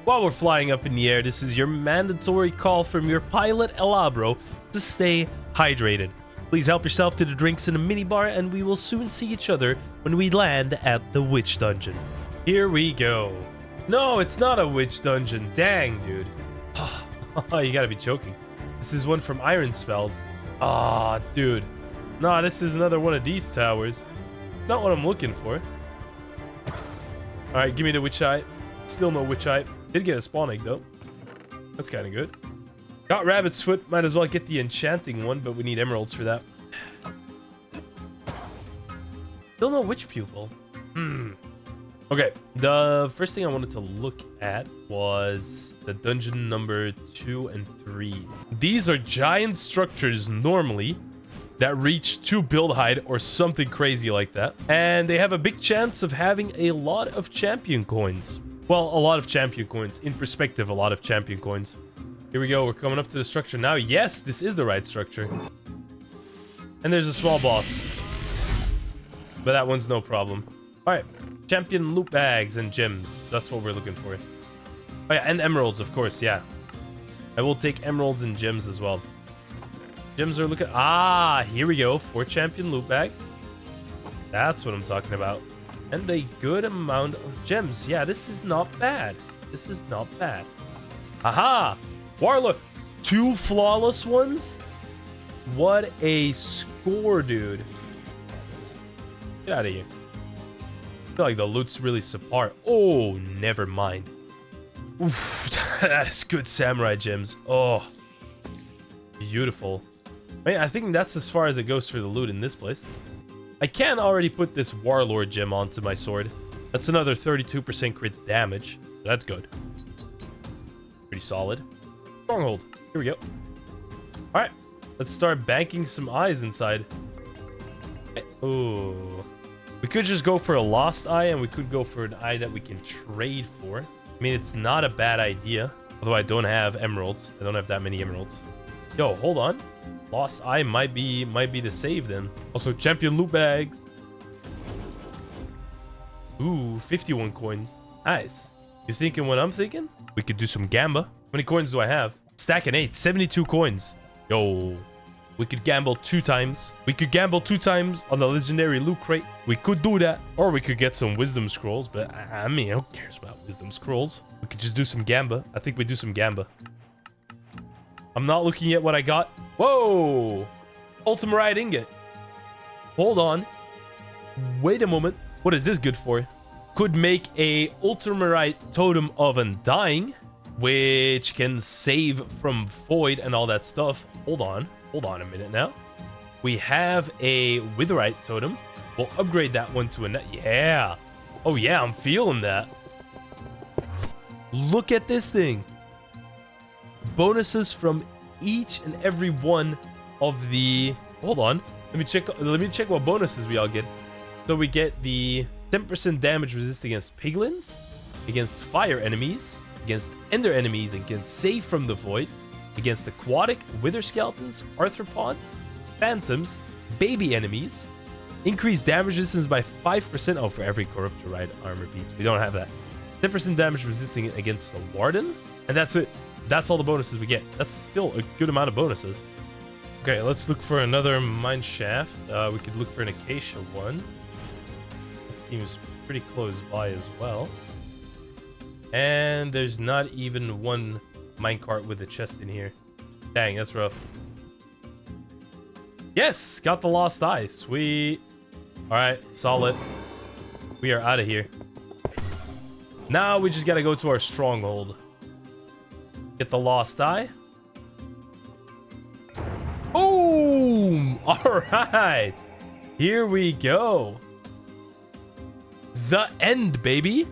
While we're flying up in the air, this is your mandatory call from your pilot ElAbro to stay hydrated. Please help yourself to the drinks in a minibar, and we will soon see each other when we land at the witch dungeon. Here we go. No, it's not a witch dungeon. Dang, dude. Oh, you gotta be joking. This is one from Iron Spells. Ah, dude. Nah, this is another one of these towers. Not what I'm looking for. Alright, give me the witch eye. Still no witch eye. Did get a spawn egg, though. That's kind of good. Got rabbit's foot. Might as well get the enchanting one, but we need emeralds for that. Still no witch pupil. Okay, the first thing I wanted to look at was the dungeon number 2 and 3. These are giant structures normally that reach 2 build height or something crazy like that. And they have a big chance of having a lot of champion coins. Well, a lot of champion coins. In perspective, a lot of champion coins. Here we go. We're coming up to the structure now. Yes, this is the right structure. And there's a small boss. But that one's no problem. All right. Champion loot bags and gems. That's what we're looking for. Oh yeah, and emeralds, of course. Yeah. I will take emeralds and gems as well. Gems are looking... Ah, here we go. 4 champion loot bags. That's what I'm talking about. And a good amount of gems. Yeah, this is not bad. This is not bad. Aha! Warlock. 2 flawless ones? What a score, dude. Get out of here. I feel like the loot's really subpar. Oh, never mind. Oof, that is good samurai gems. Oh, beautiful. I mean, I think that's as far as it goes for the loot in this place. I can already put this warlord gem onto my sword. That's another 32% crit damage. That's good. Pretty solid. Stronghold. Here we go. All right, let's start banking some eyes inside. Oh. We could just go for a lost eye, and we could go for an eye that we can trade for. I mean, it's not a bad idea. Although I don't have emeralds. I don't have that many emeralds. Yo, hold on. Lost Eye might be the save then. Also, champion loot bags. Ooh, 51 coins. Nice. You thinking what I'm thinking? We could do some gamba. How many coins do I have? Stack an 8, 72 coins. Yo, we could gamble 2 times. We could gamble 2 times on the legendary loot crate. We could do that. Or we could get some wisdom scrolls, but I mean, who cares about wisdom scrolls? We could just do some gamba. I think we do some gamba. I'm not looking at what I got. Whoa! Ultimarite ingot. Hold on. Wait a moment. What is this good for? Could make a Ultimarite Totem of Undying, which can save from Void and all that stuff. Hold on a minute now. We have a Witherite Totem. We'll upgrade that one to a net. Yeah. Oh yeah, I'm feeling that. Look at this thing. Bonuses from each and every one of the... Hold on. Let me check what bonuses we all get. So we get the 10% damage resist against piglins, against fire enemies, against ender enemies, against save from the void, against aquatic, wither skeletons, arthropods, phantoms, baby enemies, increased damage resistance by 5%. Oh, for every corruptorite armor piece. We don't have that. 10% damage resisting against the warden, and that's it. That's all the bonuses we get. That's still a good amount of bonuses. Okay, let's look for another mine shaft. We could look for an acacia one. It seems pretty close by as well. And there's not even one minecart with a chest in here. Dang, that's rough. Yes, got the lost eye. Sweet. All right, solid. We are out of here. Now we just gotta go to our stronghold. Get the lost eye. Boom! All right. Here we go. The end, baby.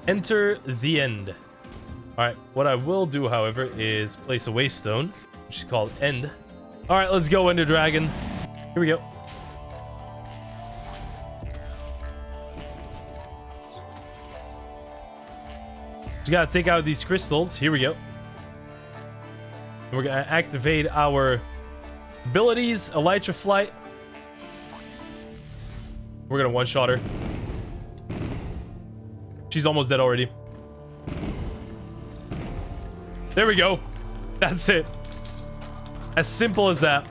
Enter the end. All right. What I will do, however, is place a waste stone, which is called end. All right. Let's go, Ender Dragon. Here we go. Just gotta take out these crystals. Here we go. And we're gonna activate our abilities. Elytra Flight. We're gonna one-shot her. She's almost dead already. There we go. That's it. As simple as that.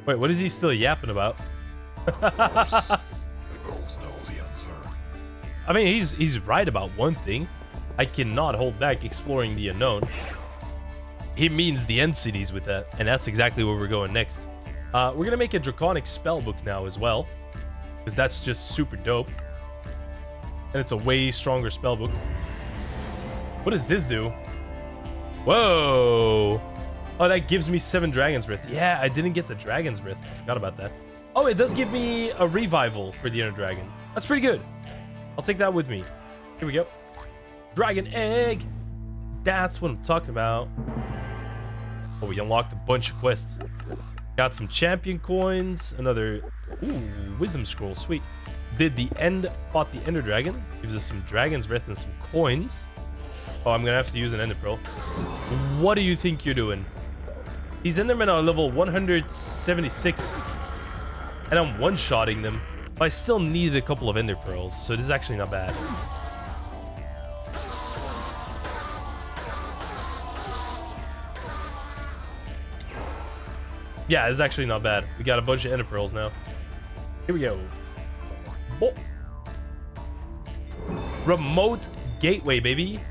Wait, what is he still yapping about? I mean, he's right about one thing. I cannot hold back exploring the unknown. He means the end cities with that, and that's exactly where we're going next. We're gonna make a draconic spellbook now as well, because that's just super dope, and it's a way stronger spellbook. What does this do? Whoa! Oh, that gives me 7 Dragon's Breath. Yeah, I didn't get the Dragon's Breath. I forgot about that. Oh, it does give me a revival for the Ender Dragon. That's pretty good. I'll take that with me. Here we go. Dragon egg. That's what I'm talking about. Oh, we unlocked a bunch of quests. Got some champion coins. Another wisdom scroll. Sweet. Did the end. Fought the Ender Dragon. Gives us some Dragon's Breath and some coins. Oh, I'm gonna have to use an Ender Pearl. What do you think you're doing? These Endermen are level 176. And I'm one-shotting them. But I still needed a couple of Ender Pearls, so this is actually not bad. Yeah, this is actually not bad. We got a bunch of Ender Pearls now. Here we go. Oh. Remote gateway, baby.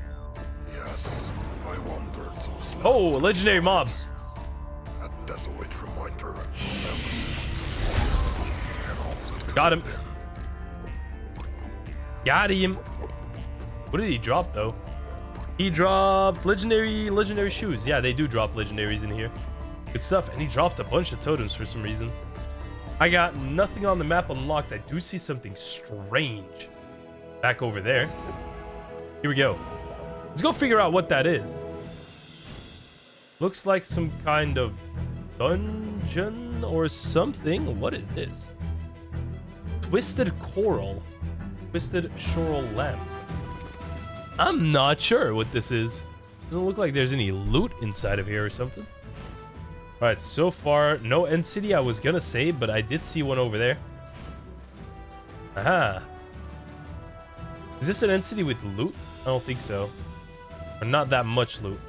Yes, I wandered those Oh, lands a legendary mob. A desolate reminder of Got him. Got him. What did he drop, though? He dropped legendary shoes. Yeah, they do drop legendaries in here. Good stuff. And he dropped a bunch of totems for some reason. I got nothing on the map unlocked. I do see something strange back over there. Here we go. Let's go figure out what that is. Looks like some kind of dungeon or something. What is this? Twisted coral. Twisted shoral lamp. I'm not sure what this is. Doesn't look like there's any loot inside of here or something. Alright, so far, no end city I was gonna say, but I did see one over there. Aha. Is this an end city with loot? I don't think so. Or not that much loot.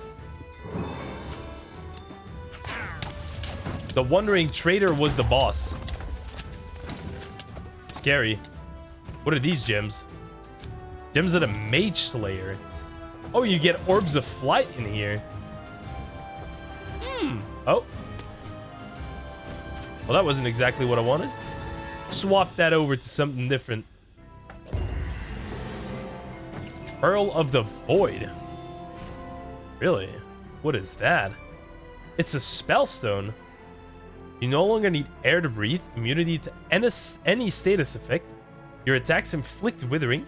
The Wandering Trader was the boss. Scary. What are these gems? Gems of the Mage Slayer. Oh, you get Orbs of Flight in here. Oh. Well, that wasn't exactly what I wanted. Swap that over to something different. Pearl of the Void. Really? What is that? It's a spellstone. You no longer need air to breathe, immunity to any status effect. Your attacks inflict withering.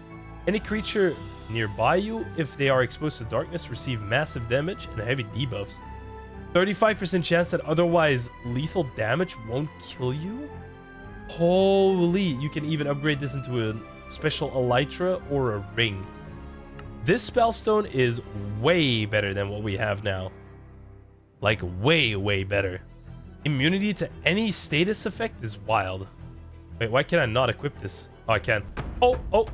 Any creature nearby you, if they are exposed to darkness, receive massive damage and heavy debuffs. 35% chance that otherwise lethal damage won't kill you? Holy, you can even upgrade this into a special elytra or a ring. This spellstone is way better than what we have now. Like, way, way better. Immunity to any status effect is wild. Wait, why can I not equip this? Oh, I can. Oh, oh.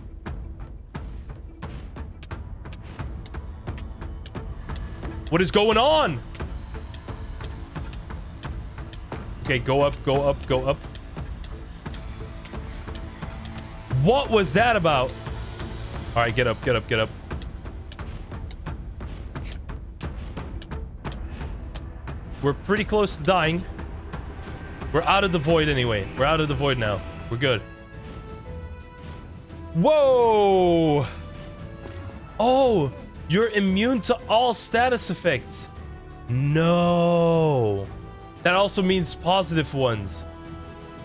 What is going on? Okay, go up, go up, go up. What was that about? All right, get up, get up, get up. We're pretty close to dying. We're out of the void anyway. We're out of the void now. We're good. Whoa! Oh, you're immune to all status effects. No. That also means positive ones.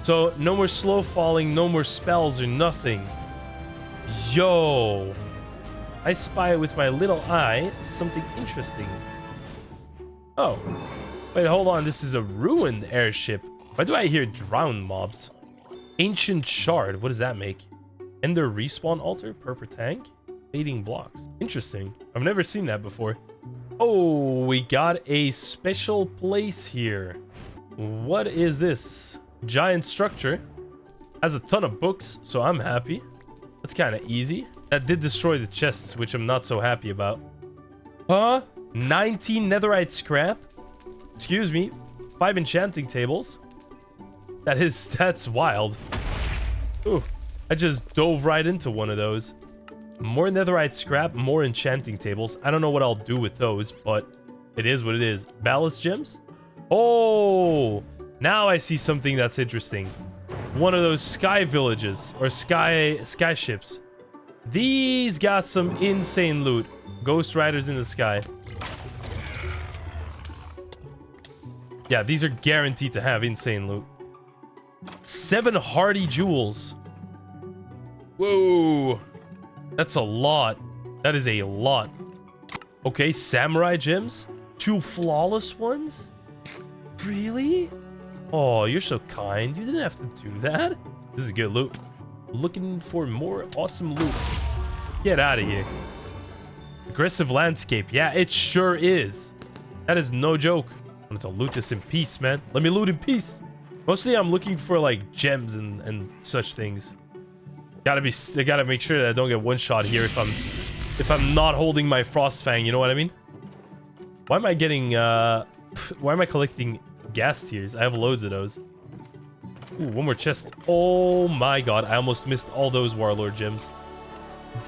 So no more slow falling, no more spells or nothing. Yo. I spy with my little eye something interesting. Oh. Wait, hold on. This is a ruined airship. Why do I hear drowned mobs? Ancient shard. What does that make? Ender respawn altar? Purple tank? Fading blocks. Interesting. I've never seen that before. Oh, we got a special place here. What is this? Giant structure. Has a ton of books, so I'm happy. That's kind of easy. That did destroy the chests, which I'm not so happy about. Huh? 19 netherite scrap? Excuse me. 5 enchanting tables. That's wild. Ooh, I just dove right into one of those. More netherite scrap, more enchanting tables. I don't know what I'll do with those, but it is what it is. Ballast gems? Oh, now I see something that's interesting. One of those sky villages or sky ships. These got some insane loot. Ghost riders in the sky. Yeah, these are guaranteed to have insane loot. 7 hardy jewels. Whoa. That's a lot. That is a lot. Okay, samurai gems. 2 flawless ones? Really? Oh, you're so kind. You didn't have to do that. This is good loot. Looking for more awesome loot. Get out of here. Aggressive landscape. Yeah, it sure is. That is no joke. I want to loot this in peace, man. Let me loot in peace. Mostly I'm looking for like gems and such things. I gotta make sure that I don't get one shot here if I'm not holding my frost fang, you know what I mean? Why am I getting why am I collecting gas tiers? I have loads of those. Ooh, one more chest. Oh my god, I almost missed all those warlord gems.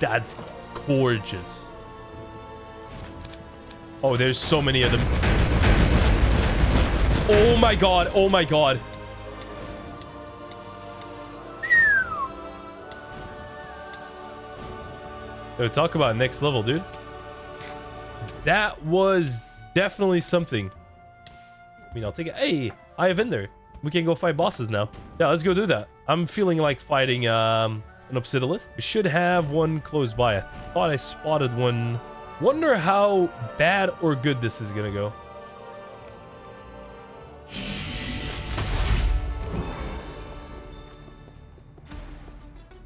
That's gorgeous. Oh, there's so many of them. Oh my god, oh my god. Yo, talk about next level, dude. That was definitely something. I mean, I'll take it. Hey, I have Ender. We can go fight bosses now. Yeah, let's go do that. I'm feeling like fighting an Obsidiolith. We should have one close by. I thought I spotted one. Wonder how bad or good this is gonna go.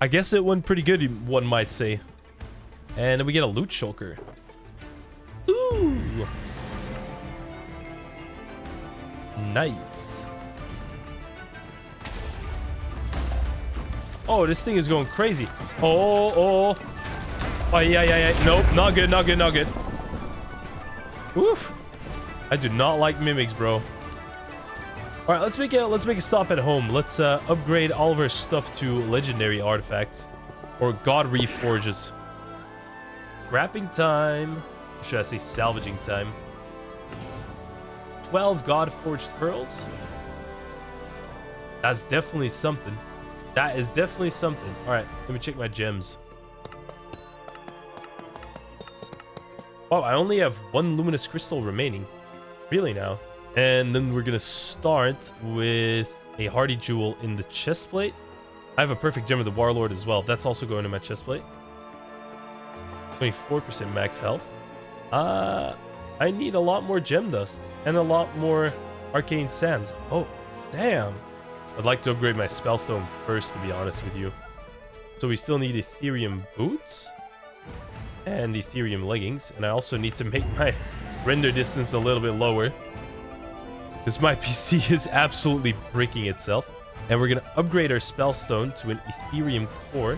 I guess it went pretty good, one might say. And then we get a loot shulker. Ooh. Nice. Oh, this thing is going crazy. Oh. Oh, yeah. Nope, not good. Oof. I do not like mimics, bro. All right, let's make a stop at home. Let's upgrade all of our stuff to legendary artifacts or god reforges. Scrapping time. Or should I say salvaging time? 12 Godforged pearls. That's definitely something. That is definitely something. All right, let me check my gems. Oh, I only have 1 luminous crystal remaining. Really now? And then we're gonna start with a hardy jewel in the chest plate. I have a perfect gem of the warlord as well. That's also going in my chest plate. 24% max health. I need a lot more gem dust and a lot more arcane sands. Oh, damn. I'd like to upgrade my spellstone first, to be honest with you. So we still need Ethereum boots and Ethereum leggings. And I also need to make my render distance a little bit lower, because my PC is absolutely breaking itself. And we're going to upgrade our spellstone to an Ethereum core,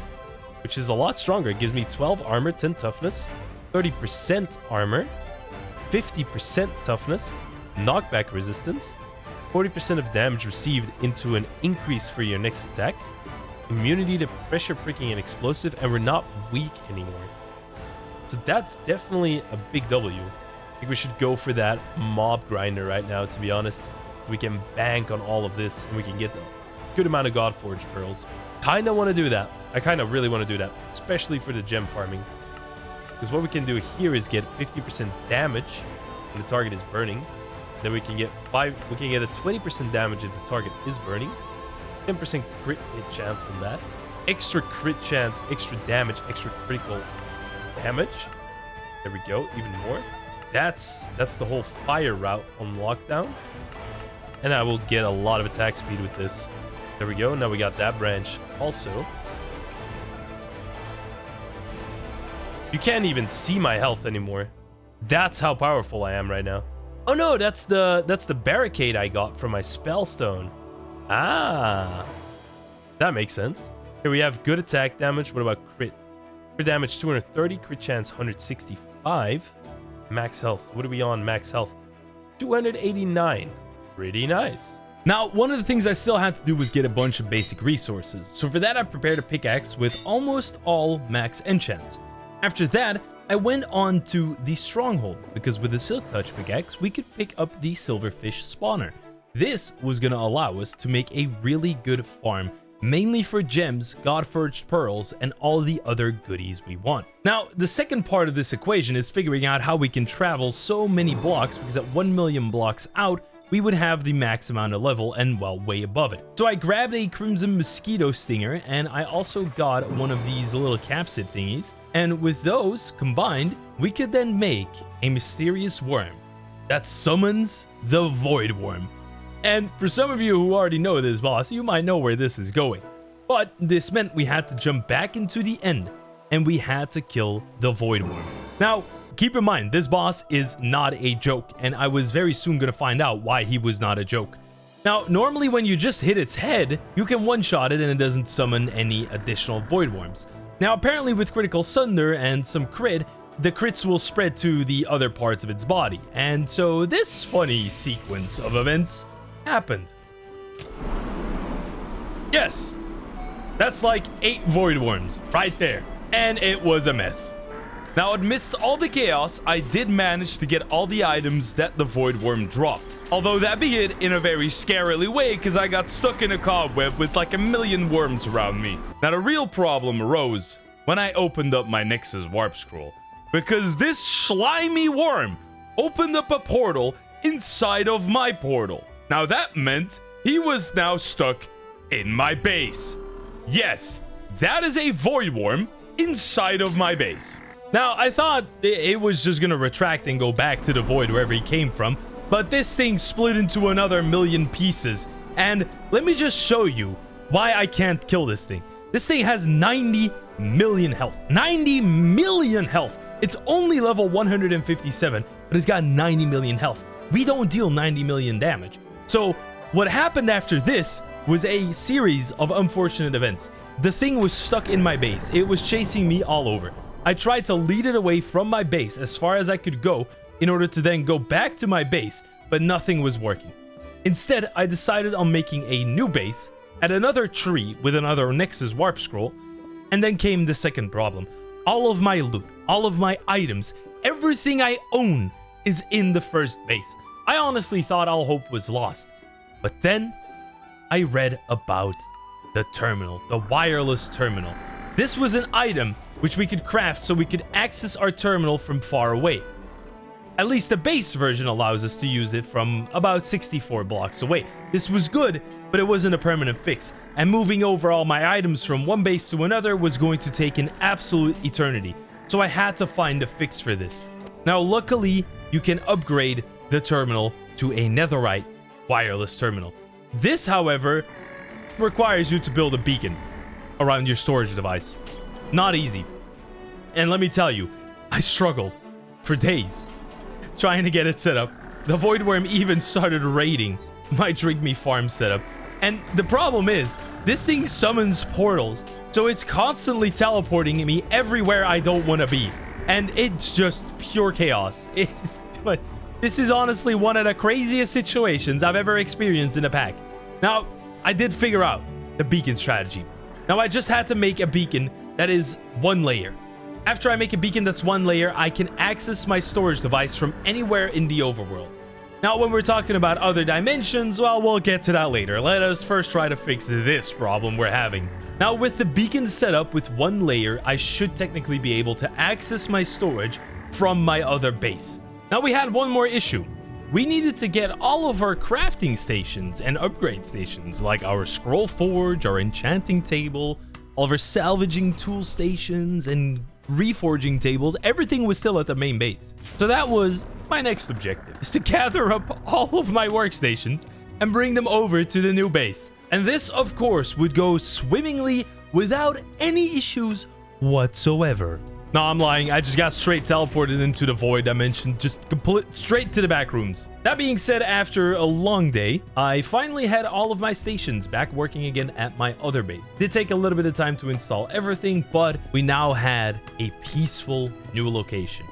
which is a lot stronger. It gives me 12 armor, 10 toughness, 30% armor, 50% toughness, knockback resistance, 40% of damage received into an increase for your next attack, immunity to pressure, pricking, and explosive, and we're not weak anymore. So that's definitely a big W. I think we should go for that mob grinder right now, to be honest. We can bank on all of this, and we can get a good amount of Godforged pearls. Kinda want to do that. I kinda really want to do that, especially for the gem farming. Because what we can do here is get 50% damage when the target is burning. Then we can get a 20% damage if the target is burning. 10% crit hit chance on that. Extra crit chance, extra damage, extra critical damage. There we go, even more. So that's the whole fire route on lockdown. And I will get a lot of attack speed with this. There we go. Now we got that branch also. You can't even see my health anymore. That's how powerful I am right now. Oh no, that's the barricade I got from my spellstone. Ah, that makes sense. Here we have good attack damage. What about crit? Crit damage 230, crit chance 165. Max health. What are we on max health? 289. Pretty nice. Now, one of the things I still had to do was get a bunch of basic resources. So for that, I prepared a pickaxe with almost all max enchants. After that, I went on to the stronghold, because with the Silk Touch pickaxe, we could pick up the silverfish spawner. This was going to allow us to make a really good farm, mainly for gems, Godforged pearls, and all the other goodies we want. Now, the second part of this equation is figuring out how we can travel so many blocks, because at 1 million blocks out, we would have the max amount of level and, well, way above it. So I grabbed a Crimson Mosquito Stinger, and I also got one of these little capsid thingies. And with those combined, we could then make a mysterious worm that summons the Void Worm. And for some of you who already know this boss, you might know where this is going. But this meant we had to jump back into the end, and we had to kill the Void Worm. Now, keep in mind, this boss is not a joke, and I was very soon going to find out why he was not a joke. Now, normally when you just hit its head, you can one-shot it and it doesn't summon any additional Void Worms. Now, apparently with Critical Sunder and some crit, the crits will spread to the other parts of its body. And so this funny sequence of events happened. Yes, that's like 8 Void Worms right there. And it was a mess. Now, amidst all the chaos, I did manage to get all the items that the Void Worm dropped. Although that be it in a very scarily way, because I got stuck in a cobweb with like a million worms around me. Now, the real problem arose when I opened up my Nexus Warp Scroll, because this slimy worm opened up a portal inside of my portal. Now, that meant he was now stuck in my base. Yes, that is a Void Worm inside of my base. Now, I thought it was just going to retract and go back to the void wherever he came from, but this thing split into another million pieces, and let me just show you why I can't kill this thing. This thing has 90 million health. 90 million health. It's only level 157, but it's got 90 million health. We don't deal 90 million damage. So what happened after this was a series of unfortunate events. The thing was stuck in my base. It was chasing me all over. I tried to lead it away from my base as far as I could go in order to then go back to my base, but nothing was working. Instead, I decided on making a new base at another tree with another Nexus warp scroll, and then came the second problem. All of my loot, all of my items, everything I own is in the first base. I honestly thought all hope was lost, but then I read about the terminal, the wireless terminal. This was an item which we could craft so we could access our terminal from far away. At least the base version allows us to use it from about 64 blocks away. This was good, but it wasn't a permanent fix, and moving over all my items from one base to another was going to take an absolute eternity, so I had to find a fix for this. Now luckily, you can upgrade the terminal to a Netherite wireless terminal. This, however, requires you to build a beacon around your storage device. Not easy. And let me tell you, I struggled for days trying to get it set up. The Void Worm even started raiding my Drink Me farm setup. And the problem is, this thing summons portals, so it's constantly teleporting me everywhere I don't want to be. And it's just pure chaos. But this is honestly one of the craziest situations I've ever experienced in a pack. Now, I did figure out the beacon strategy. Now, I just had to make a beacon that is one layer. After I make a beacon that's one layer, I can access my storage device from anywhere in the overworld. Now, when we're talking about other dimensions, well, we'll get to that later. Let us first try to fix this problem we're having. Now, with the beacon set up with one layer, I should technically be able to access my storage from my other base. Now, we had one more issue. We needed to get all of our crafting stations and upgrade stations, like our scroll forge, our enchanting table, all of our salvaging tool stations, and reforging tables. Everything was still at the main base. So that was my next objective, is to gather up all of my workstations and bring them over to the new base. And this, of course, would go swimmingly without any issues whatsoever. No, I'm lying. I just got straight teleported into the void dimension, just straight to the back rooms. That being said, after a long day, I finally had all of my stations back working again at my other base. It did take a little bit of time to install everything, but we now had a peaceful new location.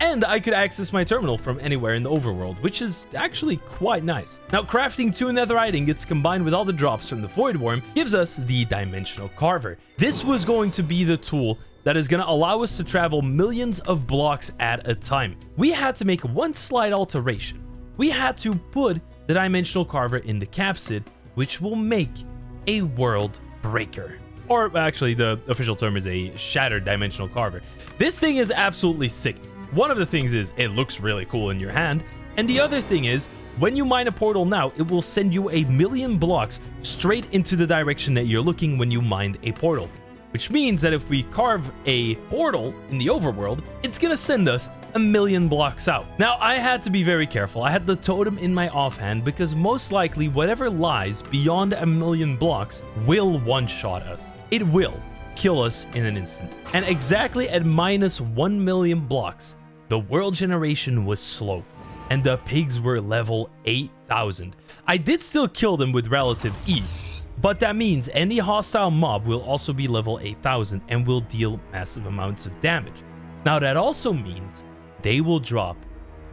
And I could access my terminal from anywhere in the overworld, which is actually quite nice. Now, crafting 2 netherite ingots combined with all the drops from the Void Worm gives us the Dimensional Carver. This was going to be the tool that is going to allow us to travel millions of blocks at a time. We had to make one slight alteration. We had to put the Dimensional Carver in the capsid, which will make a world breaker. Or actually, the official term is a shattered Dimensional Carver. This thing is absolutely sick. One of the things is it looks really cool in your hand, and the other thing is when you mine a portal now, it will send you 1,000,000 blocks straight into the direction that you're looking when you mined a portal. Which means that if we carve a portal in the overworld, it's gonna send us 1,000,000 blocks out. Now, I had to be very careful. I had the totem in my offhand because most likely whatever lies beyond 1,000,000 blocks will one-shot us. It will kill us in an instant. And exactly at minus 1,000,000 blocks, the world generation was slow, and the pigs were level 8,000. I did still kill them with relative ease, but that means any hostile mob will also be level 8,000 and will deal massive amounts of damage. Now that also means they will drop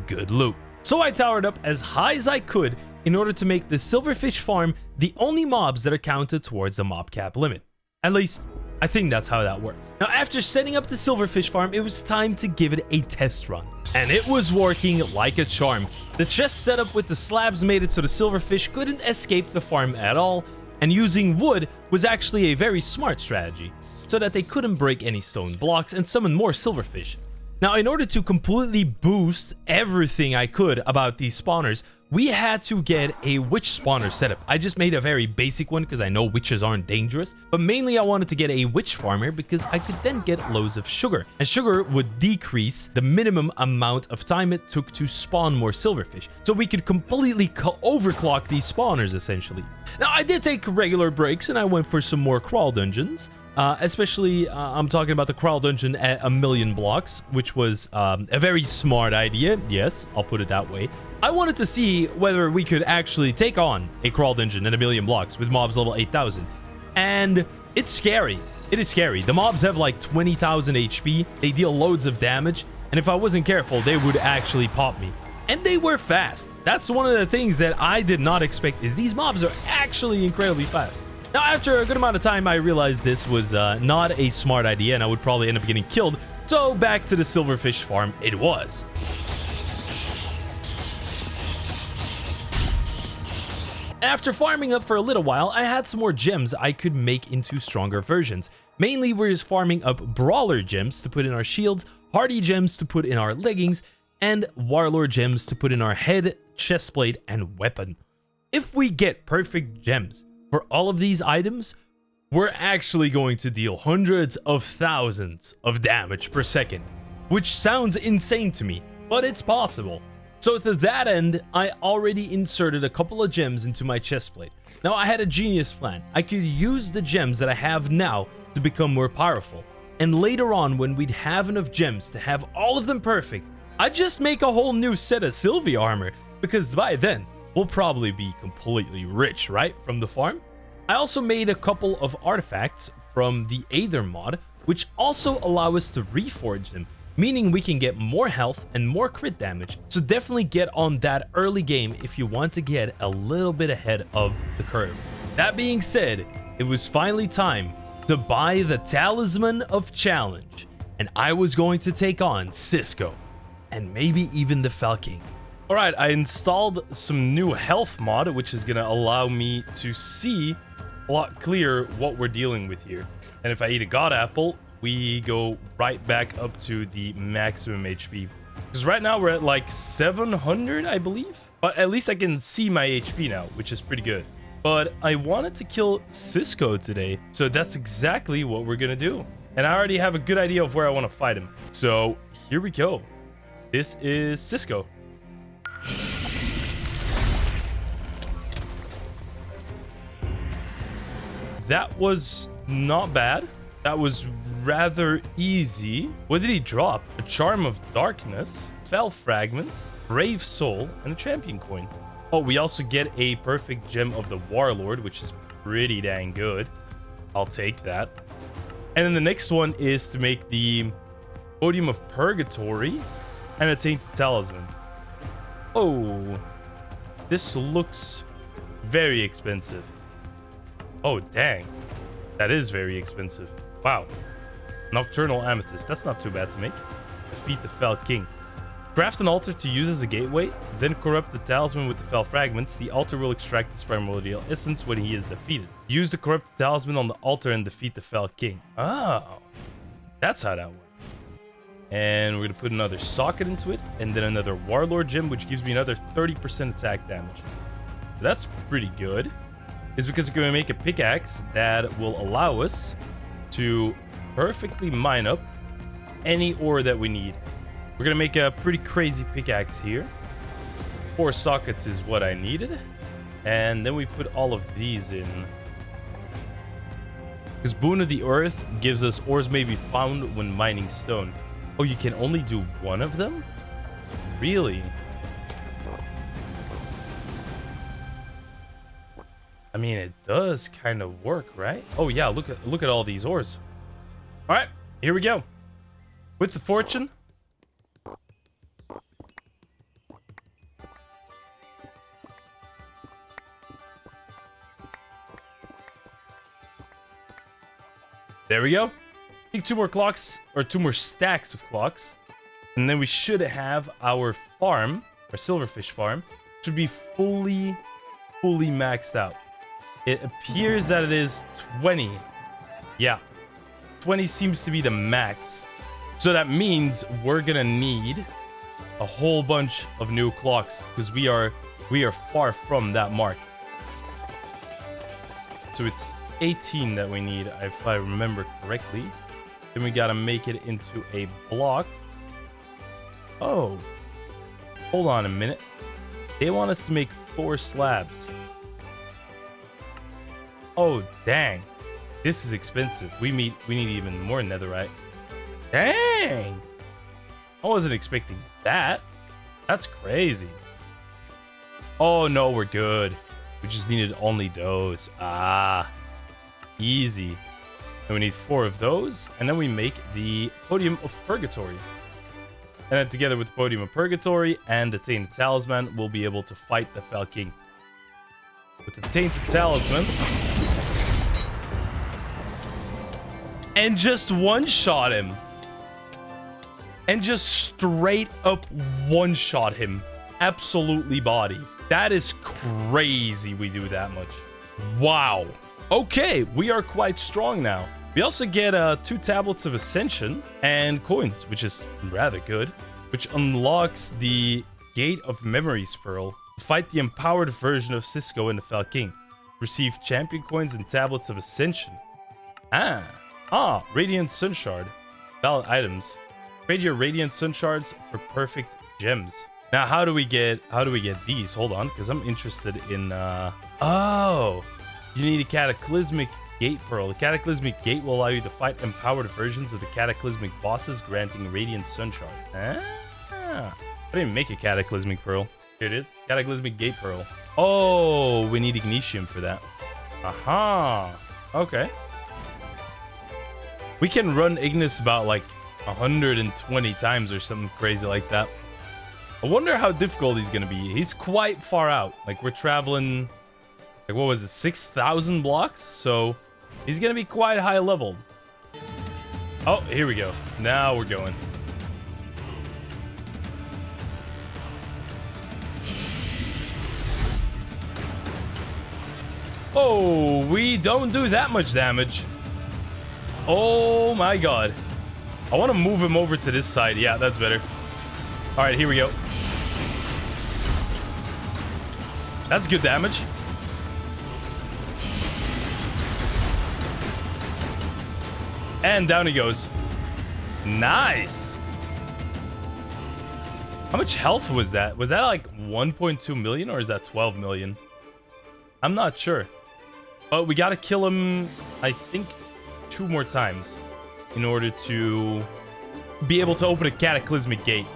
good loot. So I towered up as high as I could in order to make the silverfish farm the only mobs that are counted towards the mob cap limit. At least, I think that's how that works. Now, after setting up the silverfish farm, it was time to give it a test run. And it was working like a charm. The chest setup with the slabs made it so the silverfish couldn't escape the farm at all, and using wood was actually a very smart strategy, so that they couldn't break any stone blocks and summon more silverfish. Now, in order to completely boost everything I could about these spawners, we had to get a witch spawner setup. I just made a very basic one because I know witches aren't dangerous, but mainly I wanted to get a witch farmer because I could then get loads of sugar, and sugar would decrease the minimum amount of time it took to spawn more silverfish, so we could completely overclock these spawners essentially. Now, I did take regular breaks and I went for some more crawl dungeons, Especially, I'm talking about the crawl dungeon at 1,000,000 blocks, which was a very smart idea. Yes, I'll put it that way. I wanted to see whether we could actually take on a crawl dungeon at 1,000,000 blocks with mobs level 8,000. And it's scary. It is scary. The mobs have like 20,000 HP. They deal loads of damage. And if I wasn't careful, they would actually pop me. And they were fast. That's one of the things that I did not expect, is these mobs are actually incredibly fast. Now, after a good amount of time, I realized this was not a smart idea and I would probably end up getting killed. So back to the silverfish farm it was. After farming up for a little while, I had some more gems I could make into stronger versions. Mainly, we're just farming up brawler gems to put in our shields, hardy gems to put in our leggings, and warlord gems to put in our head, chestplate, and weapon. If we get perfect gems for all of these items, we're actually going to deal hundreds of thousands of damage per second, which sounds insane to me, but it's possible. So to that end, I already inserted a couple of gems into my chestplate. Now, I had a genius plan. I could use the gems that I have now to become more powerful. And later on, when we'd have enough gems to have all of them perfect, I'd just make a whole new set of Sylvie armor, because by then, we'll probably be completely rich, right, from the farm? I also made a couple of artifacts from the Aether mod, which also allow us to reforge them, meaning we can get more health and more crit damage. So definitely get on that early game if you want to get a little bit ahead of the curve. That being said, it was finally time to buy the Talisman of Challenge, and I was going to take on Cisco, and maybe even the Falcon. Alright, I installed some new health mod, which is going to allow me to see a lot clearer what we're dealing with here. And if I eat a god apple, we go right back up to the maximum HP. Because right now we're at like 700, I believe. But at least I can see my HP now, which is pretty good. But I wanted to kill Cisco today, so that's exactly what we're going to do. And I already have a good idea of where I want to fight him. So here we go. This is Cisco. That was not bad. That was rather easy. What did he drop? A Charm of Darkness, Fell Fragments, Brave Soul, and a Champion Coin. Oh, we also get a perfect gem of the Warlord, which is pretty dang good. I'll take that. And then the next one is to make the Podium of Purgatory and a Tainted Talisman. Oh, this looks very expensive. Oh, dang. That is very expensive. Wow. Nocturnal Amethyst. That's not too bad to make. Defeat the Fell King. Craft an altar to use as a gateway, then corrupt the talisman with the fell fragments. The altar will extract its primordial essence when he is defeated. Use the corrupt talisman on the altar and defeat the Fell King. Oh, that's how that works. And we're going to put another socket into it, and then another Warlord gem, which gives me another 30% attack damage. That's pretty good. It's because we're going to make a pickaxe that will allow us to perfectly mine up any ore that we need. We're going to make a pretty crazy pickaxe here. 4 sockets is what I needed. And then we put all of these in. Because Boon of the Earth gives us ores may be found when mining stone. Oh, you can only do one of them? Really? I mean, it does kind of work, right? Oh yeah, look at all these ores. All right, here we go. With the fortune. There we go. I think 2 more clocks, or 2 more stacks of clocks. And then we should have our farm, our silverfish farm, should be fully maxed out. It appears that it is 20. Yeah. 20 seems to be the max. So that means we're gonna need a whole bunch of new clocks, because we are far from that mark. So it's 18 that we need, if I remember correctly. Then we gotta make it into a block. Oh, hold on a minute. They want us to make 4 slabs. Oh, dang. This is expensive. We need even more netherite. Dang! I wasn't expecting that. That's crazy. Oh no, we're good. We just needed only those. Ah, easy. And we need 4 of those, and then we make the Podium of Purgatory. And then together with the Podium of Purgatory and the Tainted Talisman, we'll be able to fight the Fel King. With the Tainted Talisman. And just one-shot him. And just straight up one-shot him. Absolutely body. That is crazy we do that much. Wow. Okay, we are quite strong now. We also get 2 tablets of ascension and coins, which is rather good, which unlocks the Gate of Memories Pearl. Fight the empowered version of Cisco and the Fel King. Receive champion coins and tablets of ascension. Radiant Sun Shard. Valid items. Trade your Radiant Sun Shards for perfect gems. Now, how do we get these? Hold on, because I'm interested in oh, you need a Cataclysmic Gate Pearl. The Cataclysmic Gate will allow you to fight empowered versions of the Cataclysmic bosses, granting Radiant Sun Shard. I didn't make a Cataclysmic Pearl. Here it is. Cataclysmic Gate Pearl. Oh, we need Ignitium for that. Aha. Okay. We can run Ignis about like 120 times or something crazy like that. I wonder how difficult he's gonna be. He's quite far out. Like, we're traveling, like, what was it, 6,000 blocks? So he's gonna be quite high leveled. Oh, here we go. Now we're going. Oh, we don't do that much damage. Oh my god. I want to move him over to this side. Yeah, that's better. All right, here we go. That's good damage. And down he goes. Nice. How much health was that? Was that like 1.2 million or is that 12 million? I'm not sure. But we got to kill him, I think, 2 more times in order to be able to open a Cataclysmic Gate.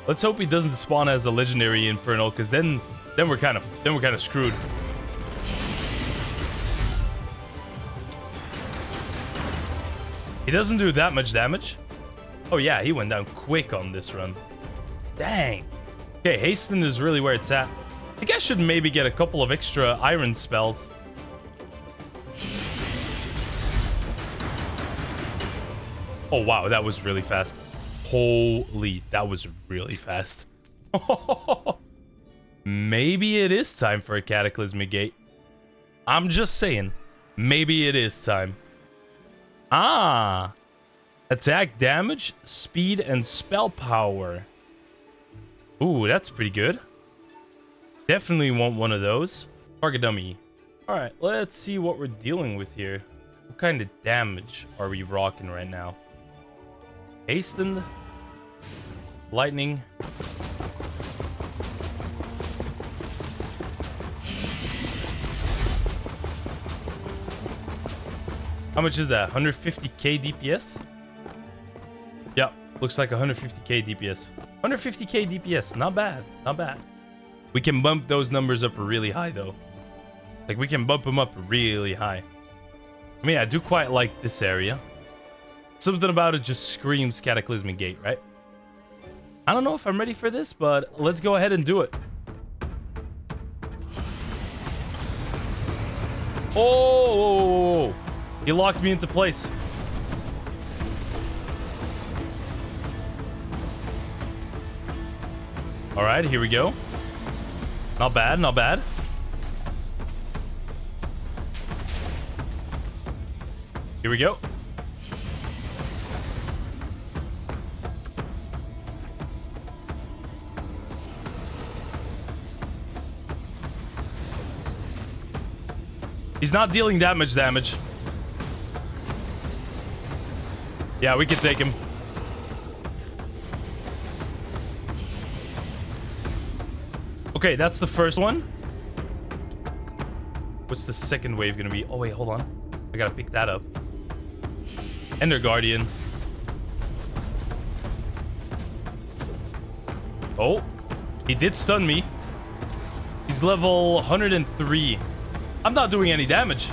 Let's hope he doesn't spawn as a legendary Infernal, because then we're kind of screwed. He doesn't do that much damage. Oh yeah, he went down quick on this run. Dang. Okay, Hasten is really where it's at. I think I should maybe get a couple of extra iron spells. Oh wow, that was really fast. Holy, that was really fast. Maybe it is time for a Cataclysmic Gate. I'm just saying, maybe it is time. Ah, attack damage, speed, and spell power. Ooh, that's pretty good. Definitely want one of those. Target dummy. All right, let's see what we're dealing with here. What kind of damage are we rocking right now? Hastened. Lightning. How much is that? 150k DPS? Yeah, looks like 150k DPS. 150k DPS, not bad, not bad. We can bump those numbers up really high though. Like, we can bump them up really high. I mean, I do quite like this area. Something about it just screams Cataclysmic Gate, right? I don't know if I'm ready for this, but let's go ahead and do it. Oh, he locked me into place. All right, here we go. Not bad, not bad. Here we go. He's not dealing that much damage. Yeah, we can take him. Okay, that's the first one. What's the second wave gonna be? Oh, wait, hold on. I gotta pick that up. Ender Guardian. Oh, he did stun me. He's level 103. I'm not doing any damage.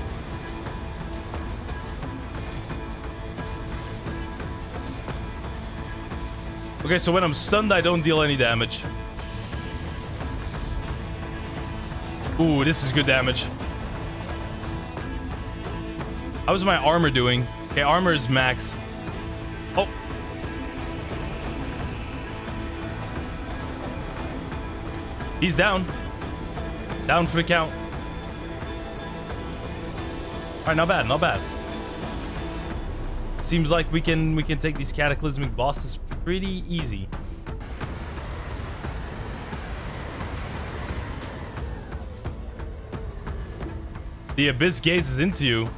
Okay, so when I'm stunned, I don't deal any damage. Ooh, this is good damage. How's my armor doing? Okay, armor is max. Oh. He's down. Down for the count. All right, not bad, not bad. Seems like we can take these cataclysmic bosses pretty easy. The abyss gazes into you.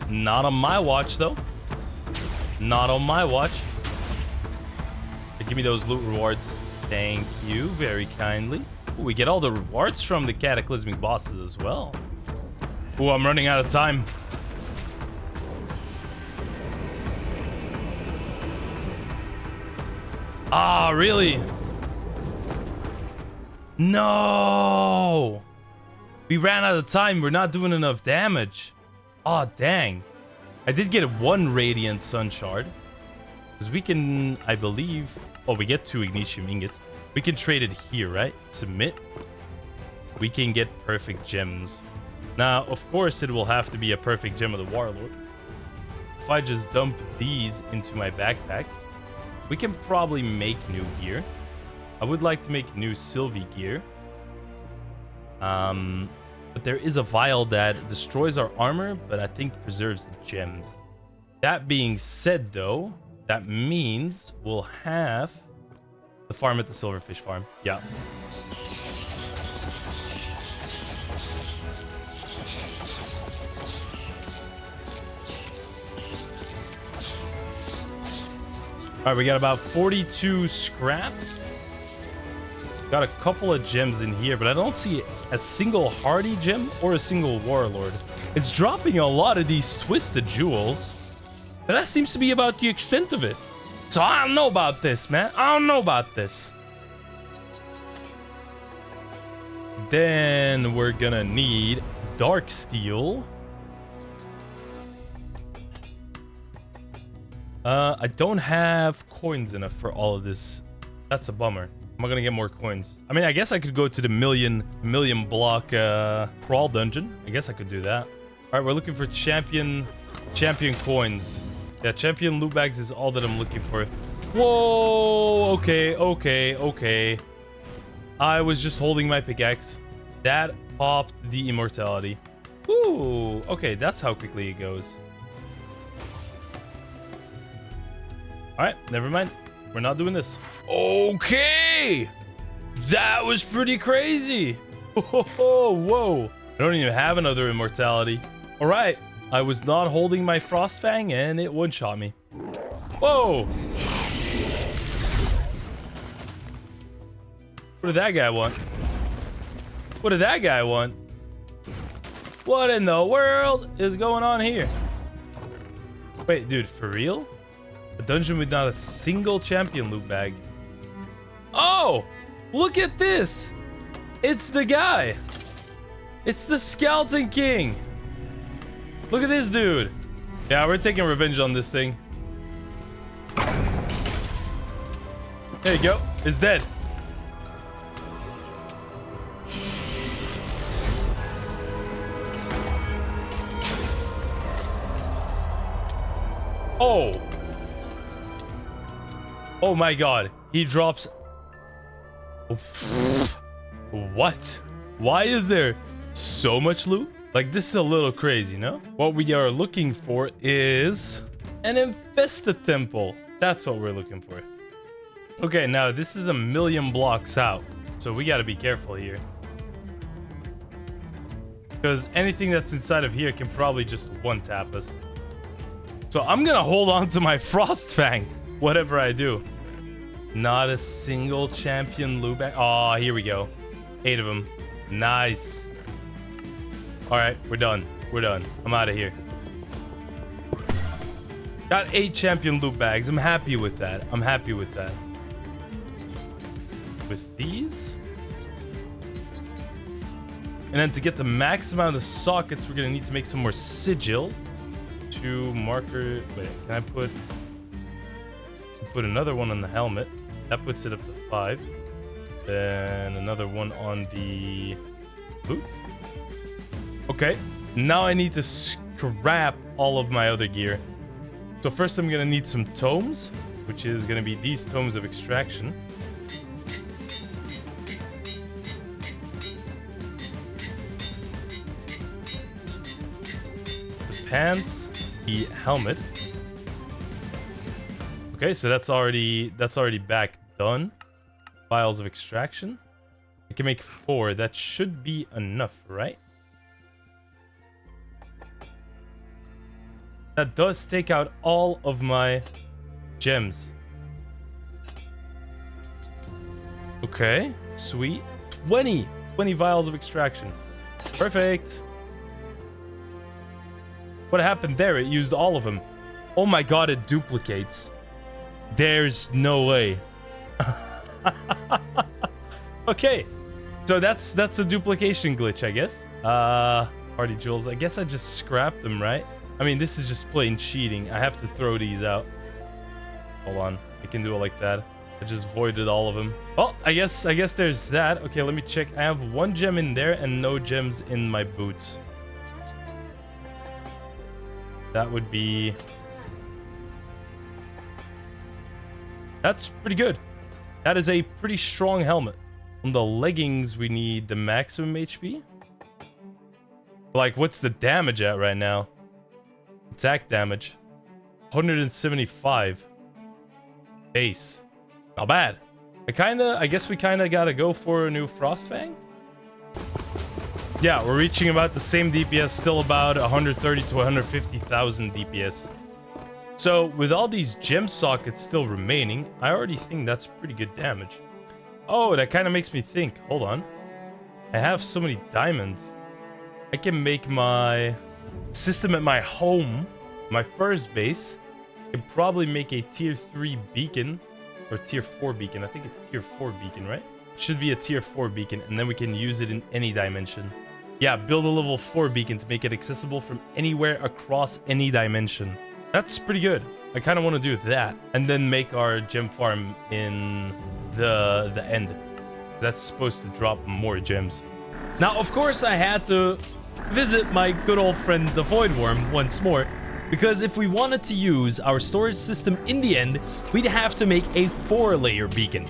Not on my watch, though. Not on my watch. Give me those loot rewards. Thank you very kindly. Ooh, we get all the rewards from the cataclysmic bosses as well. Ooh, I'm running out of time. Ah, really? No! We ran out of time. We're not doing enough damage. Oh, dang. I did get 1 Radiant Sun Shard. Because we can, I believe... Oh, we get 2 Ignitium Ingots. We can trade it here, right? Submit. We can get perfect gems. Now, of course, it will have to be a perfect gem of the Warlord. If I just dump these into my backpack, we can probably make new gear. I would like to make new Sylvie gear. But there is a vial that destroys our armor, but I think preserves the gems. That being said, though, that means we'll have the farm at the Silverfish farm. Yeah. All right, we got about 42 scrap. Got a couple of gems in here, but I don't see a single hardy gem or a single warlord. It's dropping a lot of these twisted jewels, but that seems to be about the extent of it. So I don't know about this, man. I don't know about this. Then we're gonna need dark steel. I don't have coins enough for all of this. That's a bummer. Am I gonna get more coins? I mean, I guess I could go to the million block crawl dungeon. I guess I could do that. All right, we're looking for champion coins. Yeah, champion loot bags is all that I'm looking for. Whoa, okay. I was just holding my pickaxe. That popped the immortality. Ooh, okay, that's how quickly it goes. All right, never mind. We're not doing this. Okay, that was pretty crazy. Whoa. I don't even have another immortality. All right, I was not holding my Frostfang and it one-shot me. Whoa. What did that guy want? What did that guy want? What in the world is going on here? Wait, dude, for real? A dungeon with not a single champion loot bag. Oh, look at this. It's the guy. It's the Skeleton King. Look at this dude. Yeah, we're taking revenge on this thing. There you go. It's dead. Oh. Oh my god. He drops... What? Why is there so much loot? Like, this is a little crazy, no? What we are looking for is an infested temple. That's what we're looking for. Okay, now this is 1,000,000 blocks out. So we gotta be careful here. Because anything that's inside of here can probably just one-tap us. So I'm gonna hold on to my Frostfang, whatever I do. Not a single champion loot bag. Oh, here we go. 8 of them. Nice. All right, we're done. We're done. I'm out of here. Got 8 champion loot bags. I'm happy with that. I'm happy with that. With these. And then to get the max amount of sockets, we're going to need to make some more sigils. 2 marker... Wait, can I put another one on the helmet? That puts it up to 5. Then another one on the boots. Okay. Now I need to scrap all of my other gear. So first I'm going to need some tomes, which is going to be these tomes of extraction. It's the pants, the helmet. Okay, so that's already back done. Files of extraction. I can make 4. That should be enough, right? That does take out all of my gems. Okay, sweet. 20 vials of extraction. Perfect. What happened there? It used all of them. Oh my god, it duplicates. There's no way. Okay, so that's a duplication glitch, I guess. Party jewels. I guess I just scrapped them, right? I mean, this is just plain cheating. I have to throw these out. Hold on, I can do it like that. I just voided all of them. Oh, I guess there's that. Okay, let me check. I have 1 gem in there and no gems in my boots. That would be... That's pretty good. That is a pretty strong helmet. On the leggings, we need the maximum HP. Like, what's the damage at right now? Attack damage. 175. Base. Not bad. I guess we kinda gotta go for a new Frostfang. Yeah, we're reaching about the same DPS, still about 130 to 150,000 DPS. So, with all these gem sockets still remaining, I already think that's pretty good damage. Oh, that kind of makes me think. Hold on. I have so many diamonds. I can make my system at my home, my first base. I can probably make a tier 3 beacon, or tier 4 beacon. I think it's tier 4 beacon, right? It should be a tier 4 beacon, and then we can use it in any dimension. Yeah, build a level 4 beacon to make it accessible from anywhere across any dimension. That's pretty good. I kind of want to do that, and then make our gem farm in the end. That's supposed to drop more gems. Now, of course, I had to visit my good old friend the Void Worm once more, because if we wanted to use our storage system in the end, we'd have to make a 4-layer beacon.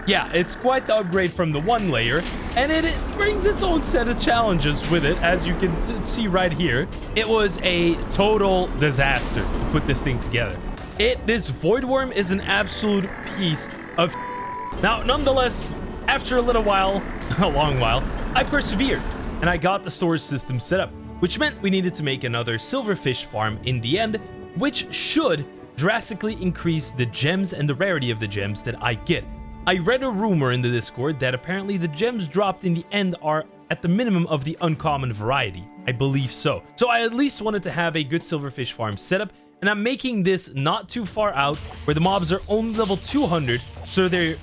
Yeah, it's quite the upgrade from the 1-layer, and it brings its own set of challenges with it, as you can see right here. It was a total disaster to put this thing together. This Void Worm is an absolute piece of Now, nonetheless, after a little while, a long while, I persevered, and I got the storage system set up, which meant we needed to make another silverfish farm in the end, which should drastically increase the gems and the rarity of the gems that I get. I read a rumor in the Discord that apparently the gems dropped in the end are at the minimum of the uncommon variety. I believe so. So I at least wanted to have a good silverfish farm set up, and I'm making this not too far out where the mobs are only level 200, so their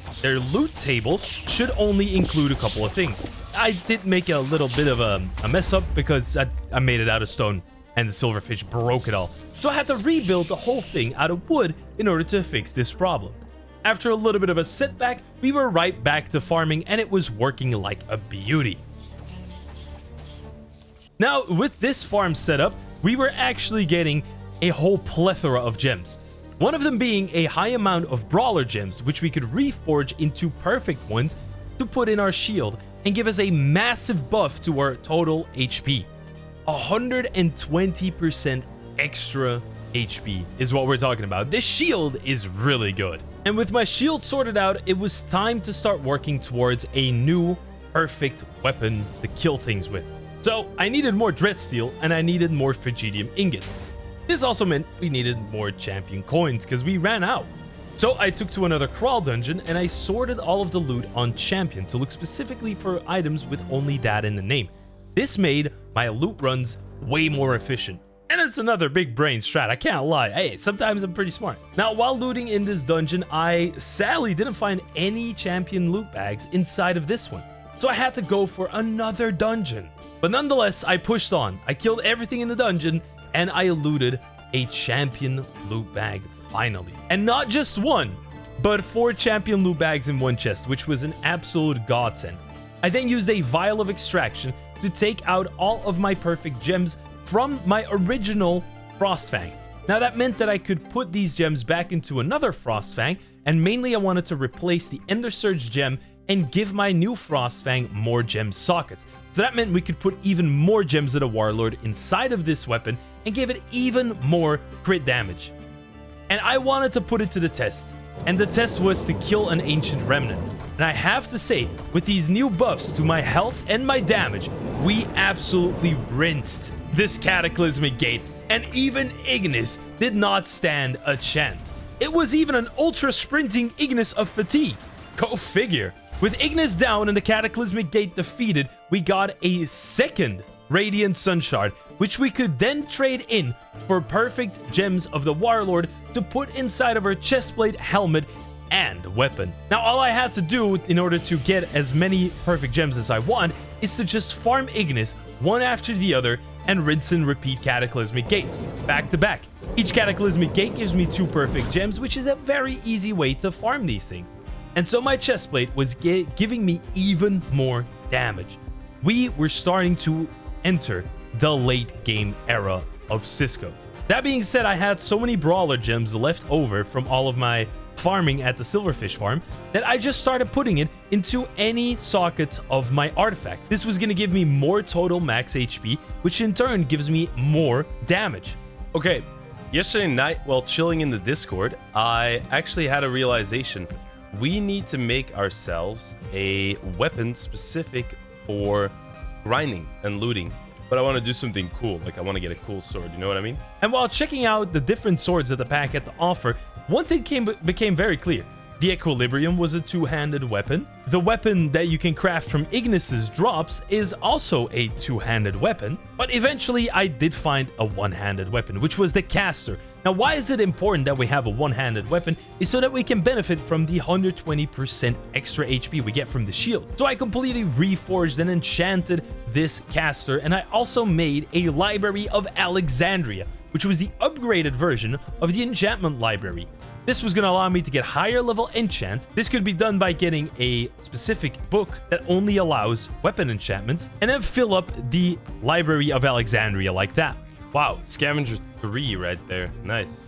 loot table should only include a couple of things. I did make a little bit of a mess up because I made it out of stone and the silverfish broke it all. So I had to rebuild the whole thing out of wood in order to fix this problem. After a little bit of a setback, we were right back to farming and it was working like a beauty. Now, with this farm setup, we were actually getting a whole plethora of gems. One of them being a high amount of brawler gems, which we could reforge into perfect ones to put in our shield and give us a massive buff to our total HP. 120% extra HP is what we're talking about. This shield is really good. And with my shield sorted out, it was time to start working towards a new perfect weapon to kill things with. So I needed more dreadsteel and I needed more Frigidium ingots. This also meant we needed more champion coins because we ran out. So I took to another crawl dungeon and I sorted all of the loot on champion to look specifically for items with only that in the name. This made my loot runs way more efficient. And it's another big brain strat, I can't lie. Hey, sometimes I'm pretty smart. Now, while looting in this dungeon, I sadly didn't find any champion loot bags inside of this one. So I had to go for another dungeon. But nonetheless, I pushed on. I killed everything in the dungeon, and I looted a champion loot bag, finally. And not just one, but 4 champion loot bags in one chest, which was an absolute godsend. I then used a vial of extraction to take out all of my perfect gems from my original Frostfang. Now that meant that I could put these gems back into another Frostfang, and mainly I wanted to replace the Ender Surge gem and give my new Frostfang more gem sockets. So that meant we could put even more gems of the Warlord inside of this weapon and give it even more crit damage. And I wanted to put it to the test, and the test was to kill an Ancient Remnant. And I have to say, with these new buffs to my health and my damage, we absolutely rinsed this Cataclysmic Gate, and even Ignis did not stand a chance. It was even an ultra sprinting Ignis of fatigue. Go figure. With Ignis down and the Cataclysmic Gate defeated, we got a second Radiant Sun Shard, which we could then trade in for perfect gems of the Warlord to put inside of our chestplate, helmet, and weapon. Now, all I had to do in order to get as many perfect gems as I want is to just farm Ignis one after the other and rinse and repeat Cataclysmic Gates back to back. Each Cataclysmic Gate gives me 2 perfect gems, which is a very easy way to farm these things. And so my chestplate was giving me even more damage. We were starting to enter the late game era of Cisco's. That being said, I had so many brawler gems left over from all of my farming at the Silverfish farm that I just started putting it into any sockets of my artifacts. This was going to give me more total max HP, which in turn gives me more damage. Okay, yesterday night while chilling in the Discord, I actually had a realization. We need to make ourselves a weapon specific for grinding and looting. But I want to do something cool, like I want to get a cool sword, you know what I mean? And while checking out the different swords that the pack had to offer, one thing became very clear. The Equilibrium was a 2-handed weapon. The weapon that you can craft from Ignis's drops is also a 2-handed weapon. But eventually I did find a 1-handed weapon, which was the Caster. Now, why is it important that we have a 1-handed weapon? Is so that we can benefit from the 120% extra HP we get from the shield. So I completely reforged and enchanted this Caster, and I also made a library of Alexandria, which was the upgraded version of the enchantment library. This was going to allow me to get higher level enchants. This could be done by getting a specific book that only allows weapon enchantments, and then fill up the library of Alexandria like that. Wow, Scavenger 3 right there. Nice.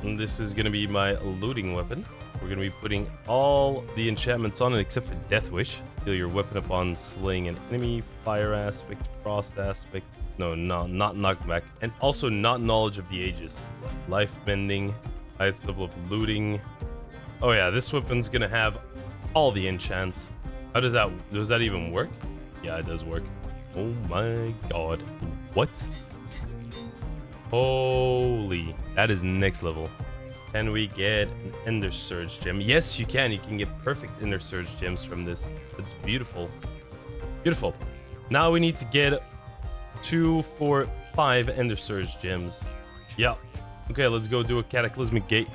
And this is going to be my looting weapon. We're going to be putting all the enchantments on it except for Death Wish. Heal your weapon upon slaying an enemy. Fire aspect, frost aspect. No, not knockback. And also not knowledge of the ages. Life bending. Highest level of looting. Oh yeah, this weapon's going to have all the enchants. How does that even work? Yeah, it does work. Oh my god. What? Holy, that is next level. Can we get an Ender Surge gem? Yes, you can. You can get perfect Ender Surge gems from this. That's beautiful. Beautiful. Now we need to get 2, 4, 5 Ender Surge gems. Yeah. Okay, let's go do a Cataclysmic Gate.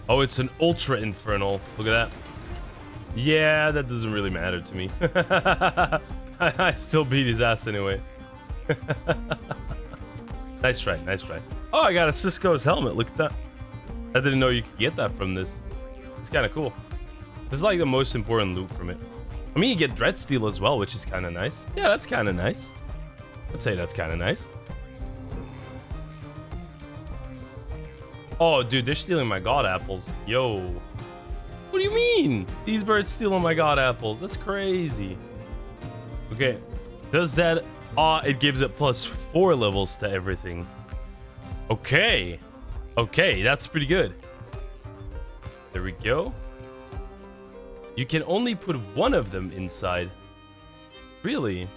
Oh, it's an Ultra Infernal. Look at that. Yeah, that doesn't really matter to me. I still beat his ass anyway. Nice try, nice try. Oh, I got a Cisco's helmet. Look at that. I didn't know you could get that from this. It's kind of cool. This is like the most important loot from it. I mean, you get Dreadsteel as well, which is kind of nice. Yeah, that's kind of nice. I'd say that's kind of nice. Oh, dude, they're stealing my god apples. Yo. What do you mean? These birds stealing my god apples. That's crazy. Okay. Does that... it gives it +4 levels to everything. Okay. Okay, that's pretty good. There we go. You can only put one of them inside. Really?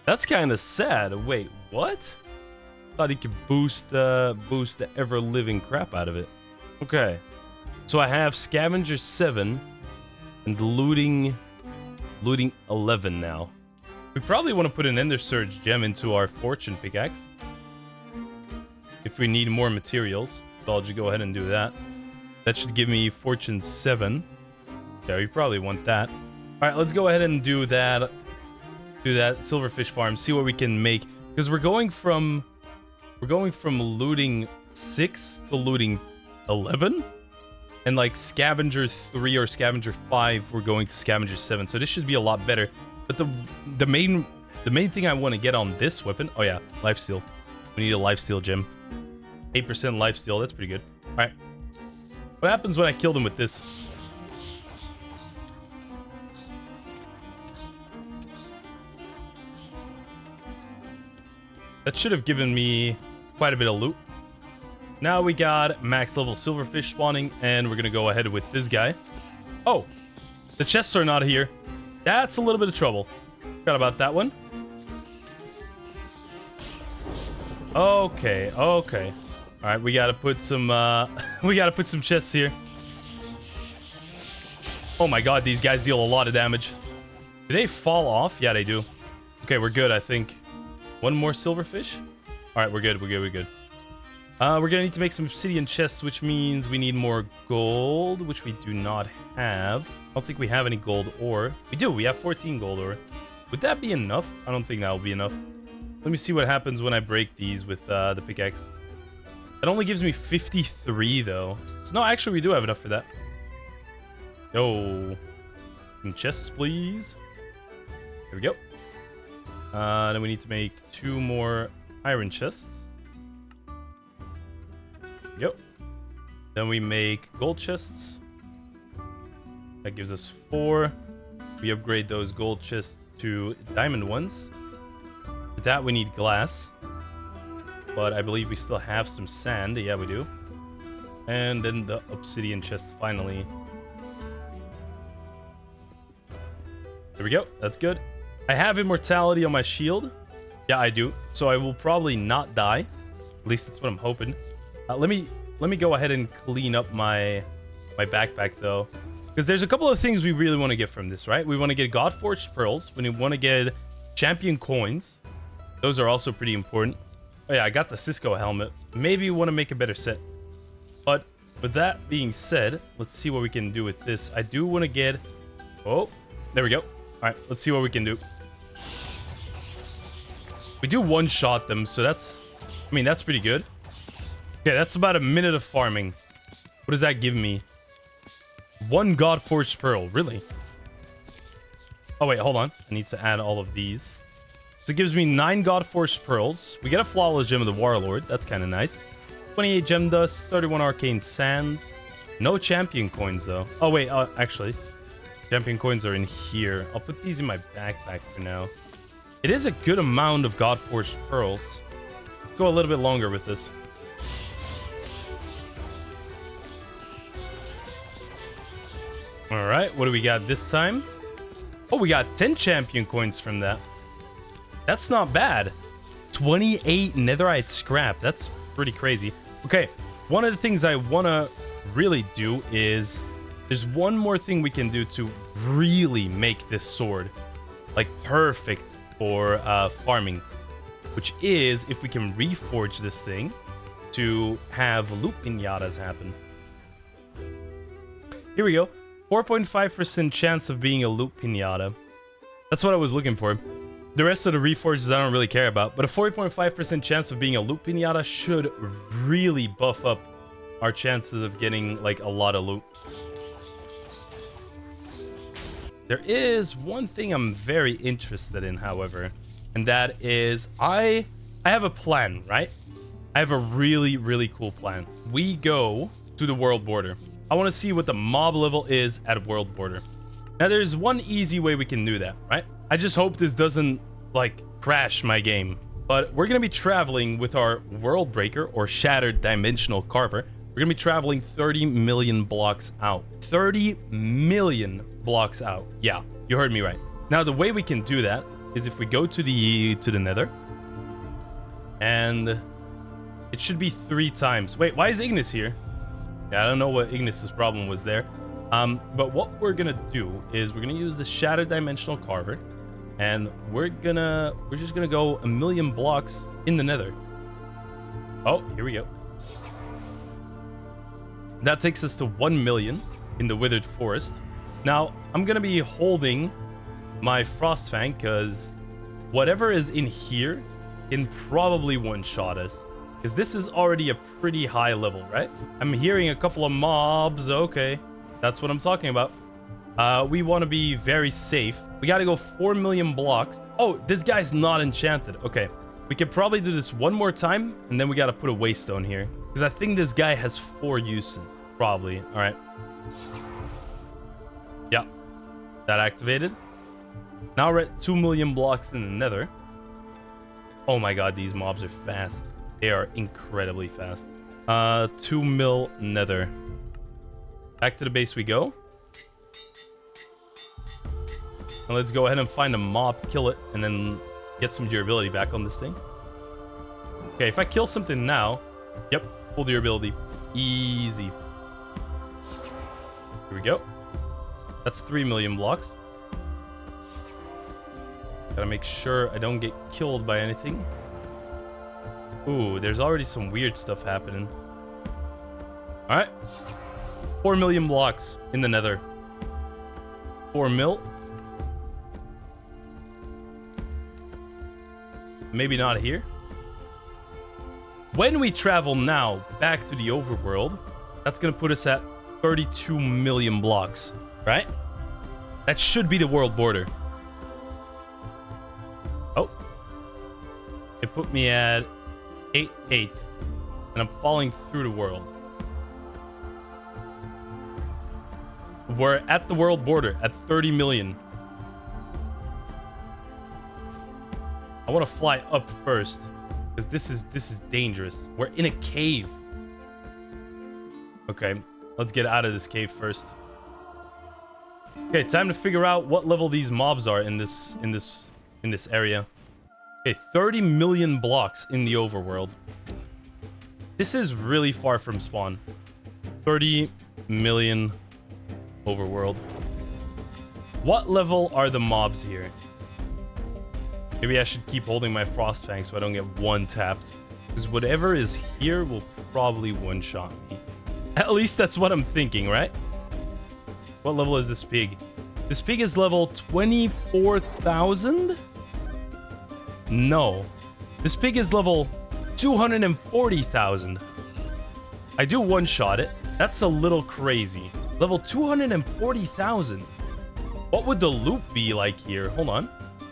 That's kind of sad. Wait, what? Thought he could boost the ever-living crap out of it. Okay. So I have Scavenger 7, And looting 11 now. We probably want to put an Ender Surge gem into our Fortune pickaxe. If we need more materials. So I'll just go ahead and do that. That should give me Fortune 7. Yeah, we probably want that. Alright, let's go ahead and do that. Do that silverfish farm. See what we can make. Because we're going from looting 6 to looting 11. And like scavenger 3 or scavenger 5, we're going to scavenger 7. So this should be a lot better. But the main thing I want to get on this weapon. Oh yeah, lifesteal. We need a lifesteal gem. 8% lifesteal. That's pretty good. All right. What happens when I kill them with this? That should have given me quite a bit of loot. Now we got max level silverfish spawning, and we're gonna go ahead with this guy. Oh, the chests are not here. That's a little bit of trouble. Forgot about that one. Okay. All right, we gotta put some chests here. Oh my god, these guys deal a lot of damage. Do they fall off? Yeah, they do. Okay, we're good, I think. One more silverfish. All right, we're good. We're gonna need to make some obsidian chests, which means we need more gold, which we do not have. I don't think we have any gold ore. We do. We have 14 gold ore. Would that be enough? I don't think that will be enough. Let me see what happens when I break these with the pickaxe. It only gives me 53, though. So, no, actually, we do have enough for that. Yo. Some chests, please. There we go. Then we need to make 2 more iron chests. Yep. Then we make gold chests. That gives us 4. We upgrade those gold chests to diamond ones. For that we need glass. But I believe we still have some sand. Yeah, we do. And then the obsidian chest finally. There we go. That's good. I have immortality on my shield. Yeah, I do. So I will probably not die. At least that's what I'm hoping. Let me go ahead and clean up my backpack though, because there's a couple of things we really want to get from this, right? We want to get Godforged pearls. We want to get champion coins. Those are also pretty important. Oh yeah, I got the Cisco helmet. Maybe we want to make a better set. But with that being said, let's see what we can do with this. I do want to get. Oh, there we go. All right, let's see what we can do. We do one-shot them, so that's pretty good. Okay, that's about a minute of farming. What does that give me? 1 Godforged pearl, really? Oh wait, hold on. I need to add all of these. So it gives me 9 Godforged pearls. We get a flawless gem of the Warlord. That's kind of nice. 28 gem dust, 31 arcane sands. No champion coins though. Oh wait, actually, champion coins are in here. I'll put these in my backpack for now. It is a good amount of Godforged pearls. Go a little bit longer with this. All right, what do we got this time? Oh, we got 10 champion coins from that. That's not bad. 28 netherite scrap. That's pretty crazy. Okay, one of the things I want to really do is there's one more thing we can do to really make this sword like perfect for farming, which is if we can reforge this thing to have loot pinatas happen. Here we go. 4.5% chance of being a loot pinata. That's what I was looking for. The rest of the reforges I don't really care about, but a 4.5% chance of being a loot pinata should really buff up our chances of getting like a lot of loot. There is one thing I'm very interested in, however, and that is I have a plan, right? I have a really, really cool plan. We go to the world border. I want to see what the mob level is at world border. Now, there's one easy way we can do that, right? I just hope this doesn't, like, crash my game. But we're going to be traveling with our World Breaker, or Shattered Dimensional Carver. We're going to be traveling 30 million blocks out. 30 million blocks out. Yeah, you heard me right. Now, the way we can do that is if we go to the Nether. And it should be 3 times. Wait, why is Ignis here? Yeah, I don't know what Ignis's problem was there. But what we're gonna do is we're gonna use the Shadow Dimensional Carver, and we're just gonna go 1,000,000 blocks in the Nether. Oh, here we go. That takes us to 1,000,000 in the Withered Forest. Now, I'm gonna be holding my Frostfang because whatever is in here can probably one-shot us. Because this is already a pretty high level, right? I'm hearing a couple of mobs. Okay, that's what I'm talking about. We want to be very safe. We got to go 4,000,000 blocks. Oh, this guy's not enchanted. Okay, we could probably do this one more time, and then we got to put a waystone here. Because I think this guy has 4 uses. Probably. All right. Yeah, that activated. Now we're at 2,000,000 blocks in the Nether. Oh my god, these mobs are fast. They are incredibly fast. 2 mil Nether. Back to the base we go. And let's go ahead and find a mob, kill it, and then get some durability back on this thing. Okay, if I kill something now... Yep, full durability. Easy. Here we go. That's 3,000,000 blocks. Gotta make sure I don't get killed by anything. Ooh, there's already some weird stuff happening. Alright. 4,000,000 blocks in the Nether. 4 mil. Maybe not here. When we travel now back to the overworld, that's gonna put us at 32,000,000 blocks, right? That should be the world border. Oh. It put me at 8,8, and I'm falling through the world. We're at the world border at 30,000,000. I want to fly up first because this is dangerous. We're in a cave. Okay, let's get out of this cave first. Okay, time to figure out what level these mobs are in this area. Okay, 30,000,000 blocks in the overworld. This is really far from spawn. 30,000,000 overworld. What level are the mobs here? Maybe I should keep holding my Frostfang so I don't get one tapped. Because whatever is here will probably one-shot me. At least that's what I'm thinking, right? What level is this pig? This pig is level 24,000? No. This pig is level 240,000. I do one-shot it. That's a little crazy. Level 240,000. What would the loot be like here? Hold on.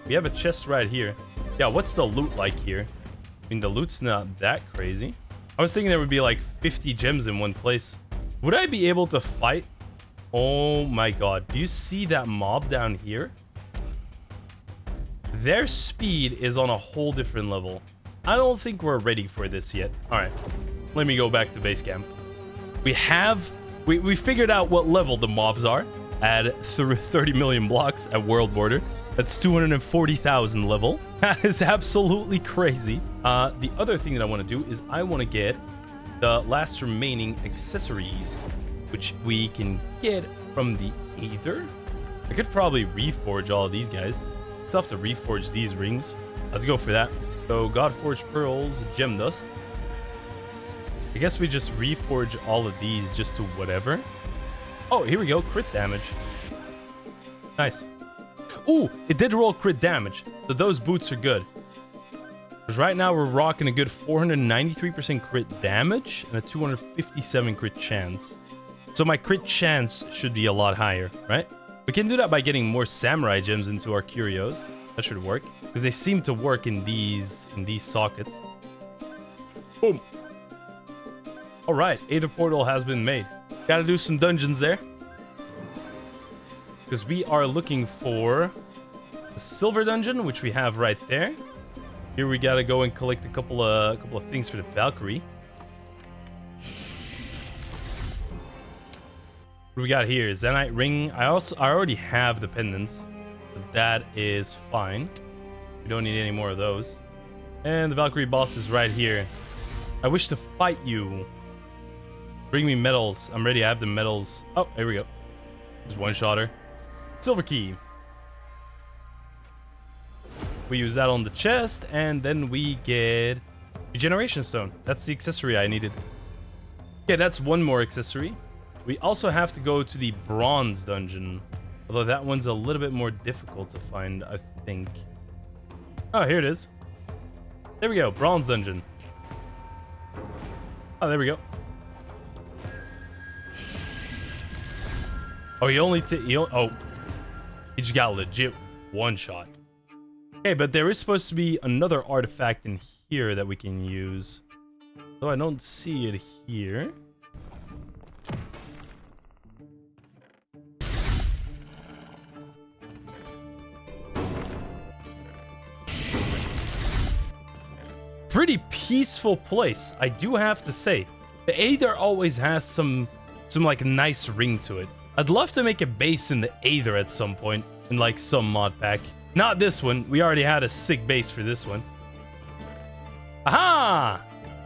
We have a chest right here. Yeah, what's the loot like here? I mean, the loot's not that crazy. I was thinking there would be like 50 gems in one place. Would I be able to fight? Oh my god. Do you see that mob down here? Their speed is on a whole different level. I don't think we're ready for this yet. Alright. Let me go back to base camp. We figured out what level the mobs are at 30,000,000 blocks at world border. That's 240,000 level. That is absolutely crazy. The other thing that I want to do is I want to get the last remaining accessories, which we can get from the Aether. I could probably reforge all of these guys. Still have to reforge these rings. Let's go for that. So Godforged pearls, gem dust. I guess we just reforge all of these just to whatever. Oh, here we go. Crit damage. Nice. Ooh, it did roll crit damage. So those boots are good. Because right now we're rocking a good 493% crit damage and a 257 crit chance. So my crit chance should be a lot higher, right? We can do that by getting more samurai gems into our curios. That should work. Because they seem to work in these sockets. Boom. Alright, Aether portal has been made. Gotta do some dungeons there. Because we are looking for the silver dungeon, which we have right there. Here we gotta go and collect a couple of things for the Valkyrie. What do we got here? Zenite ring. I already have the pendants, so that is fine. We don't need any more of those. And the Valkyrie boss is right here. I wish to fight you. Bring me medals. I'm ready. I have the medals. Oh, here we go. Just one-shotter. Silver key. We use that on the chest, and then we get regeneration stone. That's the accessory I needed. Okay, that's one more accessory. We also have to go to the bronze dungeon. Although that one's a little bit more difficult to find, I think. Oh, here it is. There we go, bronze dungeon. Oh, there we go. Oh, he just got legit one shot. Okay, but there is supposed to be another artifact in here that we can use. Though I don't see it here. Pretty peaceful place, I do have to say. The Aether always has some like nice ring to it. I'd love to make a base in the Aether at some point in like some mod pack. Not this one. We already had a sick base for this one. Aha!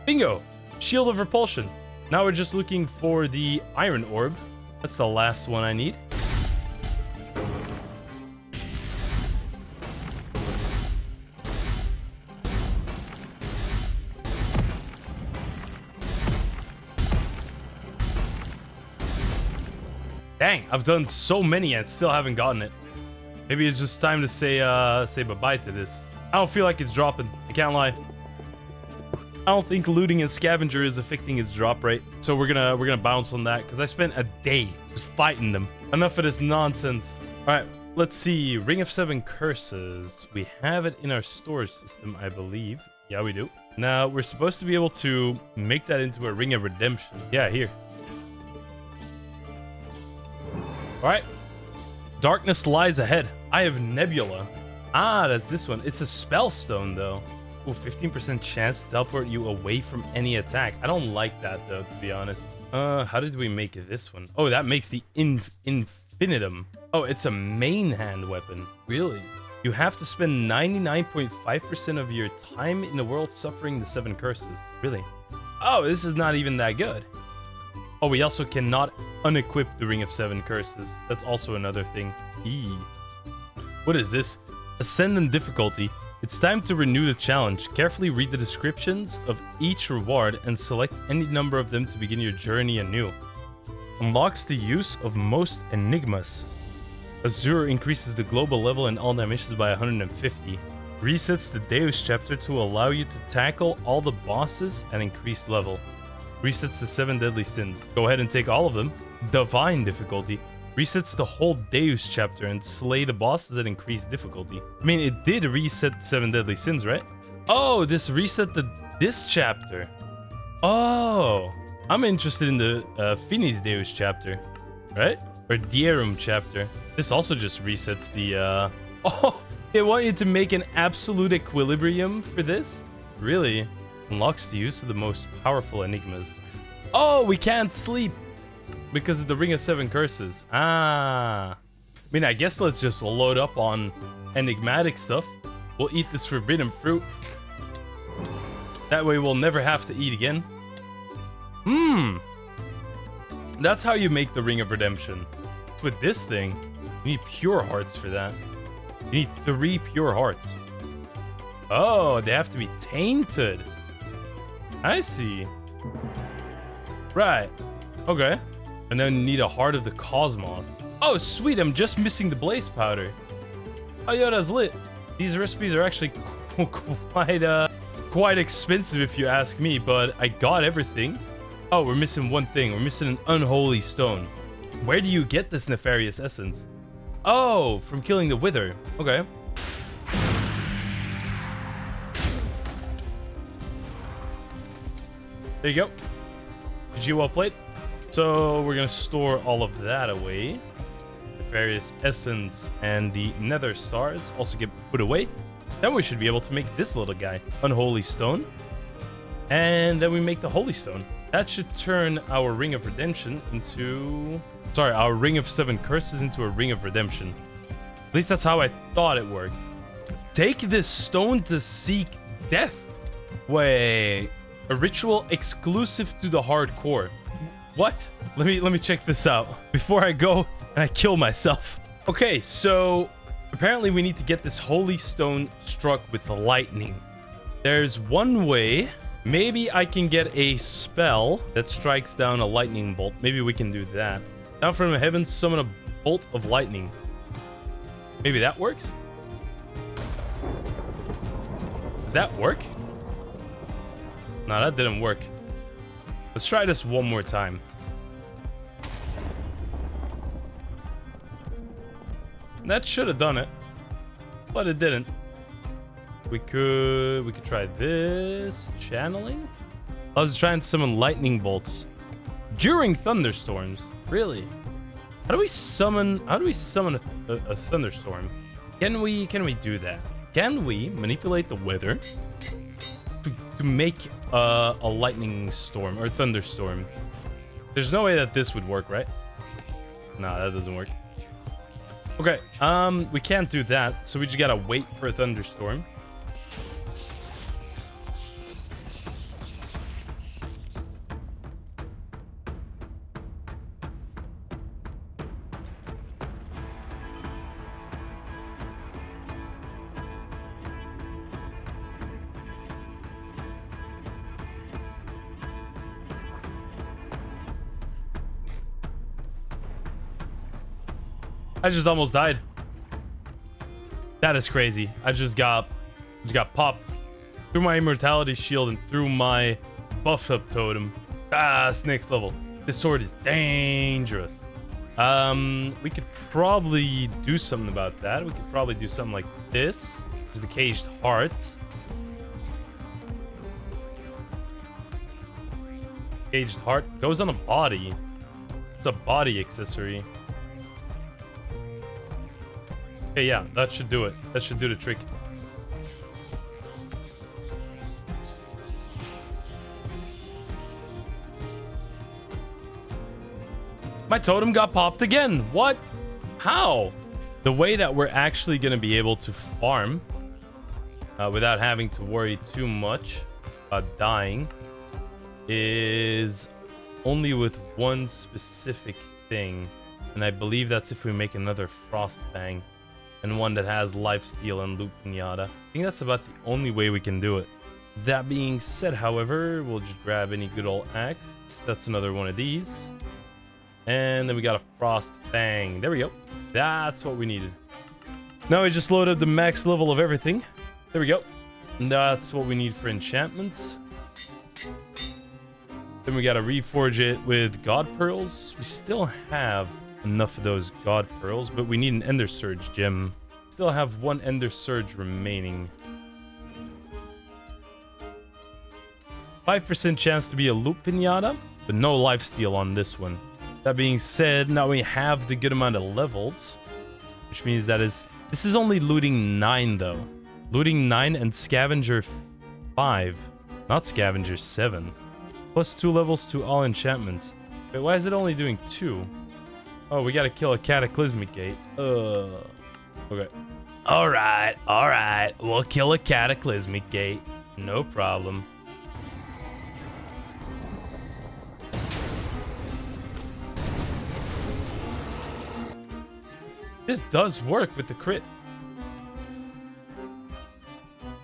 Bingo! Shield of Repulsion. Now we're just looking for the Iron Orb. That's the last one I need. Dang, I've done so many and still haven't gotten it. Maybe it's just time to say bye-bye to this. I don't feel like it's dropping. I can't lie. I don't think looting and scavenger is affecting its drop rate. So we're gonna bounce on that because I spent a day just fighting them. Enough of this nonsense. All right, let's see. Ring of 7 Curses. We have it in our storage system, I believe. Yeah, we do. Now we're supposed to be able to make that into a Ring of Redemption. Yeah, here. All right. Darkness lies ahead. I have Nebula. Ah, that's this one. It's a spell stone, though. Ooh, 15% chance to teleport you away from any attack. I don't like that, though, to be honest. How did we make this one? Oh, that makes the infinitum. Oh, it's a main hand weapon. Really? You have to spend 99.5% of your time in the world suffering the 7 curses. Really? Oh, this is not even that good. Oh, we also cannot unequip the Ring of 7 Curses. That's also another thing. Eee. What is this? Ascendant difficulty. It's time to renew the challenge. Carefully read the descriptions of each reward and select any number of them to begin your journey anew. Unlocks the use of most enigmas. Azure increases the global level and all dimensions by 150. Resets the Deus chapter to allow you to tackle all the bosses at increased level. Resets the 7 deadly sins. Go ahead and take all of them. Divine difficulty. Resets the whole Deus chapter and slay the bosses at increased difficulty. I mean, it did reset 7 deadly sins, right? Oh, this reset this chapter. Oh, I'm interested in the Finis Deus chapter, right? Or Dierum chapter. This also just resets the Oh, they want you to make an absolute equilibrium for this? Really? Unlocks the use of the most powerful enigmas. Oh, we can't sleep because of the Ring of 7 Curses. Ah. I mean, I guess let's just load up on enigmatic stuff. We'll eat this forbidden fruit. That way we'll never have to eat again. That's how you make the Ring of Redemption. With this thing, you need pure hearts for that. You need 3 pure hearts. Oh, they have to be tainted. I see. Right. Okay. And then you need a Heart of the Cosmos. Oh, sweet. I'm just missing the Blaze Powder. Oh, yo, that's lit. These recipes are actually quite expensive if you ask me, but I got everything. Oh, we're missing one thing. We're missing an unholy stone. Where do you get this nefarious essence? Oh, from killing the Wither. Okay. There you go. GG, well played. So we're gonna store all of that away. The various essence and the nether stars also get put away. Then we should be able to make this little guy. Unholy stone. And then we make the holy stone. That should turn our Ring of Redemption into... Sorry, our Ring of 7 Curses into a Ring of Redemption. At least that's how I thought it worked. Take this stone to seek death. Wait... A ritual exclusive to the hardcore. What? Let me check this out. Before I go and I kill myself. Okay, so apparently we need to get this holy stone struck with the lightning. There's one way. Maybe I can get a spell that strikes down a lightning bolt. Maybe we can do that. Down from the heavens, summon a bolt of lightning. Maybe that works? Does that work? No, that didn't work. Let's try this one more time. That should have done it, but it didn't. We could try this channeling. I was trying to summon lightning bolts during thunderstorms. Really? How do we summon a thunderstorm? Can we do that? Can we manipulate the weather to make a lightning storm or thunderstorm? There's no way that this would work, right? No, that doesn't work. Okay, we can't do that, so we just gotta wait for a thunderstorm. I just almost died. That is crazy. I just got popped through my immortality shield and through my buffed up totem. Ah, it's next level. This sword is dangerous. We could probably do something about that. We could probably do something like this. Which is the caged heart. Caged heart goes on a body. It's a body accessory. Okay, yeah, that should do it. That should do the trick. My totem got popped again. What? How? The way that we're actually going to be able to farm without having to worry too much about dying is only with one specific thing. And I believe that's if we make another Frost Fang. And one that has lifesteal and loot pinata. I think that's about the only way we can do it. That being said, however, we'll just grab any good old axe. That's another one of these. And then we got a Frost Fang. There we go. That's what we needed. Now we just load up the max level of everything. There we go. And that's what we need for enchantments. Then we gotta reforge it with God Pearls. We still have enough of those God Pearls, but we need an Ender Surge gem. Still have one Ender Surge remaining. 5% chance to be a loot pinata, but no lifesteal on this one. That being said, now we have the good amount of levels, which means that this is only looting 9 though. Looting 9 and scavenger 5, not scavenger 7. Plus 2 levels to all enchantments. Wait, why is it only doing 2? Oh, we gotta kill a cataclysmic gate. Okay. Alright. We'll kill a cataclysmic gate. No problem. This does work with the crit.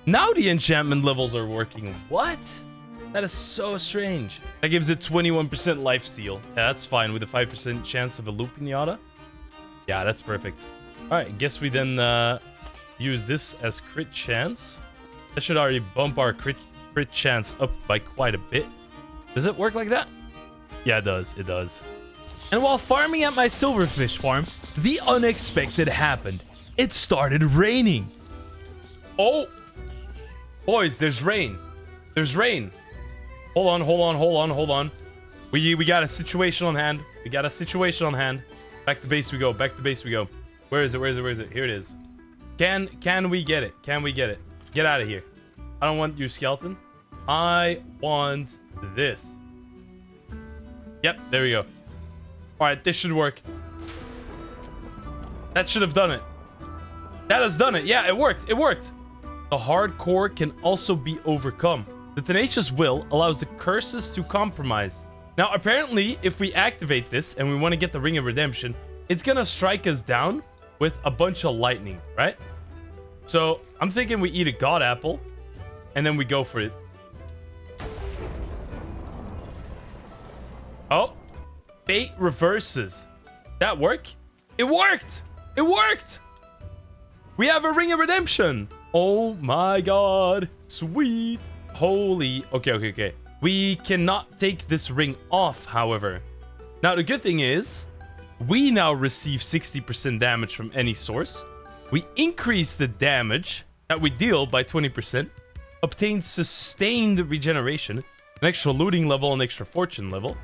Now the enchantment levels are working. What? That is so strange. That gives it 21% lifesteal. Yeah, that's fine with a 5% chance of a loot pinata. Yeah, that's perfect. Alright, guess we then use this as crit chance. That should already bump our crit chance up by quite a bit. Does it work like that? Yeah, it does. It does. And while farming at my silverfish farm, the unexpected happened. It started raining. Oh! Boys, there's rain. There's rain. Hold on. We got a situation on hand. Back to base we go. Where is it? Here it is. Can we get it? Get out of here. I don't want you, skeleton. I want this. Yep, there we go. Alright, this should work. That should have done it. That has done it. Yeah, it worked. The hardcore can also be overcome. The tenacious will allows the curses to compromise. Now, apparently, if we activate this and we want to get the Ring of Redemption, it's gonna strike us down with a bunch of lightning, right? So I'm thinking we eat a god apple and then we go for it. Oh, fate reverses. That work? It worked! It worked! We have a ring of redemption. Oh my god. Sweet. Holy. Okay. We cannot take this ring off, however. Now, the good thing is, we now receive 60% damage from any source. We increase the damage that we deal by 20%. Obtain sustained regeneration, an extra looting level, and extra fortune level.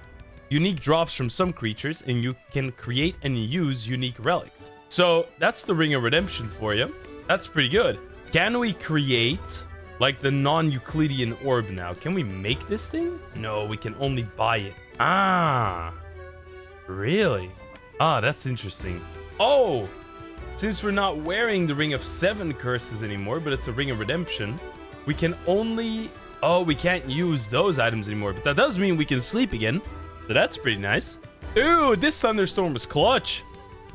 Unique drops from some creatures, and you can create and use unique relics. So, that's the Ring of Redemption for you. That's pretty good. Can we create, like, the non-Euclidean orb now? Can we make this thing? No, we can only buy it. Ah. Really? Ah, that's interesting. Oh! Since we're not wearing the Ring of 7 curses anymore, but it's a Ring of Redemption, we can only... Oh, we can't use those items anymore, but that does mean we can sleep again. So that's pretty nice. Ooh, this thunderstorm was clutch.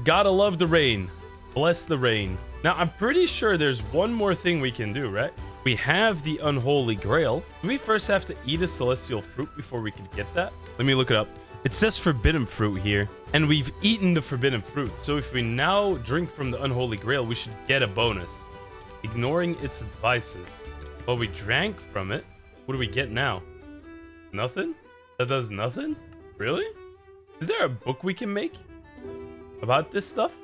Gotta love the rain. Bless the rain. Now, I'm pretty sure there's one more thing we can do, right? We have the Unholy Grail. Do we first have to eat a celestial fruit before we can get that? Let me look it up. It says forbidden fruit here, and we've eaten the forbidden fruit. So if we now drink from the Unholy Grail, we should get a bonus. Ignoring its advices. Well, we drank from it. What do we get now? Nothing? That does nothing? Really? Is there a book we can make about this stuff?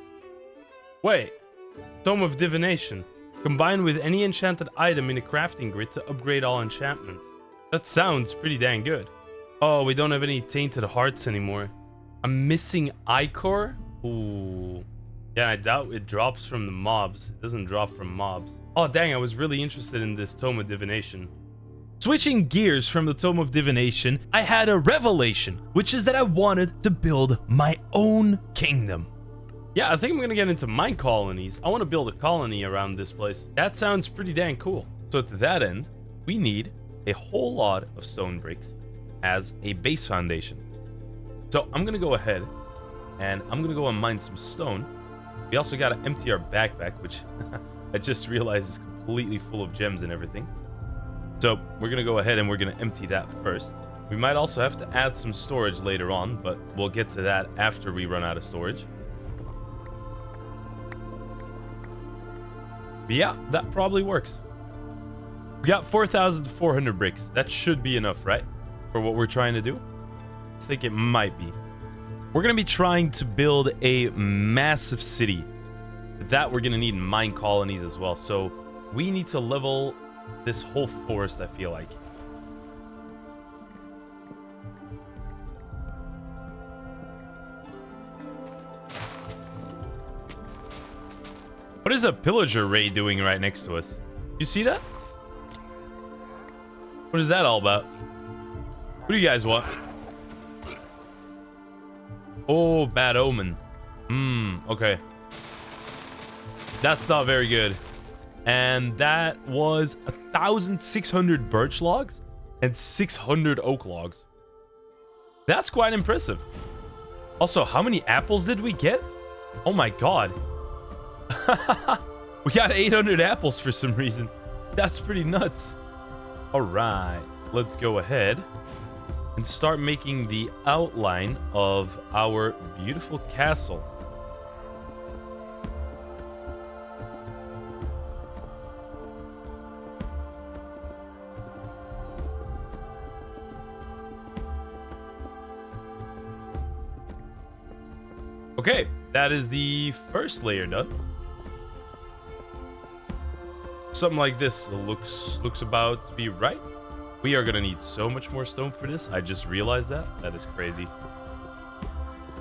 Wait. Tome of Divination. Combine with any enchanted item in a crafting grid to upgrade all enchantments. That sounds pretty dang good. Oh, we don't have any tainted hearts anymore. I'm missing Ichor. Ooh. Yeah, I doubt it drops from the mobs. It doesn't drop from mobs. Oh, dang, I was really interested in this Tome of Divination. Switching gears from the Tome of Divination, I had a revelation, which is that I wanted to build my own kingdom. Yeah, I think I'm gonna get into mine colonies. I want to build a colony around this place. That sounds pretty dang cool. So to that end, we need a whole lot of stone bricks as a base foundation. So I'm gonna go ahead and I'm gonna go and mine some stone. We also gotta empty our backpack, which I just realized is completely full of gems and everything. So we're gonna go ahead and we're gonna empty that first. We might also have to add some storage later on, but we'll get to that after we run out of storage. But yeah, that probably works. We got 4,400 bricks. That should be enough, right? For what we're trying to do? I think it might be. We're going to be trying to build a massive city. For that, we're going to need mine colonies as well. So we need to level this whole forest, I feel like. What is a pillager raid doing right next to us? You see that? What is that all about? What do you guys want? Oh, bad omen. Okay. That's not very good. And that was 1,600 birch logs and 600 oak logs. That's quite impressive. Also, how many apples did we get? Oh my god. We got 800 apples for some reason. That's pretty nuts. All right, let's go ahead and start making the outline of our beautiful castle. Okay, that is the first layer done. Something like this looks about to be right. We are gonna need so much more stone for this. I just realized that. That is crazy.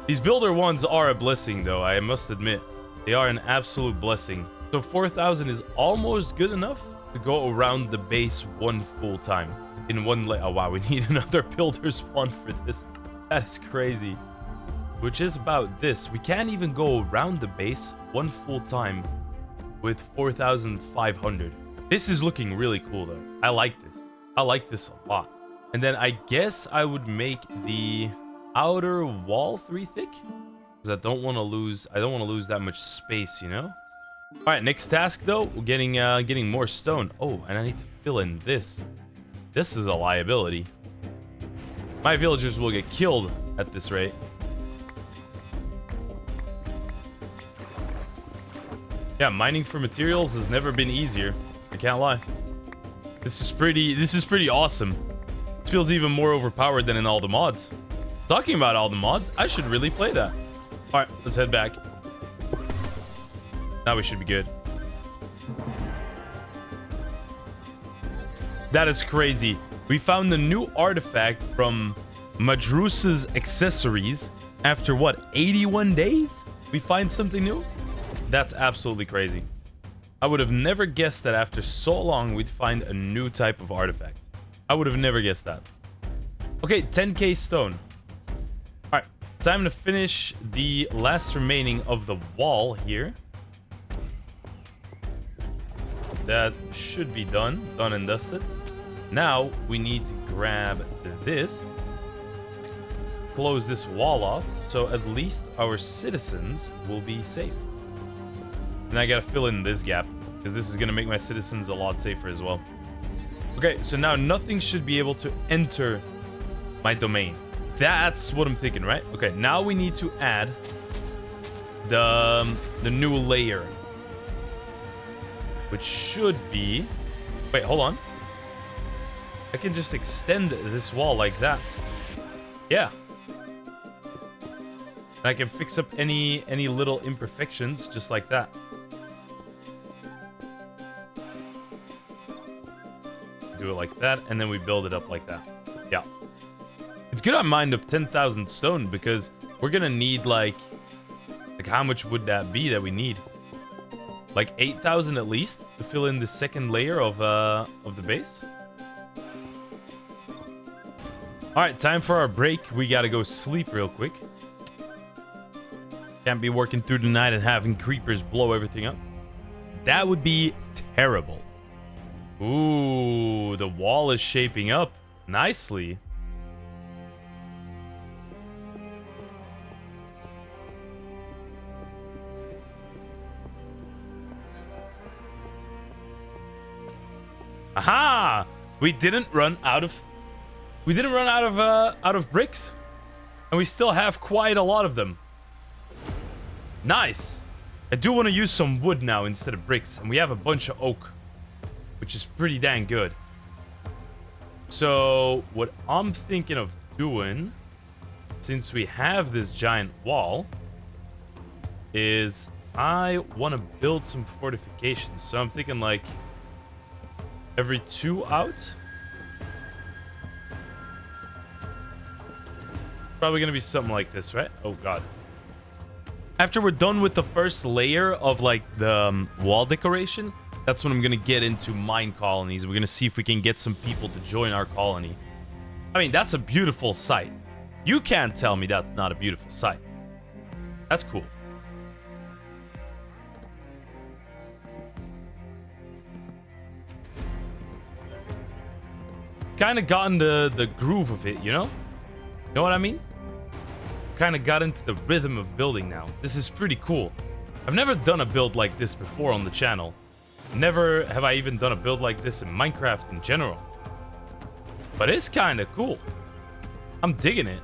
These builder ones are a blessing, though, I must admit. They are an absolute blessing. So 4,000 is almost good enough to go around the base one full time. In one layer. Oh wow, we need another builder's one for this. That is crazy. Which is about this. We can't even go around the base one full time with 4,500. This is looking really cool though. I like this. I like this a lot. And then I guess I would make the outer wall 3 thick. Because I don't want to lose that much space, you know? All right, next task though, we're getting more stone. Oh, and I need to fill in this. This is a liability. My villagers will get killed at this rate. Yeah, mining for materials has never been easier. I can't lie. This is pretty awesome. It feels even more overpowered than in all the mods. Talking about all the mods, I should really play that. All right, let's head back. Now we should be good. That is crazy. We found a new artifact from Madrusa's accessories. After what, 81 days? We find something new? That's absolutely crazy. I would have never guessed that after so long we'd find a new type of artifact. I would have never guessed that. Okay, 10k stone. Alright, time to finish the last remaining of the wall here. That should be done and dusted. Now we need to grab this, close this wall off, so at least our citizens will be safe. And I gotta fill in this gap, because this is gonna make my citizens a lot safer as well. Okay, so now nothing should be able to enter my domain. That's what I'm thinking, right? Okay, now we need to add the new layer, which should be... Wait, hold on. I can just extend this wall like that. Yeah. And I can fix up any little imperfections just like that. Do it like that, and then we build it up like that. Yeah. It's good I mined up 10,000 stone, because we're gonna need like how much would that be that we need? Like 8,000 at least to fill in the second layer of the base. All right, time for our break. We gotta go sleep real quick. Can't be working through the night and having creepers blow everything up. That would be terrible. Ooh, the wall is shaping up nicely. Aha! We didn't run out of bricks, and we still have quite a lot of them. Nice. I do want to use some wood now instead of bricks, and we have a bunch of oak, which is pretty dang good. So what I'm thinking of doing, since we have this giant wall, is I want to build some fortifications. So I'm thinking like every 2 out. Probably gonna be something like this, right? Oh god. After we're done with the first layer of like the wall decoration, that's when I'm gonna get into mine colonies. We're gonna see if we can get some people to join our colony. I mean, that's a beautiful sight. You can't tell me that's not a beautiful sight. That's cool. Kind of gotten the groove of it, you know? You know what I mean? Kind of got into the rhythm of building now. This is pretty cool. I've never done a build like this before on the channel. Never have I even done a build like this in Minecraft in general. But it's kind of cool. I'm digging it.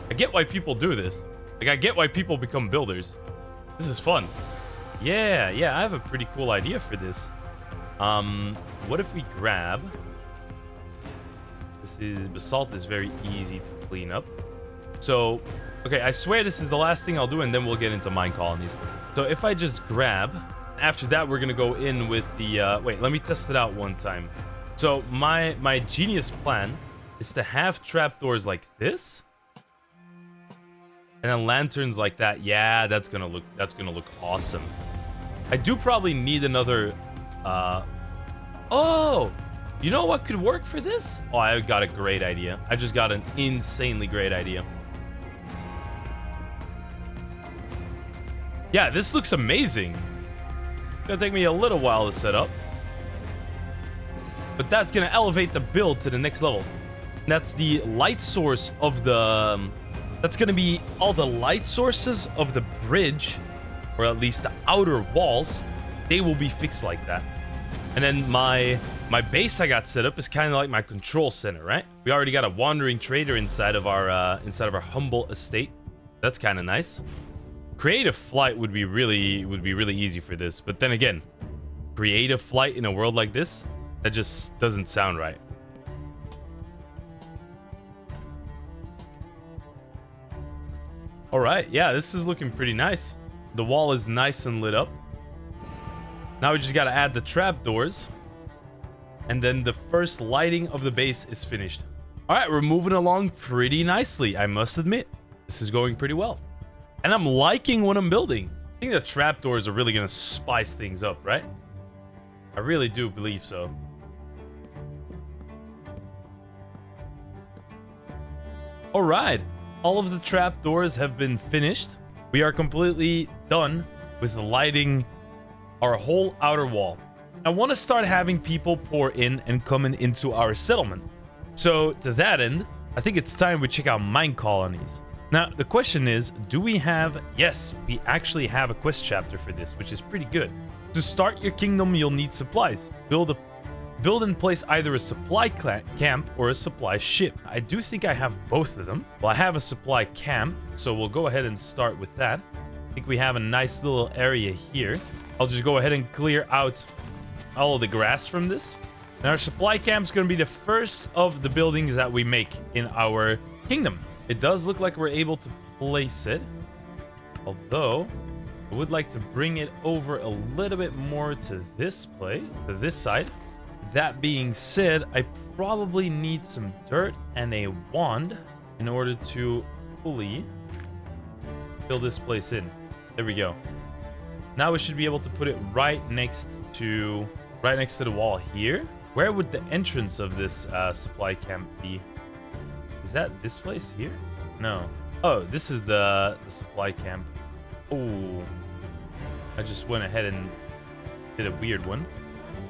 I get why people do this. Like, I get why people become builders. This is fun. Yeah, I have a pretty cool idea for this. What if we grab... Basalt is very easy to clean up. So, okay, I swear this is the last thing I'll do, and then we'll get into mine colonies. So if I just grab... After that, we're gonna go in with the... wait, let me test it out one time. So my genius plan is to have trapdoors like this. And then lanterns like that. Yeah, that's gonna look awesome. I do probably need another... Oh! You know what could work for this? Oh, I got a great idea. I just got an insanely great idea. Yeah, this looks amazing. It's gonna take me a little while to set up. But that's gonna elevate the build to the next level. That's the light source of the That's going to be all the light sources of the bridge, or at least the outer walls. They will be fixed like that. And then my base I got set up is kind of like my control center, right? We already got a wandering trader inside of our humble estate. That's kind of nice. Creative flight would be really easy for this, but then again, creative flight in a world like this, that just doesn't sound right. All right, yeah, this is looking pretty nice. The wall is nice and lit up. Now we just got to add the trapdoors. And then the first lighting of the base is finished. All right, we're moving along pretty nicely, I must admit. This is going pretty well. And I'm liking what I'm building. I think the trapdoors are really going to spice things up, right? I really do believe so. All right, all of the trapdoors have been finished. We are completely done with lighting our whole outer wall. I want to start having people pour in and coming into our settlement. So to that end, I think it's time we check out mine colonies. Now, the question is, do we have... Yes, we actually have a quest chapter for this, which is pretty good. To start your kingdom, you'll need supplies. Build and place either a supply camp or a supply ship. I do think I have both of them. Well, I have a supply camp, so we'll go ahead and start with that. I think we have a nice little area here. I'll just go ahead and clear out all of the grass from this. And our supply camp is going to be the first of the buildings that we make in our kingdom. It does look like we're able to place it. Although, I would like to bring it over a little bit more to this side. That being said, I probably need some dirt and a wand in order to fully fill this place in. There we go. Now we should be able to put it right next to the wall here. Where would the entrance of this supply camp be? Is that this place here? No. Oh, this is the supply camp. Oh, I just went ahead and did a weird one.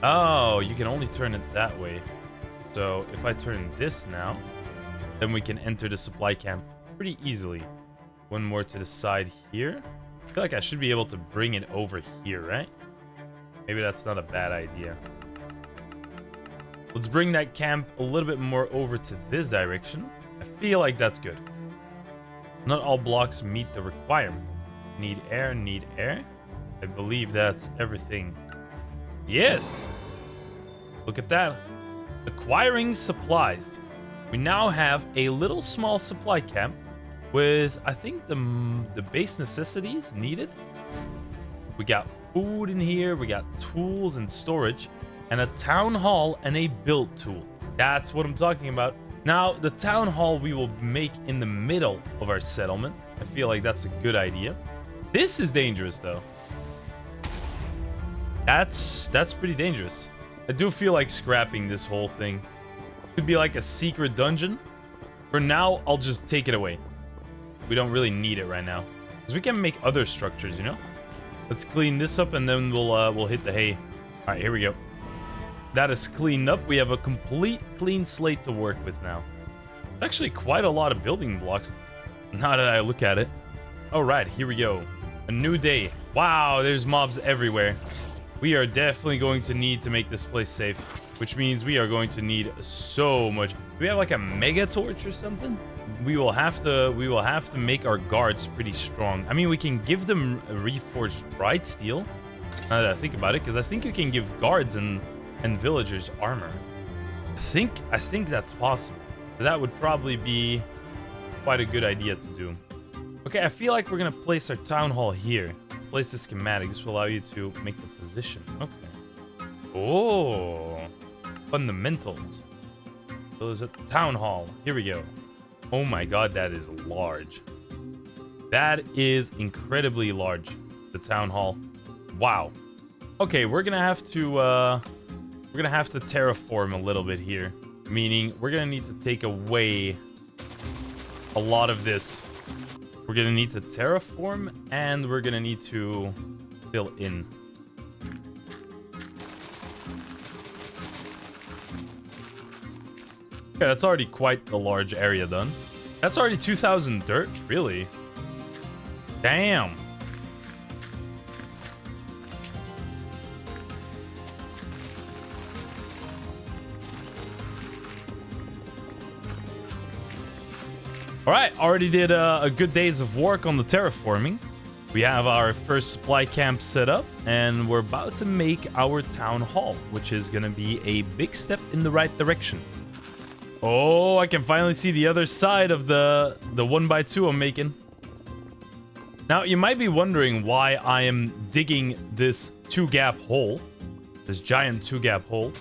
Oh, you can only turn it that way. So if I turn this now, then we can enter the supply camp pretty easily. One more to the side here. I feel like I should be able to bring it over here, right? Maybe that's not a bad idea. Let's bring that camp a little bit more over to this direction. I feel like that's good. Not all blocks meet the requirements. Need air, need air. I believe that's everything. Yes! Look at that. Acquiring supplies. We now have a little small supply camp with, I think, the base necessities needed. We got food in here, we got tools and storage, and a town hall and a build tool. That's what I'm talking about. Now, the town hall we will make in the middle of our settlement. I feel like that's a good idea. This is dangerous, though. That's pretty dangerous. I do feel like scrapping this whole thing. Could be like a secret dungeon. For now, I'll just take it away. We don't really need it right now, because we can make other structures, you know. Let's clean this up, and then we'll hit the hay. All right, here we go. That is cleaned up. We have a complete clean slate to work with now. Actually, quite a lot of building blocks, now that I look at it. All right, here we go. A new day. Wow, there's mobs everywhere. We are definitely going to need to make this place safe, which means we are going to need so much. Do we have like a mega torch or something? We will have to make our guards pretty strong. I mean, we can give them a reforged bright steel. Now that I think about it, because I think you can give guards and villagers armor. I think that's possible. That would probably be quite a good idea to do. Okay, I feel like we're gonna place our town hall here. Place the schematic. This will allow you to make the position. Okay. Oh, fundamentals. So there's a town hall. Here we go. Oh my god, that is large. That is incredibly large. The town hall. Wow. Okay, we're gonna have to terraform a little bit here. Meaning we're gonna need to take away a lot of this. We're gonna need to terraform, and we're gonna need to fill in. Okay, that's already quite a large area done. That's already 2,000 dirt? Really? Damn. All right, already did a good days of work on the terraforming. We have our first supply camp set up, and we're about to make our town hall, which is going to be a big step in the right direction. Oh, I can finally see the other side of the 1x2 I'm making. Now, you might be wondering why I am digging this 2-gap hole, this giant 2-gap hole.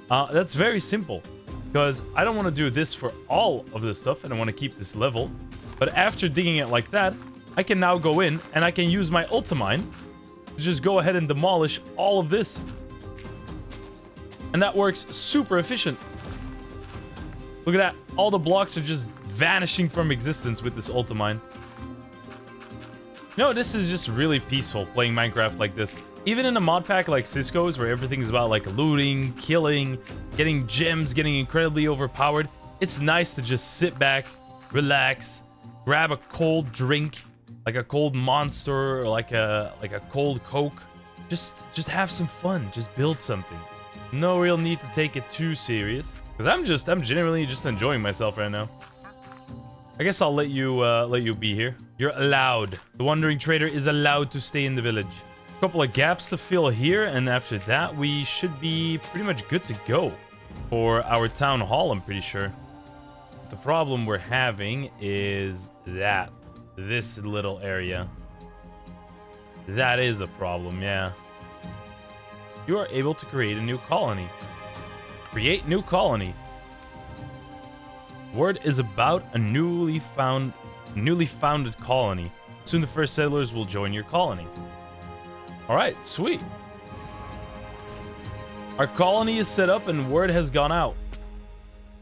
That's very simple, because I don't want to do this for all of this stuff, and I want to keep this level. But after digging it like that, I can now go in, and I can use my ultimine to just go ahead and demolish all of this. And that works super efficient. Look at that. All the blocks are just vanishing from existence with this ultimine. No, this is just really peaceful playing Minecraft like this. Even in a mod pack like Cisco's, where everything's about like looting, killing, getting gems, getting incredibly overpowered, it's nice to just sit back, relax, grab a cold drink, like a cold Monster or like a cold Coke. Just have some fun. Just build something. No real need to take it too serious, because I'm genuinely just enjoying myself right now. I guess I'll let you be here. You're allowed. The wandering trader is allowed to stay in the village. A couple of gaps to fill here, and after that we should be pretty much good to go for our town hall, I'm pretty sure. The problem we're having is this little area. That is a problem, yeah. You are able to create a new colony. Create new colony. Word is about a newly founded colony. Soon the first settlers will join your colony. All right, sweet. Our colony is set up and word has gone out.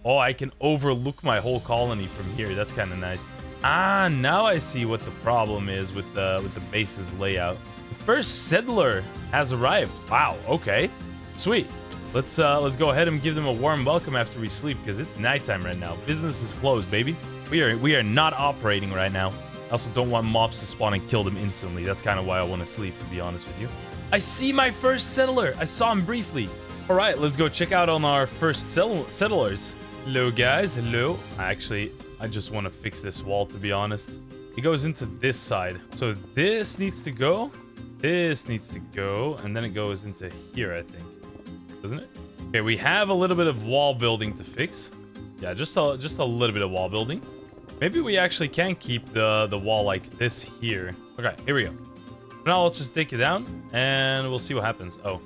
Oh, I can overlook my whole colony from here. That's kind of nice. Ah, now I see what the problem is with the base's layout. The first settler has arrived. Wow, okay. Sweet. Let's go ahead and give them a warm welcome after we sleep, because it's nighttime right now. Business is closed, baby. We are not operating right now. I also don't want mobs to spawn and kill them instantly. That's kind of why I want to sleep, to be honest with you. I see my first settler. I saw him briefly. All right, let's go check out on our first settlers. Hello, guys. Hello. Actually, I just want to fix this wall, to be honest. It goes into this side. So this needs to go. This needs to go. And then it goes into here, I think. Doesn't it? Okay, we have a little bit of wall building to fix. Yeah, just a little bit of wall building. Maybe we actually can keep the wall like this here. Okay, here we go. Now let's just take it down and we'll see what happens. Oh,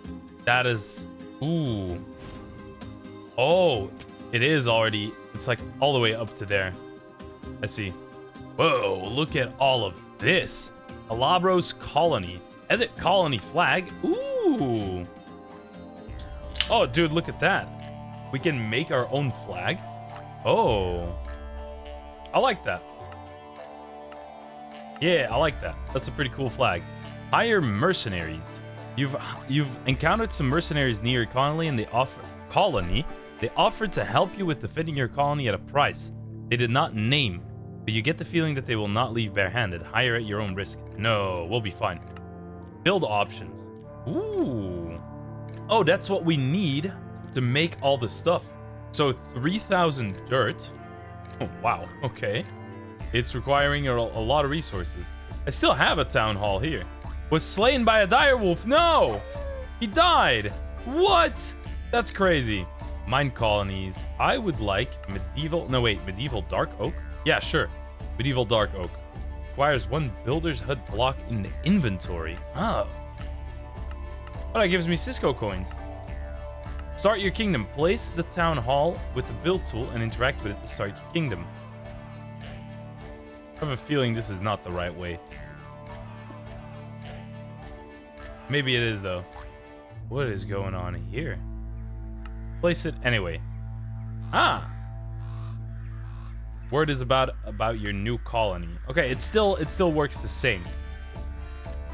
that is... Ooh. Oh, it is already... It's like all the way up to there. I see. Whoa, look at all of this. ElAbro's colony. Edit colony flag. Ooh. Oh, dude, look at that. We can make our own flag. Oh. I like that. Yeah, I like that. That's a pretty cool flag. Hire mercenaries. You've encountered some mercenaries near your colony, and they offered to help you with defending your colony at a price they did not name, but you get the feeling that they will not leave barehanded. Hire at your own risk. No, we'll be fine. Build options. Ooh. Oh, that's what we need to make all the stuff. So 3,000 dirt. Oh, wow. Okay. It's requiring a lot of resources. I still have a town hall here. Was slain by a direwolf. No! He died. What? That's crazy. Mine colonies. I would like medieval... No, wait. Medieval dark oak? Yeah, sure. Medieval dark oak. Requires 1 builder's hut block in the inventory. Oh. Oh, that gives me Cisco coins. Start your kingdom. Place the town hall with the build tool and interact with it to start your kingdom. I have a feeling this is not the right way. Maybe it is, though. What is going on here? Place it anyway. Ah! Word is about your new colony. Okay, it still works the same.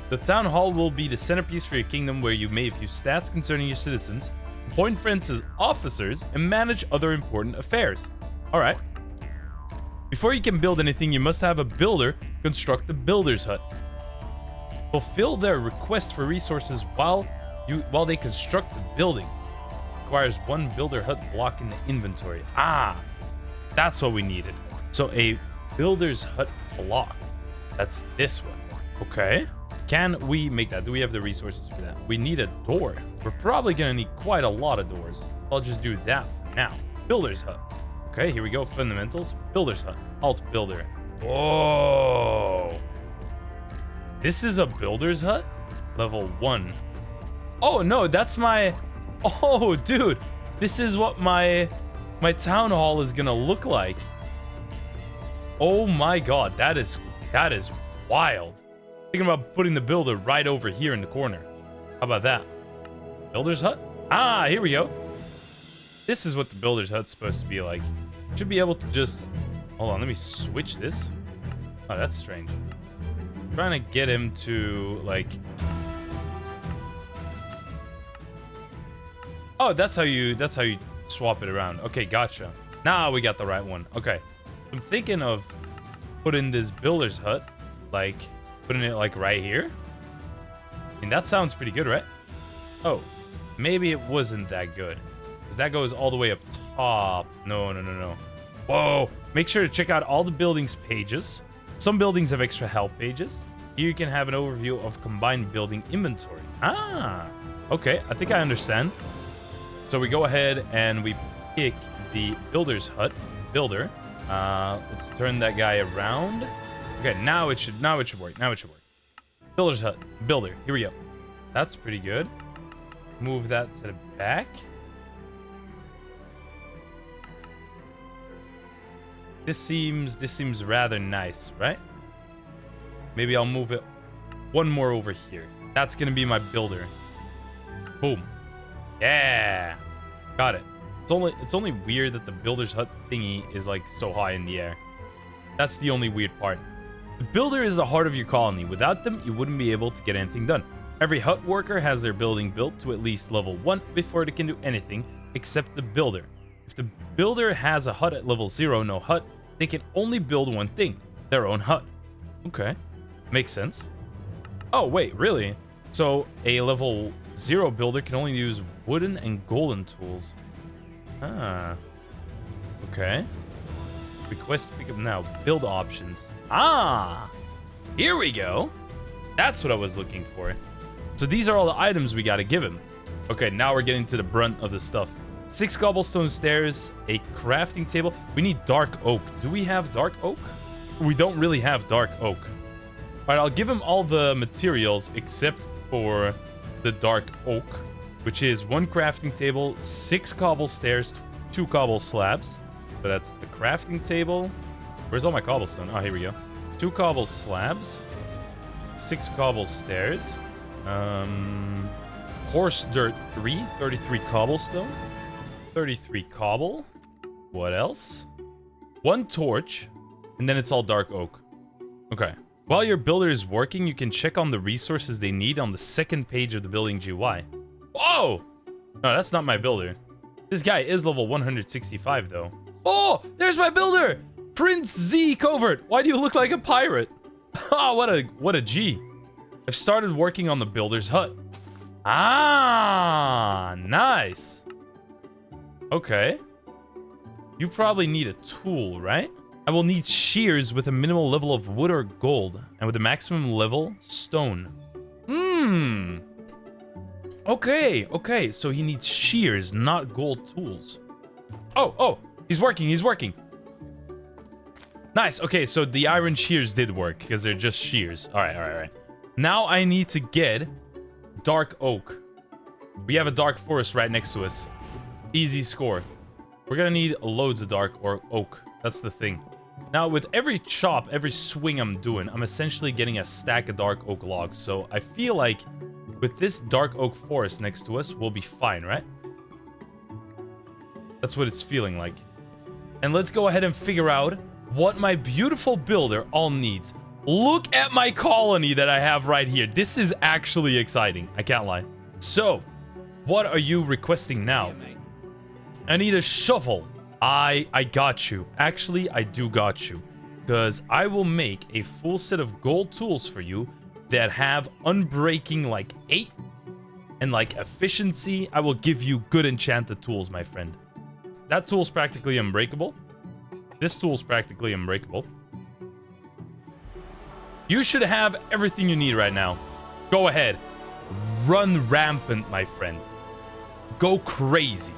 The town hall will be the centerpiece for your kingdom, where you may view stats concerning your citizens, appoint friends as officers, and manage other important affairs. All right. Before you can build anything, you must have a builder construct the builder's hut. Fulfill their request for resources while they construct the building. Requires 1 builder hut block in the inventory. Ah, that's what we needed. So a builder's hut block. That's this one. Okay. Can we make that? Do we have the resources for that? We need a door. We're probably gonna need quite a lot of doors. I'll just do that for now. Builder's hut. Okay, here we go. Fundamentals. Builder's hut. Alt builder. Whoa. This is a builder's hut? Level 1. Oh, no, that's my... Oh, dude. This is what my town hall is gonna look like. Oh my god, that is wild. Thinking about putting the builder right over here in the corner. How about that? Builder's hut? Ah, here we go. This is what the builder's hut's supposed to be like. Should be able to just... Hold on, let me switch this. Oh, that's strange. I'm trying to get him to, like... Oh, that's how you swap it around. Okay, gotcha. Now we got the right one. Okay. I'm thinking of putting this builder's hut, like, putting it, like, right here. I mean, that sounds pretty good, right? Oh, maybe it wasn't that good. Because that goes all the way up top. No. Whoa. Make sure to check out all the buildings pages. Some buildings have extra help pages. Here you can have an overview of combined building inventory. Ah, okay. I think I understand. So we go ahead and we pick the builder's hut. Builder. Let's turn that guy around. Okay, now it should work. Builder's hut. Builder. Here we go. That's pretty good. Move that to the back. This seems rather nice, right? Maybe I'll move it one more over here. That's gonna be my builder. Boom. Yeah. Got it. It's only weird that the builder's hut thingy is like so high in the air. That's the only weird part. The builder is the heart of your colony. Without them, you wouldn't be able to get anything done. Every hut worker has their building built to at least level 1 before they can do anything except the builder. If the builder has a hut at level 0, no hut, they can only build one thing, their own hut. Okay, makes sense. Oh, wait, really? So a level 0 builder can only use wooden and golden tools. Ah, okay. Request pickup now. Build options. Ah, here we go. That's what I was looking for. So these are all the items we gotta give him. Okay, now we're getting to the brunt of the stuff. 6 cobblestone stairs, a crafting table. We need dark oak. Do we have dark oak? We don't really have dark oak. All right, I'll give him all the materials except for the dark oak, which is 1 crafting table, 6 cobble stairs, 2 cobble slabs. So that's the crafting table. Where's all my cobblestone? Oh, here we go. 2 cobble slabs, 6 cobble stairs, horse dirt 3, 33 cobblestone, 33 cobble. What else? 1 torch, and then it's all dark oak. Okay. While your builder is working, you can check on the resources they need on the 2nd page of the building GUI. Whoa! No, that's not my builder. This guy is level 165, though. Oh, there's my builder! Prince Z Covert. Why do you look like a pirate? Oh, what a G. I've started working on the builder's hut. Ah, nice. Okay. You probably need a tool, right? I will need shears with a minimal level of wood or gold, and with a maximum level, stone. Okay, so he needs shears, not gold tools. Oh, he's working. Nice, okay, so the iron shears did work, because they're just shears. All right. Now I need to get dark oak. We have a dark forest right next to us. Easy score. We're gonna need loads of dark oak. That's the thing. Now, with every chop, every swing I'm doing, I'm essentially getting a stack of dark oak logs. So I feel like with this dark oak forest next to us, we'll be fine, right? That's what it's feeling like. And let's go ahead and figure out what my beautiful builder all needs. Look at my colony that I have right here. This is actually exciting. I can't lie. So, what are you requesting now? I need a shovel. I got you. Actually, I do got you. Because I will make a full set of gold tools for you that have unbreaking like 8 and like efficiency. I will give you good enchanted tools, my friend. That tool's practically unbreakable. This tool's practically unbreakable. You should have everything you need right now. Go ahead. Run rampant, my friend. Go crazy.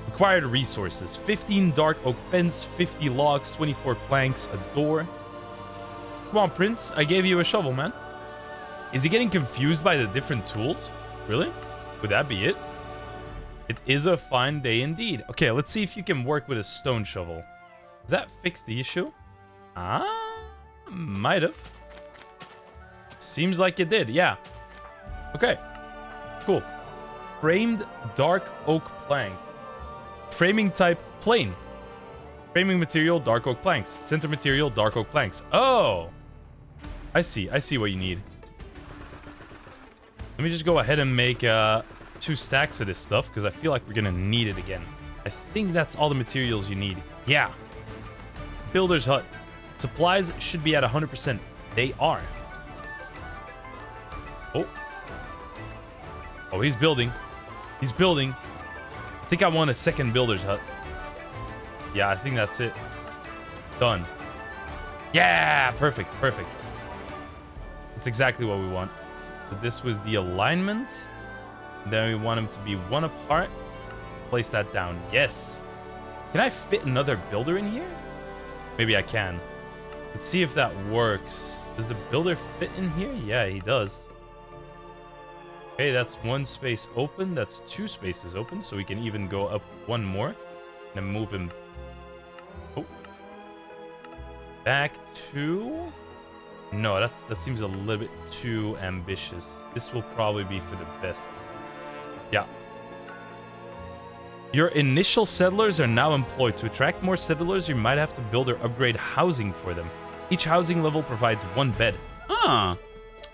Required resources. 15 dark oak fence, 50 logs, 24 planks, a door. Come on, Prince. I gave you a shovel, man. Is he getting confused by the different tools? Really? Would that be it? It is a fine day indeed. Okay, let's see if you can work with a stone shovel. Does that fix the issue? Might have. Seems like it did, yeah. Okay, cool. Framed dark oak planks. Framing type plain. Framing material dark oak planks. Center material dark oak planks. Oh, I see what you need. Let me just go ahead and make 2 stacks of this stuff because I feel like we're gonna need it again. I think that's all the materials you need. Yeah. Builder's hut. Supplies should be at 100%. They are. Oh, he's building. He's building. I think I want a second builder's hut. Yeah, I think that's it. Done. Yeah, perfect, perfect. That's exactly what we want. So this was the alignment. Then we want them to be 1 apart. Place that down. Yes. Can I fit another builder in here? Maybe I can. Let's see if that works. Does the builder fit in here? Yeah, he does. Okay, that's 1 space open. That's 2 spaces open. So we can even go up 1 more. And move him. Oh. Back to... No, that seems a little bit too ambitious. This will probably be for the best. Yeah. Your initial settlers are now employed. To attract more settlers, you might have to build or upgrade housing for them. Each housing level provides 1 bed. Ah,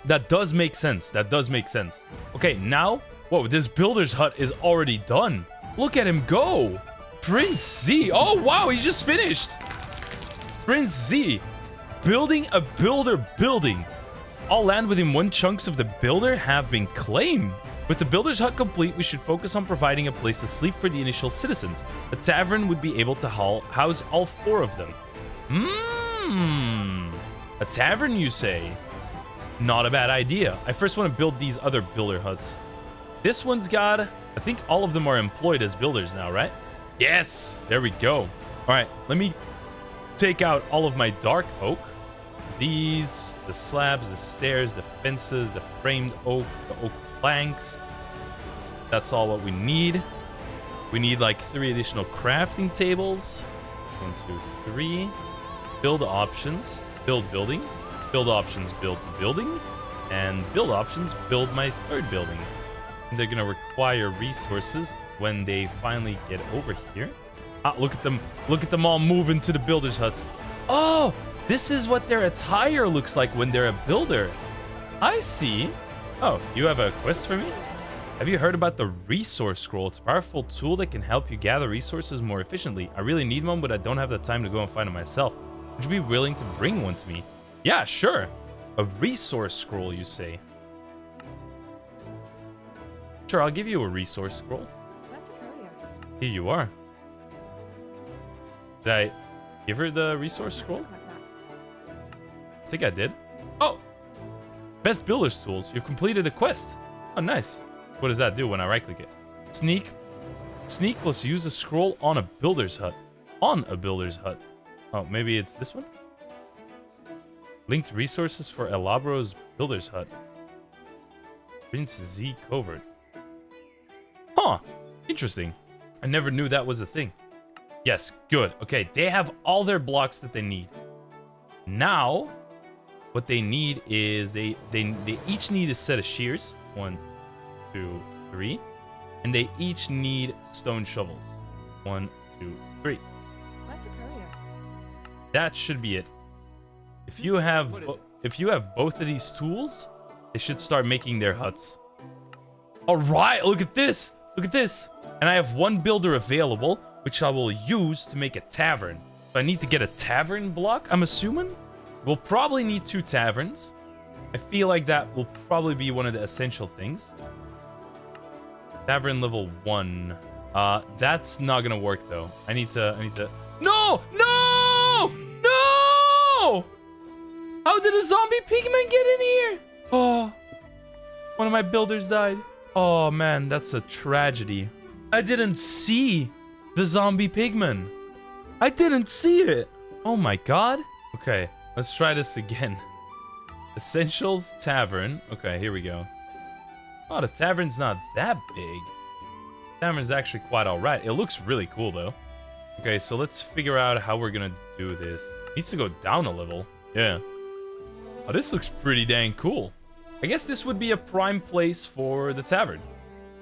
that does make sense. That does make sense. Okay, now, whoa, this builder's hut is already done. Look at him go. Prince Z. Oh, wow, he just finished. Prince Z. Building a builder building. All land within 1 chunks of the builder have been claimed. With the builder's hut complete, we should focus on providing a place to sleep for the initial citizens. A tavern would be able to house all 4 of them. A tavern, you say? Not a bad idea. I first want to build these other builder huts. This one's got... I think all of them are employed as builders now, right? Yes! There we go. All right, let me take out all of my dark oak. These, the slabs, the stairs, the fences, the framed oak, the oak planks. That's all what we need. We need like 3 additional crafting tables. 1, 2, 3. Build options. Build building. Build options. Build the building. And build options. Build my 3rd building. And they're gonna require resources when they finally get over here. Ah, look at them. Look at them all moving to the builder's huts. Oh, this is what their attire looks like when they're a builder. I see. Oh, you have a quest for me? Have you heard about the resource scroll? It's a powerful tool that can help you gather resources more efficiently. I really need one, but I don't have the time to go and find it myself. Would you be willing to bring one to me? Yeah, sure. A resource scroll, you say? Sure, I'll give you a resource scroll. Where's the courier? Here you are. Did I give her the resource scroll? I think I did. Oh! Best builder's tools. You've completed a quest. Oh, nice. What does that do when I right-click it? Sneak. Sneak plus use a scroll on a builder's hut. On a builder's hut. Oh, maybe it's this one? Linked resources for ElAbro's builder's hut. Prince Z covert. Huh. Interesting. I never knew that was a thing. Yes, good. Okay, they have all their blocks that they need. Now, what they need is they each need a set of shears. 1, 2, 3. And they each need stone shovels. 1, 2, 3. Where's the courier? That should be it. If you have both of these tools, they should start making their huts. All right, look at this. Look at this. And I have 1 builder available. which I will use to make a tavern. So I need to get a tavern block, I'm assuming? We'll probably need 2 taverns. I feel like that will probably be one of the essential things. Tavern level 1. That's not gonna work though. I need to... No! No! No! How did a zombie pigman get in here? Oh, one of my builders died. Oh man, that's a tragedy. I didn't see the zombie pigman. I didn't see it. Oh my god. Okay, let's try this again. Essentials Tavern. Okay, here we go. Oh, the tavern's not that big. Tavern's actually quite alright. It looks really cool though. Okay, so let's figure out how we're gonna do this. Needs to go down a level. Yeah. Oh, this looks pretty dang cool. I guess this would be a prime place for the tavern.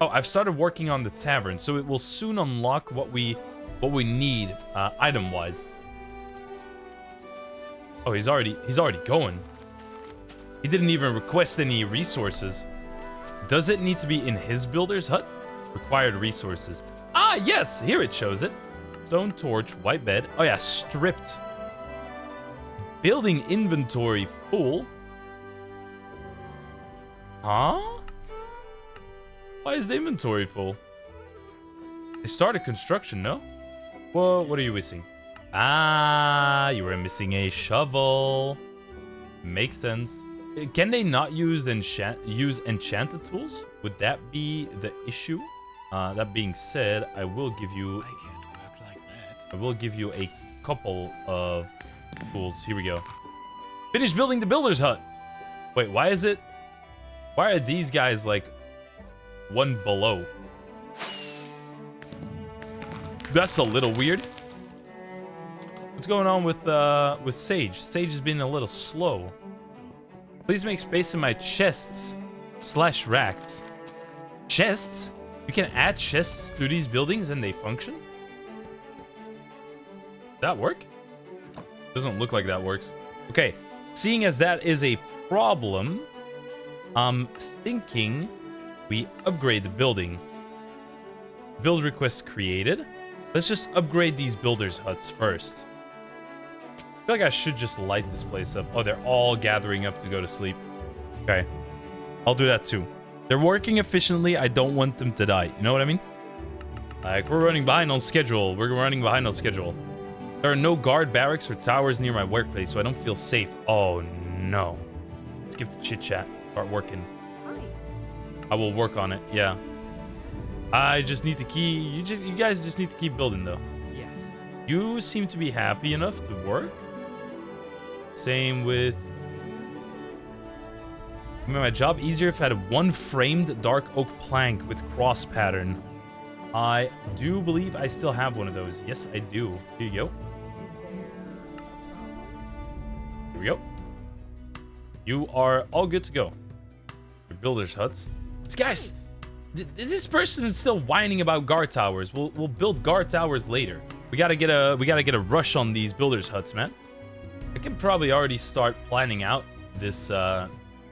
Oh, I've started working on the tavern, so it will soon unlock what we need item-wise. Oh, he's already going. He didn't even request any resources. Does it need to be in his builder's hut? Required resources. Ah, yes, here it shows it. Stone torch, white bed. Oh yeah, stripped. Building inventory full. Huh? Why is the inventory full? They started construction, no? Whoa, what are you missing? Ah, you were missing a shovel. Makes sense. Can they not use enchanted tools? Would that be the issue? That being said, I will give you... I can't work like that. I will give you a couple of tools. Here we go. Finish building the builder's hut. Wait, why are these guys like one below? That's a little weird. What's going on with Sage? Sage has been a little slow. Please make space in my chests / racks. Chests? You can add chests to these buildings and they function? That work? Doesn't look like that works. Okay, seeing as that is a problem, I'm thinking we upgrade the building. Build request created. Let's just upgrade these builders' huts first. I feel like I should just light this place up. Oh, they're all gathering up to go to sleep. Okay, I'll do that too. They're working efficiently. I don't want them to die. You know what I mean? Like, we're running behind on schedule. We're running behind on schedule. There are no guard barracks or towers near my workplace, so I don't feel safe. Oh, no. Skip the chit-chat. Start working. Hi. I will work on it, yeah. I just need to keep... You guys just need to keep building, though. Yes. You seem to be happy enough to work. Same with... Made my job easier if I had one framed dark oak plank with cross pattern. I do believe I still have one of those. Yes, I do. Here you go. Is there... Here we go. You are all good to go. Your builders' huts. Guys, this person is still whining about guard towers. We'll build guard towers later. We gotta get a rush on these builders' huts, man. I can probably already start planning out this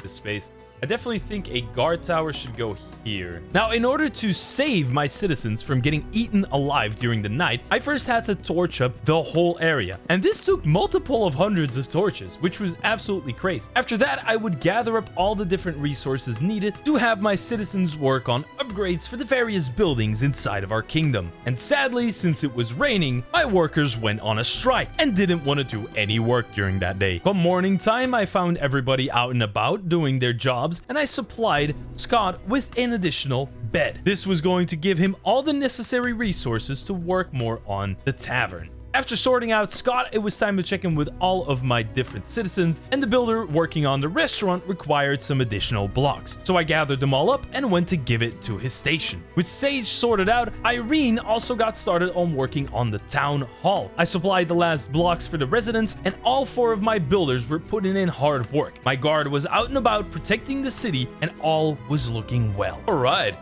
this space. I definitely think a guard tower should go here. Now, in order to save my citizens from getting eaten alive during the night, I first had to torch up the whole area. And this took multiple of hundreds of torches, which was absolutely crazy. After that, I would gather up all the different resources needed to have my citizens work on upgrades for the various buildings inside of our kingdom. And sadly, since it was raining, my workers went on a strike and didn't want to do any work during that day. Come morning time, I found everybody out and about doing their jobs, and I supplied Scott with an additional bed. This was going to give him all the necessary resources to work more on the tavern. After sorting out Scott, it was time to check in with all of my different citizens, and the builder working on the restaurant required some additional blocks. So I gathered them all up and went to give it to his station. With Sage sorted out, Irene also got started on working on the town hall. I supplied the last blocks for the residents, and all 4 of my builders were putting in hard work. My guard was out and about protecting the city, and all was looking well. All right,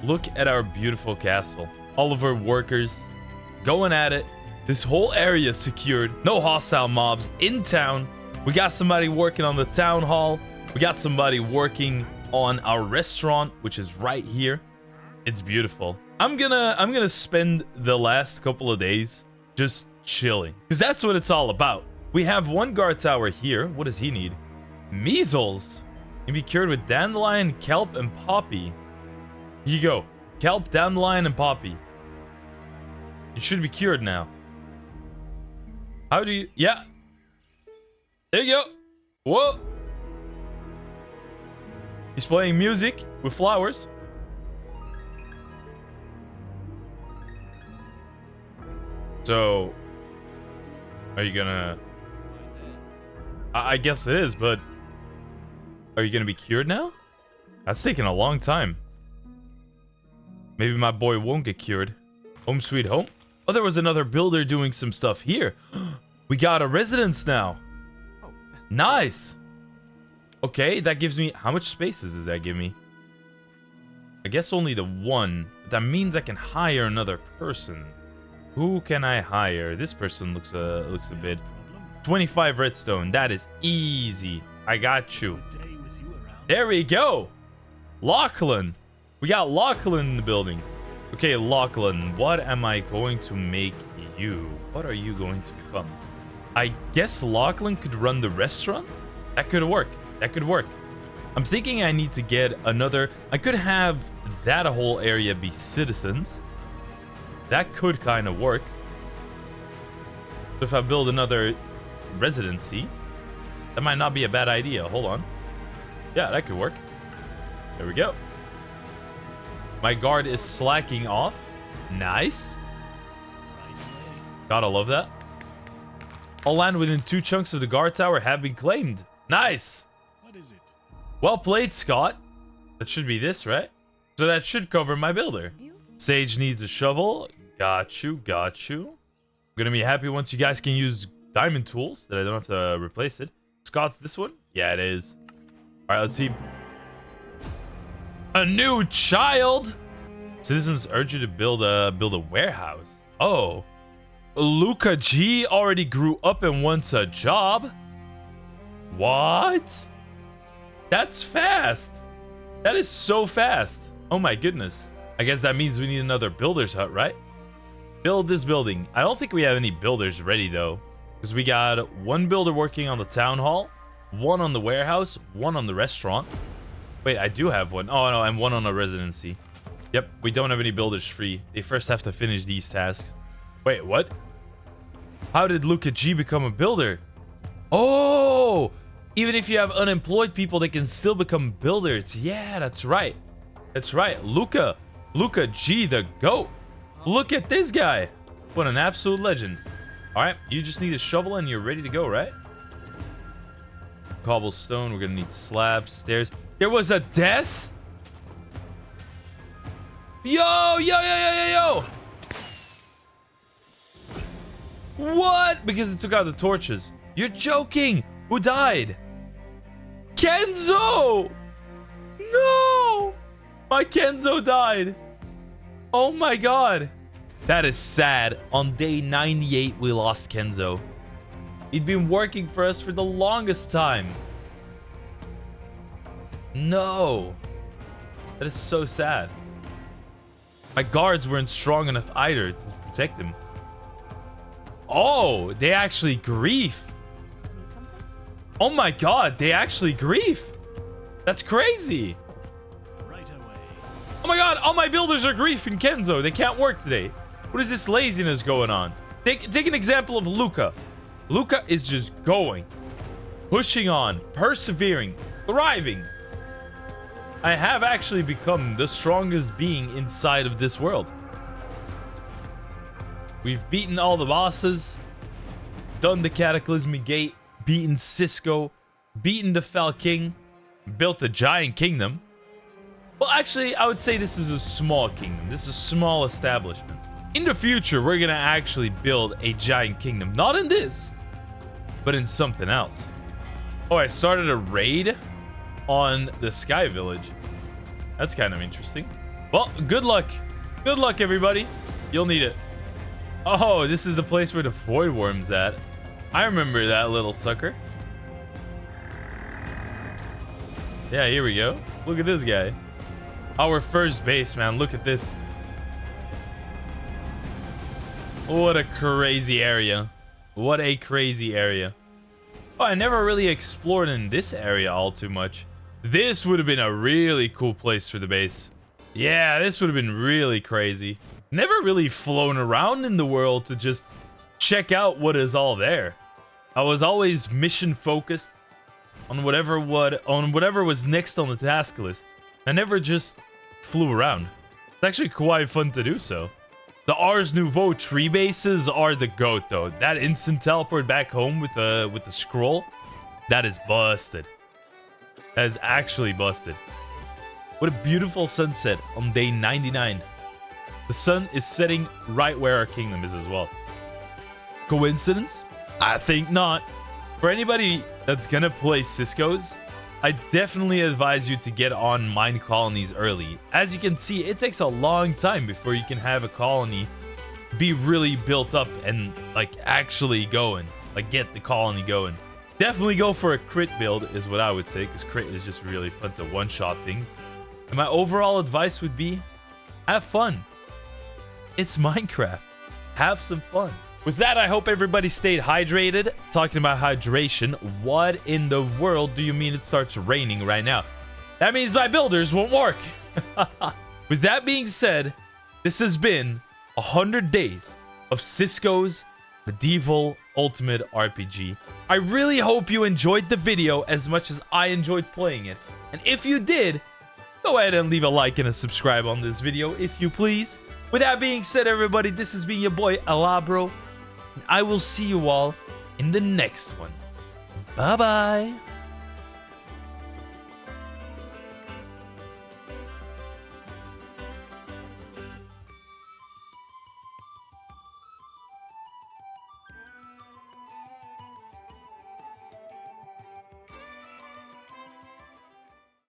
look at our beautiful castle. All of our workers going at it. This whole area is secured. No hostile mobs in town. We got somebody working on the town hall. We got somebody working on our restaurant, which is right here. It's beautiful. I'm gonna spend the last couple of days just chilling, because that's what it's all about. We have one guard tower here. What does he need? Measles. Can be cured with dandelion, kelp, and poppy. Here you go. Kelp, dandelion, and poppy. You should be cured now. How do you... Yeah. There you go. Whoa. He's playing music with flowers. So... Are you gonna... I guess it is, but... Are you gonna be cured now? That's taking a long time. Maybe my boy won't get cured. Home sweet home. Oh, there was another builder doing some stuff here. We got a residence now. Nice. Okay, that gives me... How much spaces does that give me? I guess only the one. But that means I can hire another person. Who can I hire? This person looks a bit... 25 redstone. That is easy. I got you. There we go. Lachlan. We got Lachlan in the building. Okay, Lachlan, what am I going to make you? What are you going to become? I guess Lachlan could run the restaurant? That could work. That could work. I'm thinking I need to get another... I could have that whole area be citizens. That could kind of work. So if I build another residency, that might not be a bad idea. Hold on. Yeah, that could work. There we go. My guard is slacking off. Nice. Gotta love that. All land within 2 chunks of the guard tower have been claimed. Nice. What is it? Well played, Scott. That should be this, right? So that should cover my builder. Sage needs a shovel. Got you, got you. I'm gonna be happy once you guys can use diamond tools, that I don't have to replace it. Scott's this one? Yeah, it is. All right, let's see. A new child. Citizens urge you to build a warehouse. Oh, Luca G already grew up and wants a job. What? That's fast. That is so fast. Oh my goodness. I guess that means we need another builder's hut, right? Build this building. I don't think we have any builders ready though, because we got 1 builder working on the town hall, 1 on the warehouse, 1 on the restaurant. Wait, I do have 1. Oh no, and 1 on a residency. Yep, we don't have any builders free. They first have to finish these tasks. Wait, what? How did Luca G become a builder? Oh, even if you have unemployed people, they can still become builders. Yeah, that's right. That's right. Luca G, the GOAT. Look at this guy. What an absolute legend. All right, you just need a shovel and you're ready to go, right? Cobblestone, we're gonna need slabs, stairs. There was a death? Yo! What? Because it took out the torches. You're joking. Who died? Kenzo! No! My Kenzo died. Oh my god. That is sad. On day 98, we lost Kenzo. He'd been working for us for the longest time. No. That is so sad. My guards weren't strong enough either to protect him. Oh, they actually grief. Oh my god, they actually grief. That's crazy. Right away. Oh my god, all my builders are griefing Kenzo. They can't work today. What is this laziness going on? Take an example of Luca. Luca is just going, pushing on, persevering, thriving. I have actually become the strongest being inside of this world. We've beaten all the bosses, done the Cataclysmic Gate, beaten Cisco, beaten the Fell King, built a giant kingdom. Well, actually, I would say this is a small kingdom. This is a small establishment. In the future, we're gonna actually build a giant kingdom. Not in this, but in something else. Oh, I started a raid on the Sky Village. That's kind of interesting. Well, good luck. Good luck, everybody. You'll need it. Oh, this is the place where the Void Worm's at. I remember that little sucker. Yeah, here we go. Look at this guy. Our first base, man. Look at this. What a crazy area. What a crazy area. Oh, I never really explored in this area all too much. This would have been a really cool place for the base. Yeah, this would have been really crazy. Never really flown around in the world to just check out what is all there. I was always mission focused on whatever was next on the task list. I never just flew around. It's actually quite fun to do so. The Ars Nouveau tree bases are the GOAT though. That instant teleport back home with the scroll, that is busted. That is actually busted. What a beautiful sunset on day 99. The sun is setting right where our kingdom is as well. Coincidence? I think not. For anybody that's gonna play Cisco's, I definitely advise you to get on mine colonies early. As you can see, it takes a long time before you can have a colony be really built up and like actually going, like get the colony going. Definitely go for a crit build is what I would say, because crit is just really fun to one-shot things. And my overall advice would be, have fun. It's Minecraft. Have some fun. With that, I hope everybody stayed hydrated. Talking about hydration, what in the world do you mean it starts raining right now? That means my builders won't work. With that being said, this has been 100 days of Cisco's Medieval Ultimate RPG. I really hope you enjoyed the video as much as I enjoyed playing it. And if you did, go ahead and leave a like and a subscribe on this video if you please. With that being said, everybody, this has been your boy ElAbro. I will see you all in the next one. Bye-bye.